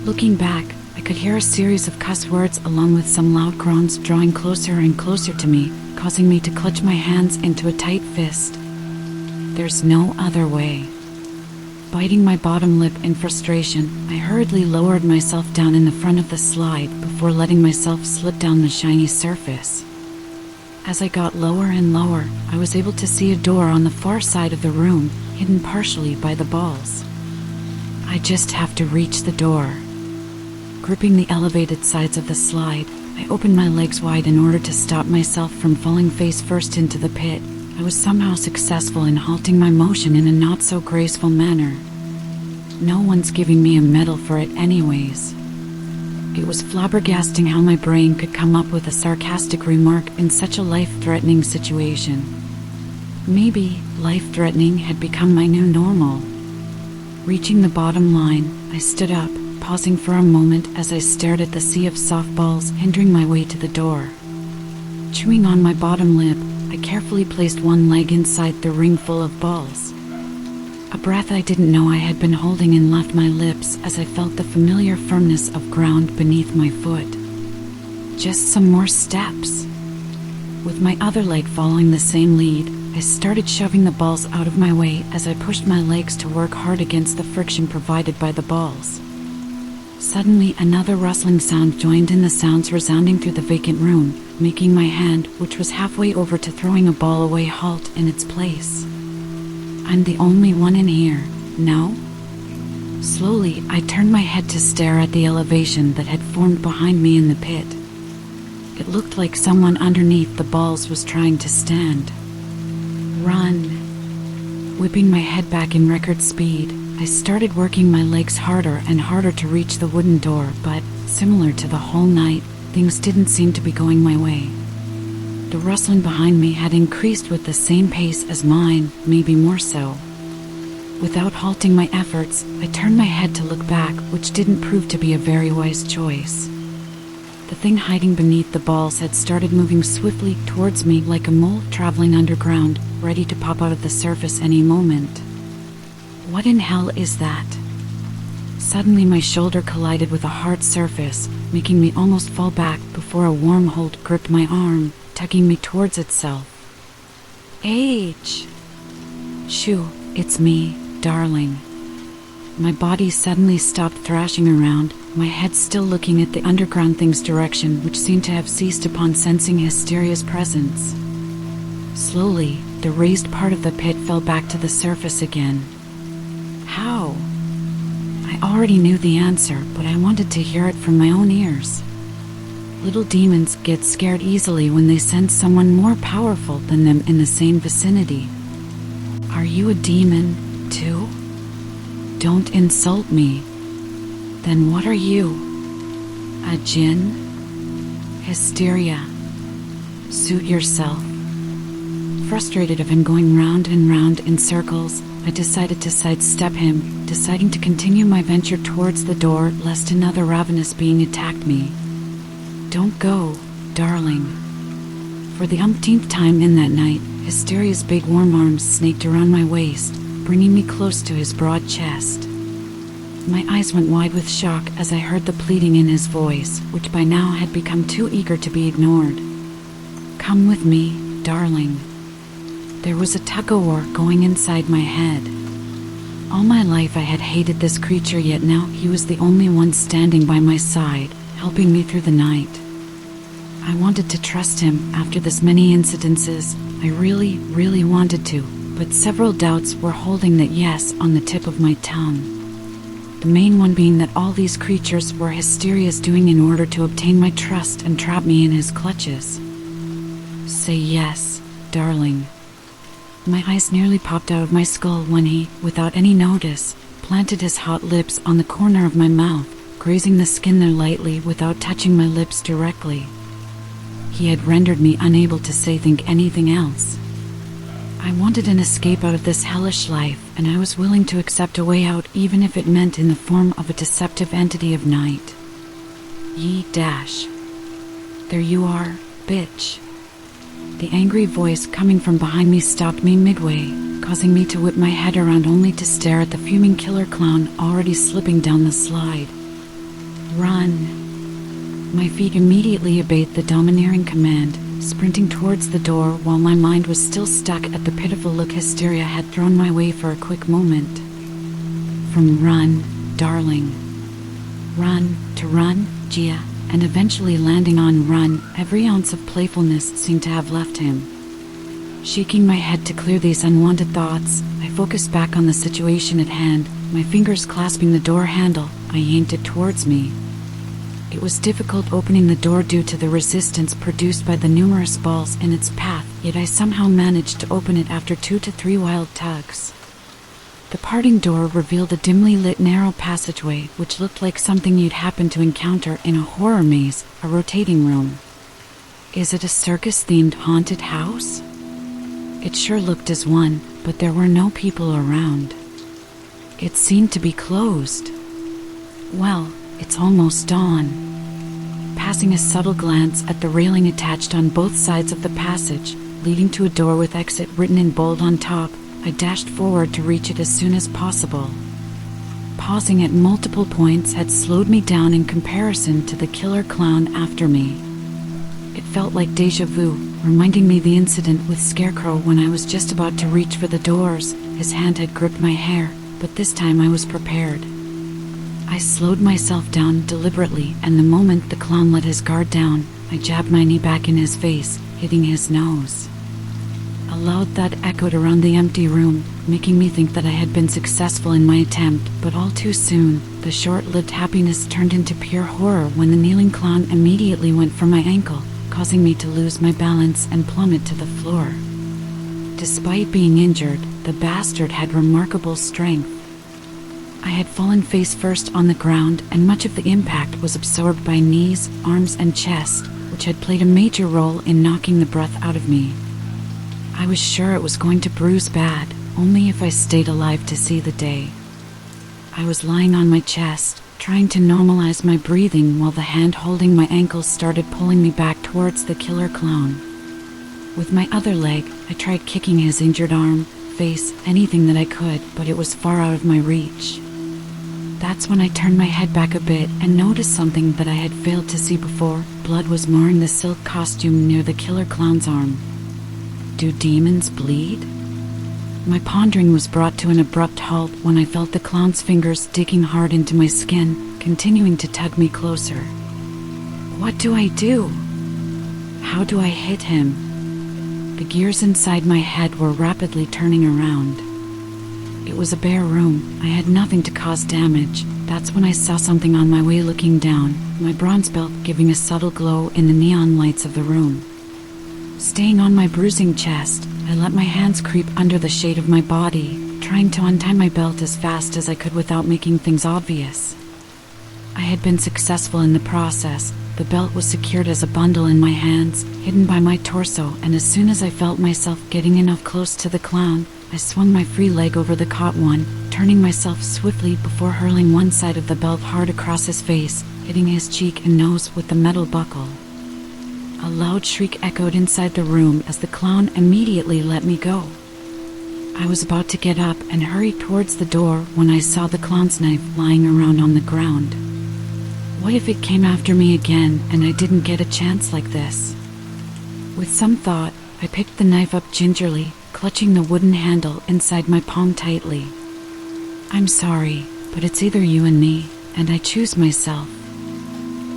Looking back, I could hear a series of cuss words along with some loud groans drawing closer and closer to me, causing me to clutch my hands into a tight fist. There's no other way. Biting my bottom lip in frustration, I hurriedly lowered myself down in the front of the slide before letting myself slip down the shiny surface. As I got lower and lower, I was able to see a door on the far side of the room, hidden partially by the balls. I just have to reach the door. Gripping the elevated sides of the slide, I opened my legs wide in order to stop myself from falling face first into the pit. I was somehow successful in halting my motion in a not-so-graceful manner. No one's giving me a medal for it anyways. It was flabbergasting how my brain could come up with a sarcastic remark in such a life-threatening situation. Maybe life-threatening had become my new normal. Reaching the bottom line, I stood up, pausing for a moment as I stared at the sea of softballs hindering my way to the door. Chewing on my bottom lip, I carefully placed one leg inside the ring full of balls. A breath I didn't know I had been holding in left my lips as I felt the familiar firmness of ground beneath my foot. Just some more steps. With my other leg following the same lead, I started shoving the balls out of my way as I pushed my legs to work hard against the friction provided by the balls. Suddenly, another rustling sound joined in the sounds resounding through the vacant room, making my hand, which was halfway over to throwing a ball away, halt in its place. I'm the only one in here, no? Slowly, I turned my head to stare at the elevation that had formed behind me in the pit. It looked like someone underneath the balls was trying to stand. Run. Whipping my head back in record speed, I started working my legs harder and harder to reach the wooden door, but, similar to the whole night, things didn't seem to be going my way. The rustling behind me had increased with the same pace as mine, maybe more so. Without halting my efforts, I turned my head to look back, which didn't prove to be a very wise choice. The thing hiding beneath the balls had started moving swiftly towards me like a mole traveling underground, ready to pop out of the surface any moment. What in hell is that? Suddenly my shoulder collided with a hard surface, making me almost fall back before a warm hold gripped my arm, tugging me towards itself. H! Shoo, it's me, darling. My body suddenly stopped thrashing around, my head still looking at the underground thing's direction, which seemed to have ceased upon sensing Hysteria's presence. Slowly, the raised part of the pit fell back to the surface again. How? I already knew the answer, but I wanted to hear it from my own ears. Little demons get scared easily when they sense someone more powerful than them in the same vicinity. Are you a demon, too? Don't insult me. Then what are you? A jinn? Hysteria. Suit yourself. Frustrated of him going round and round in circles, I decided to sidestep him, deciding to continue my venture towards the door lest another ravenous being attacked me. Don't go, darling. For the umpteenth time in that night, Hysteria's big warm arms snaked around my waist, bringing me close to his broad chest. My eyes went wide with shock as I heard the pleading in his voice, which by now had become too eager to be ignored. Come with me, darling. There was a tug-of-war going inside my head. All my life I had hated this creature, yet now he was the only one standing by my side, helping me through the night. I wanted to trust him after this many incidences. I really wanted to, but several doubts were holding that yes on the tip of my tongue. The main one being that all these creatures were Hysteria's doing in order to obtain my trust and trap me in his clutches. Say yes, darling. My eyes nearly popped out of my skull when he, without any notice, planted his hot lips on the corner of my mouth, grazing the skin there lightly without touching my lips directly. He had rendered me unable to think anything else. I wanted an escape out of this hellish life, and I was willing to accept a way out even if it meant in the form of a deceptive entity of night. Dash. There you are, bitch. The angry voice coming from behind me stopped me midway, causing me to whip my head around only to stare at the fuming killer clown already slipping down the slide. Run. My feet immediately obeyed the domineering command, sprinting towards the door while my mind was still stuck at the pitiful look Hysteria had thrown my way for a quick moment. From run, darling. Run, to run, Gia, and eventually landing on run, every ounce of playfulness seemed to have left him. Shaking my head to clear these unwanted thoughts, I focused back on the situation at hand, my fingers clasping the door handle. I yanked it towards me. It was difficult opening the door due to the resistance produced by the numerous balls in its path, yet I somehow managed to open it after 2 to 3 wild tugs. The parting door revealed a dimly lit narrow passageway which looked like something you'd happen to encounter in a horror maze, a rotating room. Is it a circus-themed haunted house? It sure looked as one, but there were no people around. It seemed to be closed. Well, it's almost dawn. Passing a subtle glance at the railing attached on both sides of the passage, leading to a door with exit written in bold on top, I dashed forward to reach it as soon as possible. Pausing at multiple points had slowed me down in comparison to the killer clown after me. It felt like déjà vu, reminding me the incident with Scarecrow when I was just about to reach for the doors. His hand had gripped my hair, but this time I was prepared. I slowed myself down deliberately, and the moment the clown let his guard down, I jabbed my knee back in his face, hitting his nose. A loud thud echoed around the empty room, making me think that I had been successful in my attempt, but all too soon, the short-lived happiness turned into pure horror when the kneeling clown immediately went for my ankle, causing me to lose my balance and plummet to the floor. Despite being injured, the bastard had remarkable strength. I had fallen face first on the ground, and much of the impact was absorbed by knees, arms, and chest, which had played a major role in knocking the breath out of me. I was sure it was going to bruise bad, only if I stayed alive to see the day. I was lying on my chest, trying to normalize my breathing while the hand holding my ankles started pulling me back towards the killer clown. With my other leg, I tried kicking his injured arm, face, anything that I could, but it was far out of my reach. That's when I turned my head back a bit and noticed something that I had failed to see before. Blood was marring the silk costume near the killer clown's arm. Do demons bleed? My pondering was brought to an abrupt halt when I felt the clown's fingers digging hard into my skin, continuing to tug me closer. What do I do? How do I hit him? The gears inside my head were rapidly turning around. It was a bare room. I had nothing to cause damage. That's when I saw something on my way looking down, my bronze belt giving a subtle glow in the neon lights of the room. Staying on my bruising chest, I let my hands creep under the shade of my body, trying to untie my belt as fast as I could without making things obvious. I had been successful in the process. The belt was secured as a bundle in my hands, hidden by my torso, and as soon as I felt myself getting enough close to the clown, I swung my free leg over the caught one, turning myself swiftly before hurling one side of the belt hard across his face, hitting his cheek and nose with the metal buckle. A loud shriek echoed inside the room as the clown immediately let me go. I was about to get up and hurry towards the door when I saw the clown's knife lying around on the ground. What if it came after me again and I didn't get a chance like this? With some thought, I picked the knife up gingerly, clutching the wooden handle inside my palm tightly. I'm sorry, but it's either you and me, and I choose myself.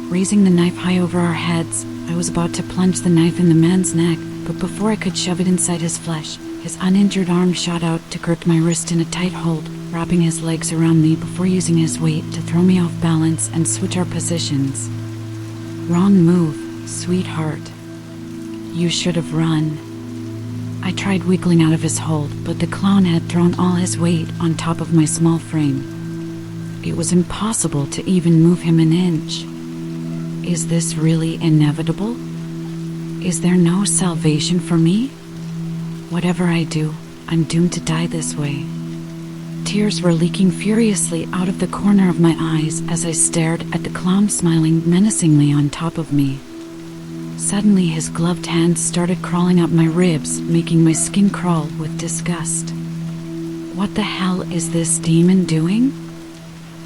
Raising the knife high over our heads, I was about to plunge the knife in the man's neck, but before I could shove it inside his flesh, his uninjured arm shot out to grip my wrist in a tight hold, wrapping his legs around me before using his weight to throw me off balance and switch our positions. Wrong move, sweetheart. You should have run. I tried wiggling out of his hold, but the clown had thrown all his weight on top of my small frame. It was impossible to even move him an inch. Is this really inevitable? Is there no salvation for me? Whatever I do, I'm doomed to die this way. Tears were leaking furiously out of the corner of my eyes as I stared at the clown smiling menacingly on top of me. Suddenly his gloved hands started crawling up my ribs, making my skin crawl with disgust. What the hell is this demon doing?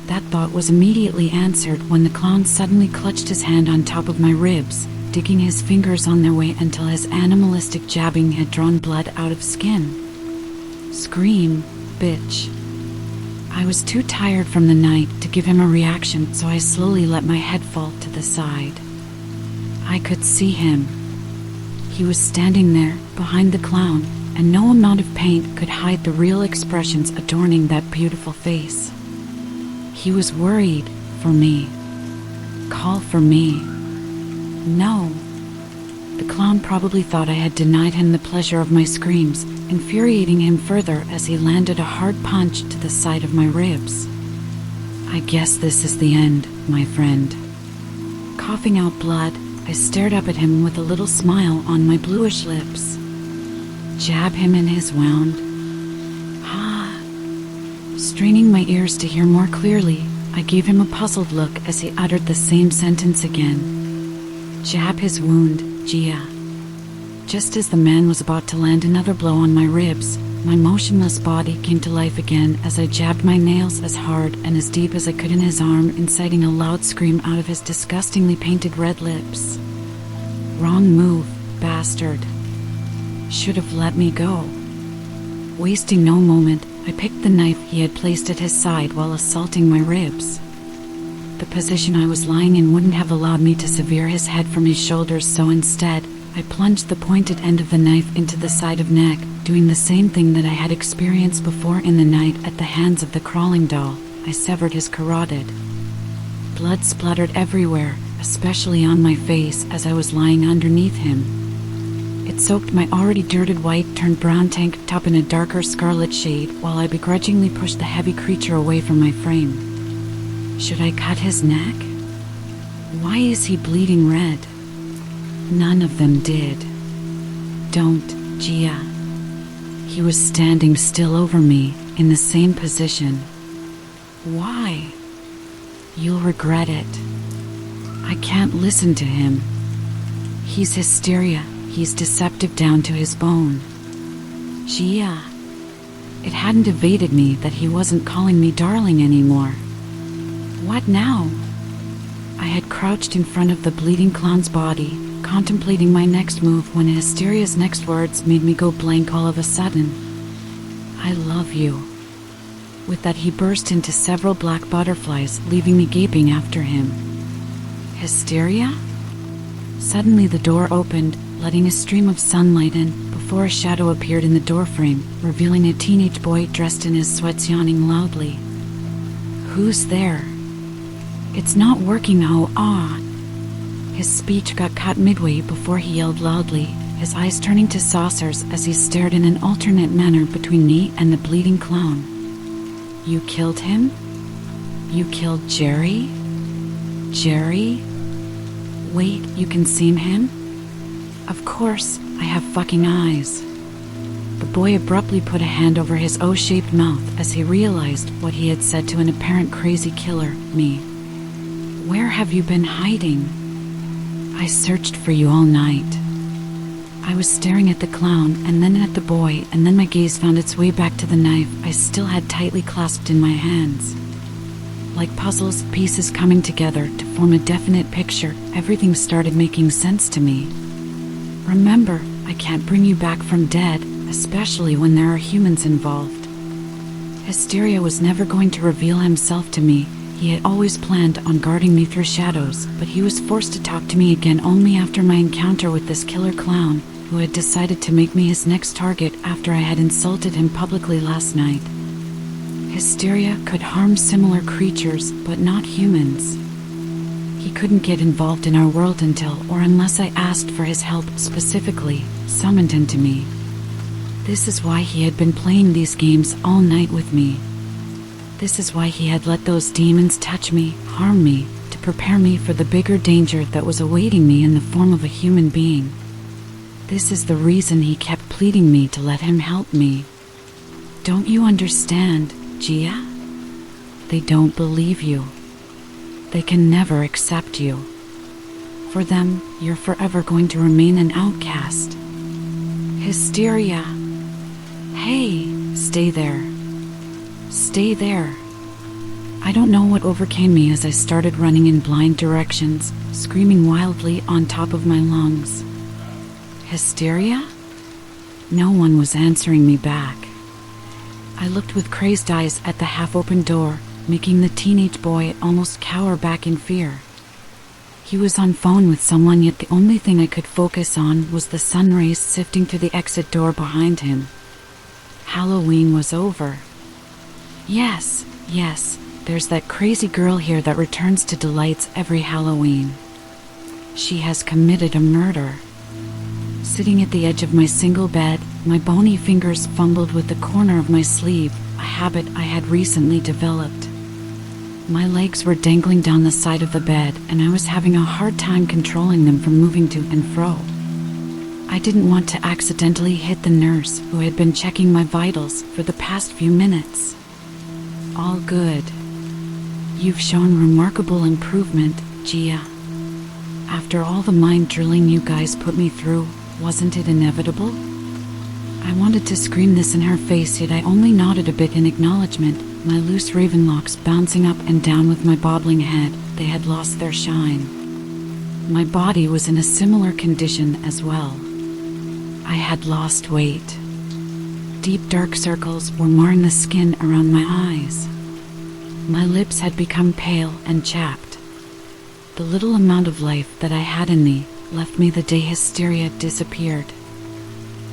That thought was immediately answered when the clown suddenly clutched his hand on top of my ribs, digging his fingers on their way until his animalistic jabbing had drawn blood out of skin. Scream, bitch. I was too tired from the night to give him a reaction, so I slowly let my head fall to the side. I could see him. He was standing there, behind the clown, and no amount of paint could hide the real expressions adorning that beautiful face. He was worried for me. Call for me. No. The clown probably thought I had denied him the pleasure of my screams, infuriating him further as he landed a hard punch to the side of my ribs. I guess this is the end, my friend. Coughing out blood, I stared up at him with a little smile on my bluish lips. Jab him in his wound. Straining my ears to hear more clearly, I gave him a puzzled look as he uttered the same sentence again. Jab his wound, Gia. Just as the man was about to land another blow on my ribs, my motionless body came to life again as I jabbed my nails as hard and as deep as I could in his arm, inciting a loud scream out of his disgustingly painted red lips. Wrong move, bastard. Should have let me go. Wasting no moment, I picked the knife he had placed at his side while assaulting my ribs. The position I was lying in wouldn't have allowed me to sever his head from his shoulders, so instead, I plunged the pointed end of the knife into the side of neck, doing the same thing that I had experienced before in the night at the hands of the crawling doll. I severed his carotid. Blood spluttered everywhere, especially on my face as I was lying underneath him. It soaked my already dirted white turned brown tank top in a darker scarlet shade while I begrudgingly pushed the heavy creature away from my frame. Should I cut his neck? Why is he bleeding red? None of them did. Don't, Gia. He was standing still over me, in the same position. Why? You'll regret it. I can't listen to him. He's hysteria. He's deceptive down to his bone. Gia. It hadn't evaded me that he wasn't calling me darling anymore. What now? I had crouched in front of the bleeding clown's body, contemplating my next move when Hysteria's next words made me go blank all of a sudden. I love you. With that, he burst into several black butterflies, leaving me gaping after him. Hysteria? Suddenly the door opened, letting a stream of sunlight in, before a shadow appeared in the doorframe, revealing a teenage boy dressed in his sweats yawning loudly. Who's there? It's not working, oh. His speech got cut midway before he yelled loudly, his eyes turning to saucers as he stared in an alternate manner between me and the bleeding clown. You killed him? You killed Jerry? Jerry? Wait, you can see him? Of course, I have fucking eyes. The boy abruptly put a hand over his O-shaped mouth as he realized what he had said to an apparent crazy killer, me. Where have you been hiding? I searched for you all night. I was staring at the clown and then at the boy, and then my gaze found its way back to the knife I still had tightly clasped in my hands. Like puzzles, pieces coming together to form a definite picture, everything started making sense to me. Remember, I can't bring you back from dead, especially when there are humans involved. Hysteria was never going to reveal himself to me. He had always planned on guarding me through shadows, but he was forced to talk to me again only after my encounter with this killer clown, who had decided to make me his next target after I had insulted him publicly last night. Hysteria could harm similar creatures, but not humans. He couldn't get involved in our world until, or unless I asked for his help specifically, summoned him to me. This is why he had been playing these games all night with me. This is why he had let those demons touch me, harm me, to prepare me for the bigger danger that was awaiting me in the form of a human being. This is the reason he kept pleading me to let him help me. Don't you understand, Gia? They don't believe you. They can never accept you. For them, you're forever going to remain an outcast. Hysteria. Hey, stay there. Stay there. I don't know what overcame me as I started running in blind directions, screaming wildly on top of my lungs. Hysteria? No one was answering me back. I looked with crazed eyes at the half-open door, making the teenage boy almost cower back in fear. He was on phone with someone, yet the only thing I could focus on was the sun rays sifting through the exit door behind him. Halloween was over. Yes, there's that crazy girl here that returns to delights every Halloween. She has committed a murder. Sitting at the edge of my single bed, my bony fingers fumbled with the corner of my sleeve, a habit I had recently developed. My legs were dangling down the side of the bed, and I was having a hard time controlling them from moving to and fro. I didn't want to accidentally hit the nurse who had been checking my vitals for the past few minutes. All good. You've shown remarkable improvement, Gia. After all the mind drilling you guys put me through, wasn't it inevitable? I wanted to scream this in her face, yet I only nodded a bit in acknowledgement, my loose raven locks bouncing up and down with my bobbling head. They had lost their shine. My body was in a similar condition as well. I had lost weight. Deep dark circles were marring the skin around my eyes. My lips had become pale and chapped. The little amount of life that I had in me left me the day Hysteria disappeared.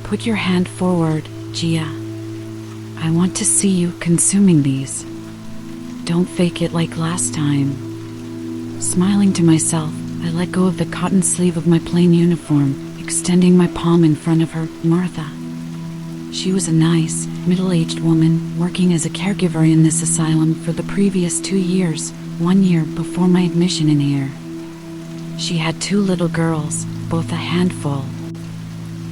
Put your hand forward, Gia. I want to see you consuming these. Don't fake it like last time. Smiling to myself, I let go of the cotton sleeve of my plain uniform, extending my palm in front of her, Martha. She was a nice, middle-aged woman working as a caregiver in this asylum for the previous 2 years, 1 year before my admission in here. She had 2 little girls, both a handful.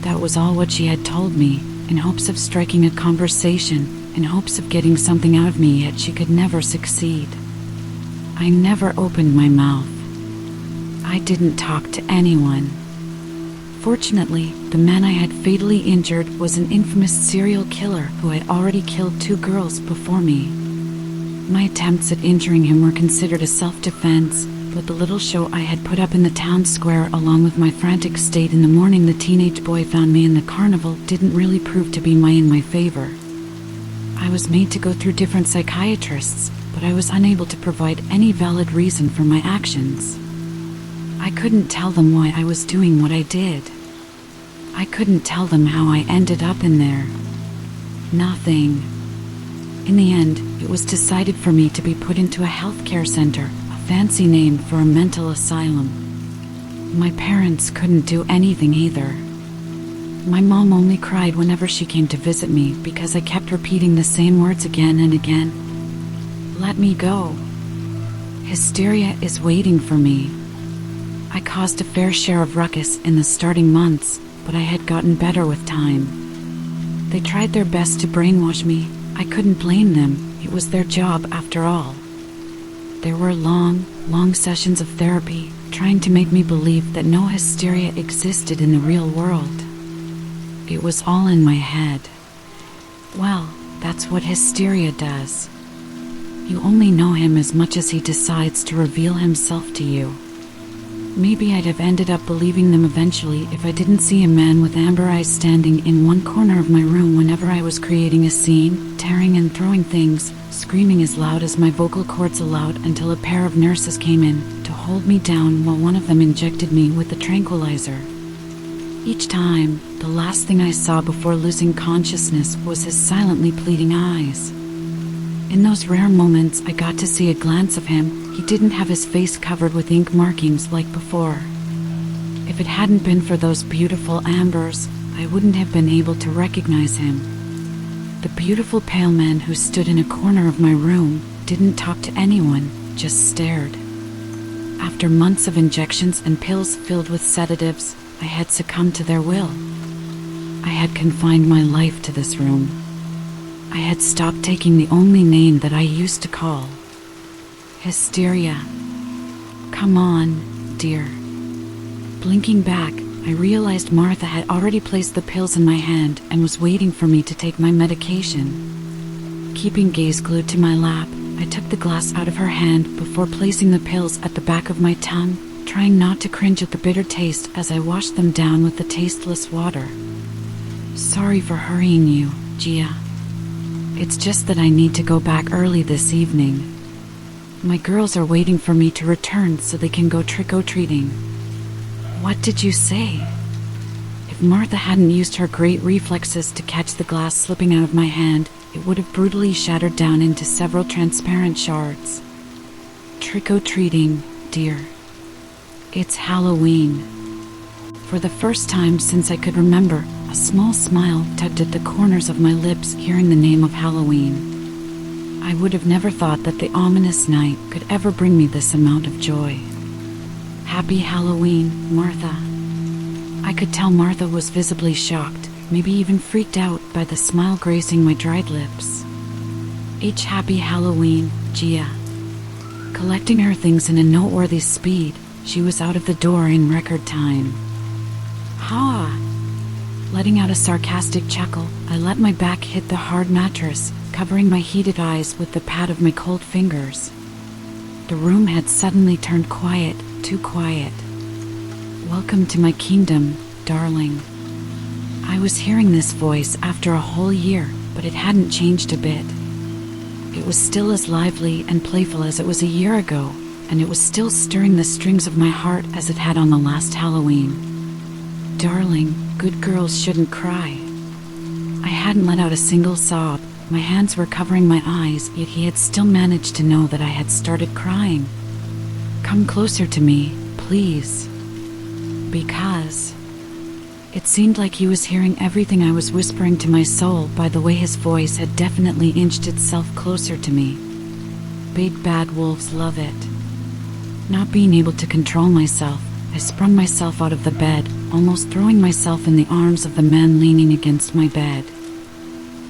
That was all what she had told me, in hopes of striking a conversation, in hopes of getting something out of me, yet she could never succeed. I never opened my mouth. I didn't talk to anyone. Fortunately, the man I had fatally injured was an infamous serial killer who had already killed 2 girls before me. My attempts at injuring him were considered a self-defense, but the little show I had put up in the town square along with my frantic state in the morning the teenage boy found me in the carnival didn't really prove to be in my favor. I was made to go through different psychiatrists, but I was unable to provide any valid reason for my actions. I couldn't tell them why I was doing what I did. I couldn't tell them how I ended up in there. Nothing. In the end, it was decided for me to be put into a healthcare center, a fancy name for a mental asylum. My parents couldn't do anything either. My mom only cried whenever she came to visit me because I kept repeating the same words again and again. Let me go. Hysteria is waiting for me. I caused a fair share of ruckus in the starting months, but I had gotten better with time. They tried their best to brainwash me. I couldn't blame them. It was their job after all. There were long, long sessions of therapy, trying to make me believe that no hysteria existed in the real world. It was all in my head. Well, that's what hysteria does. You only know him as much as he decides to reveal himself to you. Maybe I'd have ended up believing them eventually if I didn't see a man with amber eyes standing in one corner of my room whenever I was creating a scene, tearing and throwing things, screaming as loud as my vocal cords allowed until a pair of nurses came in to hold me down while one of them injected me with a tranquilizer. Each time, the last thing I saw before losing consciousness was his silently pleading eyes. In those rare moments I got to see a glance of him, he didn't have his face covered with ink markings like before. If it hadn't been for those beautiful ambers, I wouldn't have been able to recognize him. The beautiful pale man who stood in a corner of my room didn't talk to anyone, just stared. After months of injections and pills filled with sedatives, I had succumbed to their will. I had confined my life to this room. I had stopped taking the only name that I used to call. Hysteria. Come on, dear. Blinking back, I realized Martha had already placed the pills in my hand and was waiting for me to take my medication. Keeping gaze glued to my lap, I took the glass out of her hand before placing the pills at the back of my tongue, trying not to cringe at the bitter taste as I washed them down with the tasteless water. Sorry for hurrying you, Gia. It's just that I need to go back early this evening. My girls are waiting for me to return so they can go trick-or-treating. What did you say? If Martha hadn't used her great reflexes to catch the glass slipping out of my hand, it would have brutally shattered down into several transparent shards. Trick-or-treating, dear. It's Halloween. For the first time since I could remember, a small smile tugged at the corners of my lips hearing the name of Halloween. I would have never thought that the ominous night could ever bring me this amount of joy. Happy Halloween, Martha. I could tell Martha was visibly shocked, maybe even freaked out by the smile gracing my dried lips. Happy Halloween, Gia. Collecting her things in a noteworthy speed, she was out of the door in record time. Ha! Letting out a sarcastic chuckle, I let my back hit the hard mattress, covering my heated eyes with the pad of my cold fingers. The room had suddenly turned quiet, too quiet. Welcome to my kingdom, darling. I was hearing this voice after a whole year, but it hadn't changed a bit. It was still as lively and playful as it was a year ago, and it was still stirring the strings of my heart as it had on the last Halloween. Darling, good girls shouldn't cry. I hadn't let out a single sob. My hands were covering my eyes, yet he had still managed to know that I had started crying. Come closer to me, please. Because it seemed like he was hearing everything I was whispering to my soul by the way his voice had definitely inched itself closer to me. Big bad wolves love it. Not being able to control myself, I sprung myself out of the bed, almost throwing myself in the arms of the man leaning against my bed.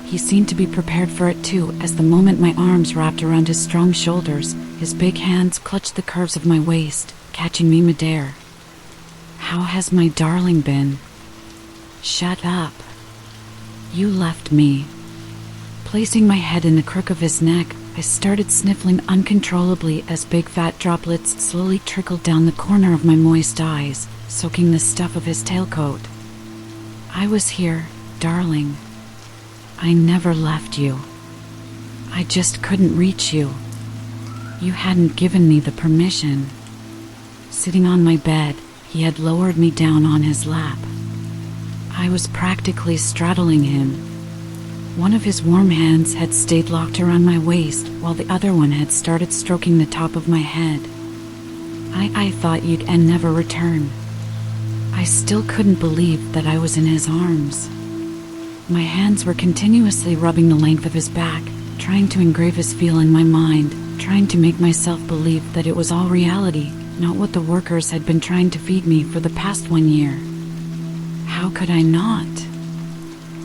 He seemed to be prepared for it too, as the moment my arms wrapped around his strong shoulders, his big hands clutched the curves of my waist, catching me midair. How has my darling been? Shut up. You left me. Placing my head in the crook of his neck, I started sniffling uncontrollably as big fat droplets slowly trickled down the corner of my moist eyes, soaking the stuff of his tailcoat. I was here, darling. I never left you. I just couldn't reach you. You hadn't given me the permission. Sitting on my bed, he had lowered me down on his lap. I was practically straddling him. One of his warm hands had stayed locked around my waist, while the other one had started stroking the top of my head. I thought you'd never return. I still couldn't believe that I was in his arms. My hands were continuously rubbing the length of his back, trying to engrave his feel in my mind, trying to make myself believe that it was all reality, not what the workers had been trying to feed me for the past 1 year. How could I not?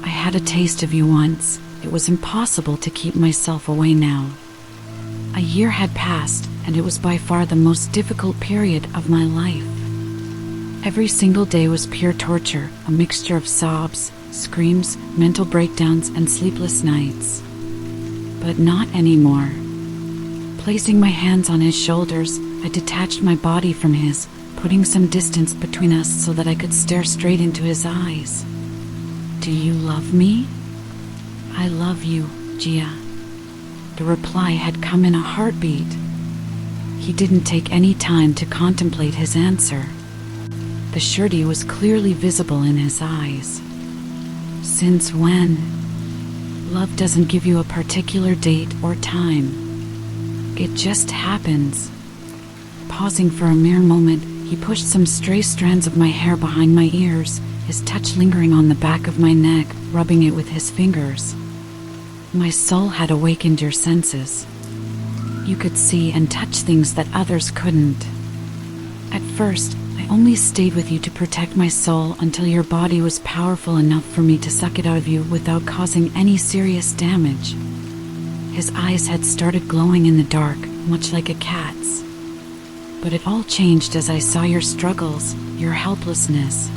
I had a taste of you once. It was impossible to keep myself away now. A year had passed, and it was by far the most difficult period of my life. Every single day was pure torture, a mixture of sobs, screams, mental breakdowns, and sleepless nights. But not anymore. Placing my hands on his shoulders, I detached my body from his, putting some distance between us so that I could stare straight into his eyes. Do you love me? I love you, Gia. The reply had come in a heartbeat. He didn't take any time to contemplate his answer. The surety was clearly visible in his eyes. Since when? Love doesn't give you a particular date or time. It just happens. Pausing for a mere moment, he pushed some stray strands of my hair behind my ears, his touch lingering on the back of my neck, rubbing it with his fingers. My soul had awakened your senses. You could see and touch things that others couldn't. At first, I only stayed with you to protect my soul until your body was powerful enough for me to suck it out of you without causing any serious damage. His eyes had started glowing in the dark, much like a cat's. But it all changed as I saw your struggles, your helplessness.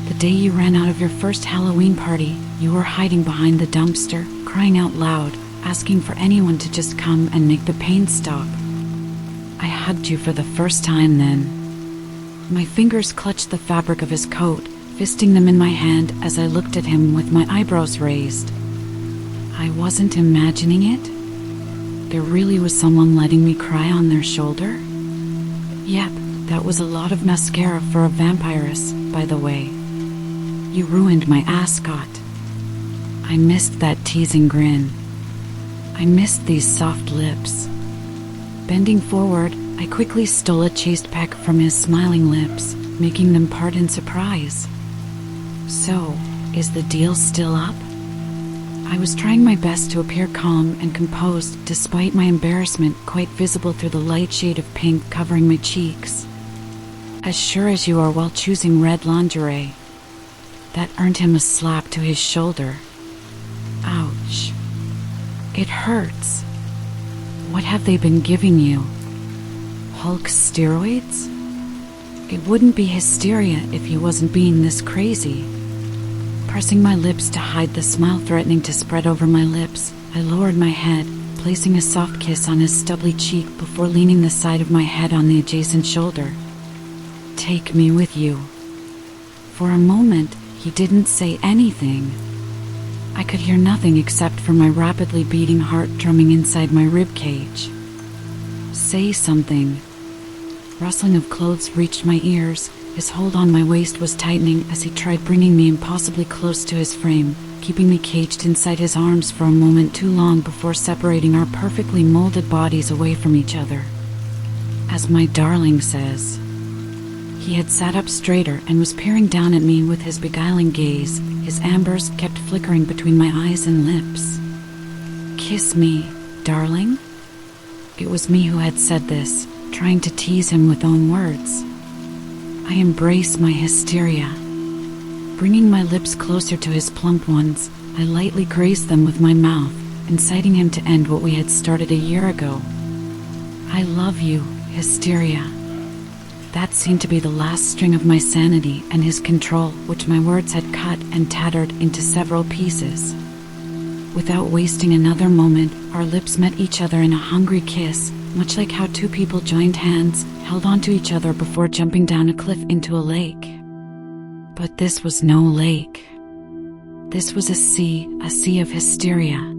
The day you ran out of your first Halloween party, you were hiding behind the dumpster, crying out loud, asking for anyone to just come and make the pain stop. I hugged you for the first time then. My fingers clutched the fabric of his coat, fisting them in my hand as I looked at him with my eyebrows raised. I wasn't imagining it. There really was someone letting me cry on their shoulder. Yep, that was a lot of mascara for a vampiress, by the way. You ruined my ascot. I missed that teasing grin. I missed these soft lips. Bending forward, I quickly stole a chaste peck from his smiling lips, making them part in surprise. So, is the deal still up? I was trying my best to appear calm and composed despite my embarrassment quite visible through the light shade of pink covering my cheeks. As sure as you are while choosing red lingerie. That earned him a slap to his shoulder. Ouch. It hurts. What have they been giving you? Hulk steroids? It wouldn't be hysteria if he wasn't being this crazy. Pressing my lips to hide the smile threatening to spread over my lips, I lowered my head, placing a soft kiss on his stubbly cheek before leaning the side of my head on the adjacent shoulder. Take me with you. For a moment, he didn't say anything. I could hear nothing except for my rapidly beating heart drumming inside my ribcage. Say something. Rustling of clothes reached my ears. His hold on my waist was tightening as he tried bringing me impossibly close to his frame, keeping me caged inside his arms for a moment too long before separating our perfectly molded bodies away from each other. As my darling says. He had sat up straighter and was peering down at me with his beguiling gaze. His ambers kept flickering between my eyes and lips. Kiss me, darling? It was me who had said this, trying to tease him with own words. I embraced my hysteria. Bringing my lips closer to his plump ones, I lightly grazed them with my mouth, inciting him to end what we had started a year ago. I love you, Hysteria. That seemed to be the last string of my sanity and his control, which my words had cut and tattered into several pieces. Without wasting another moment, our lips met each other in a hungry kiss, much like how two people joined hands, held onto each other before jumping down a cliff into a lake. But this was no lake. This was a sea of hysteria.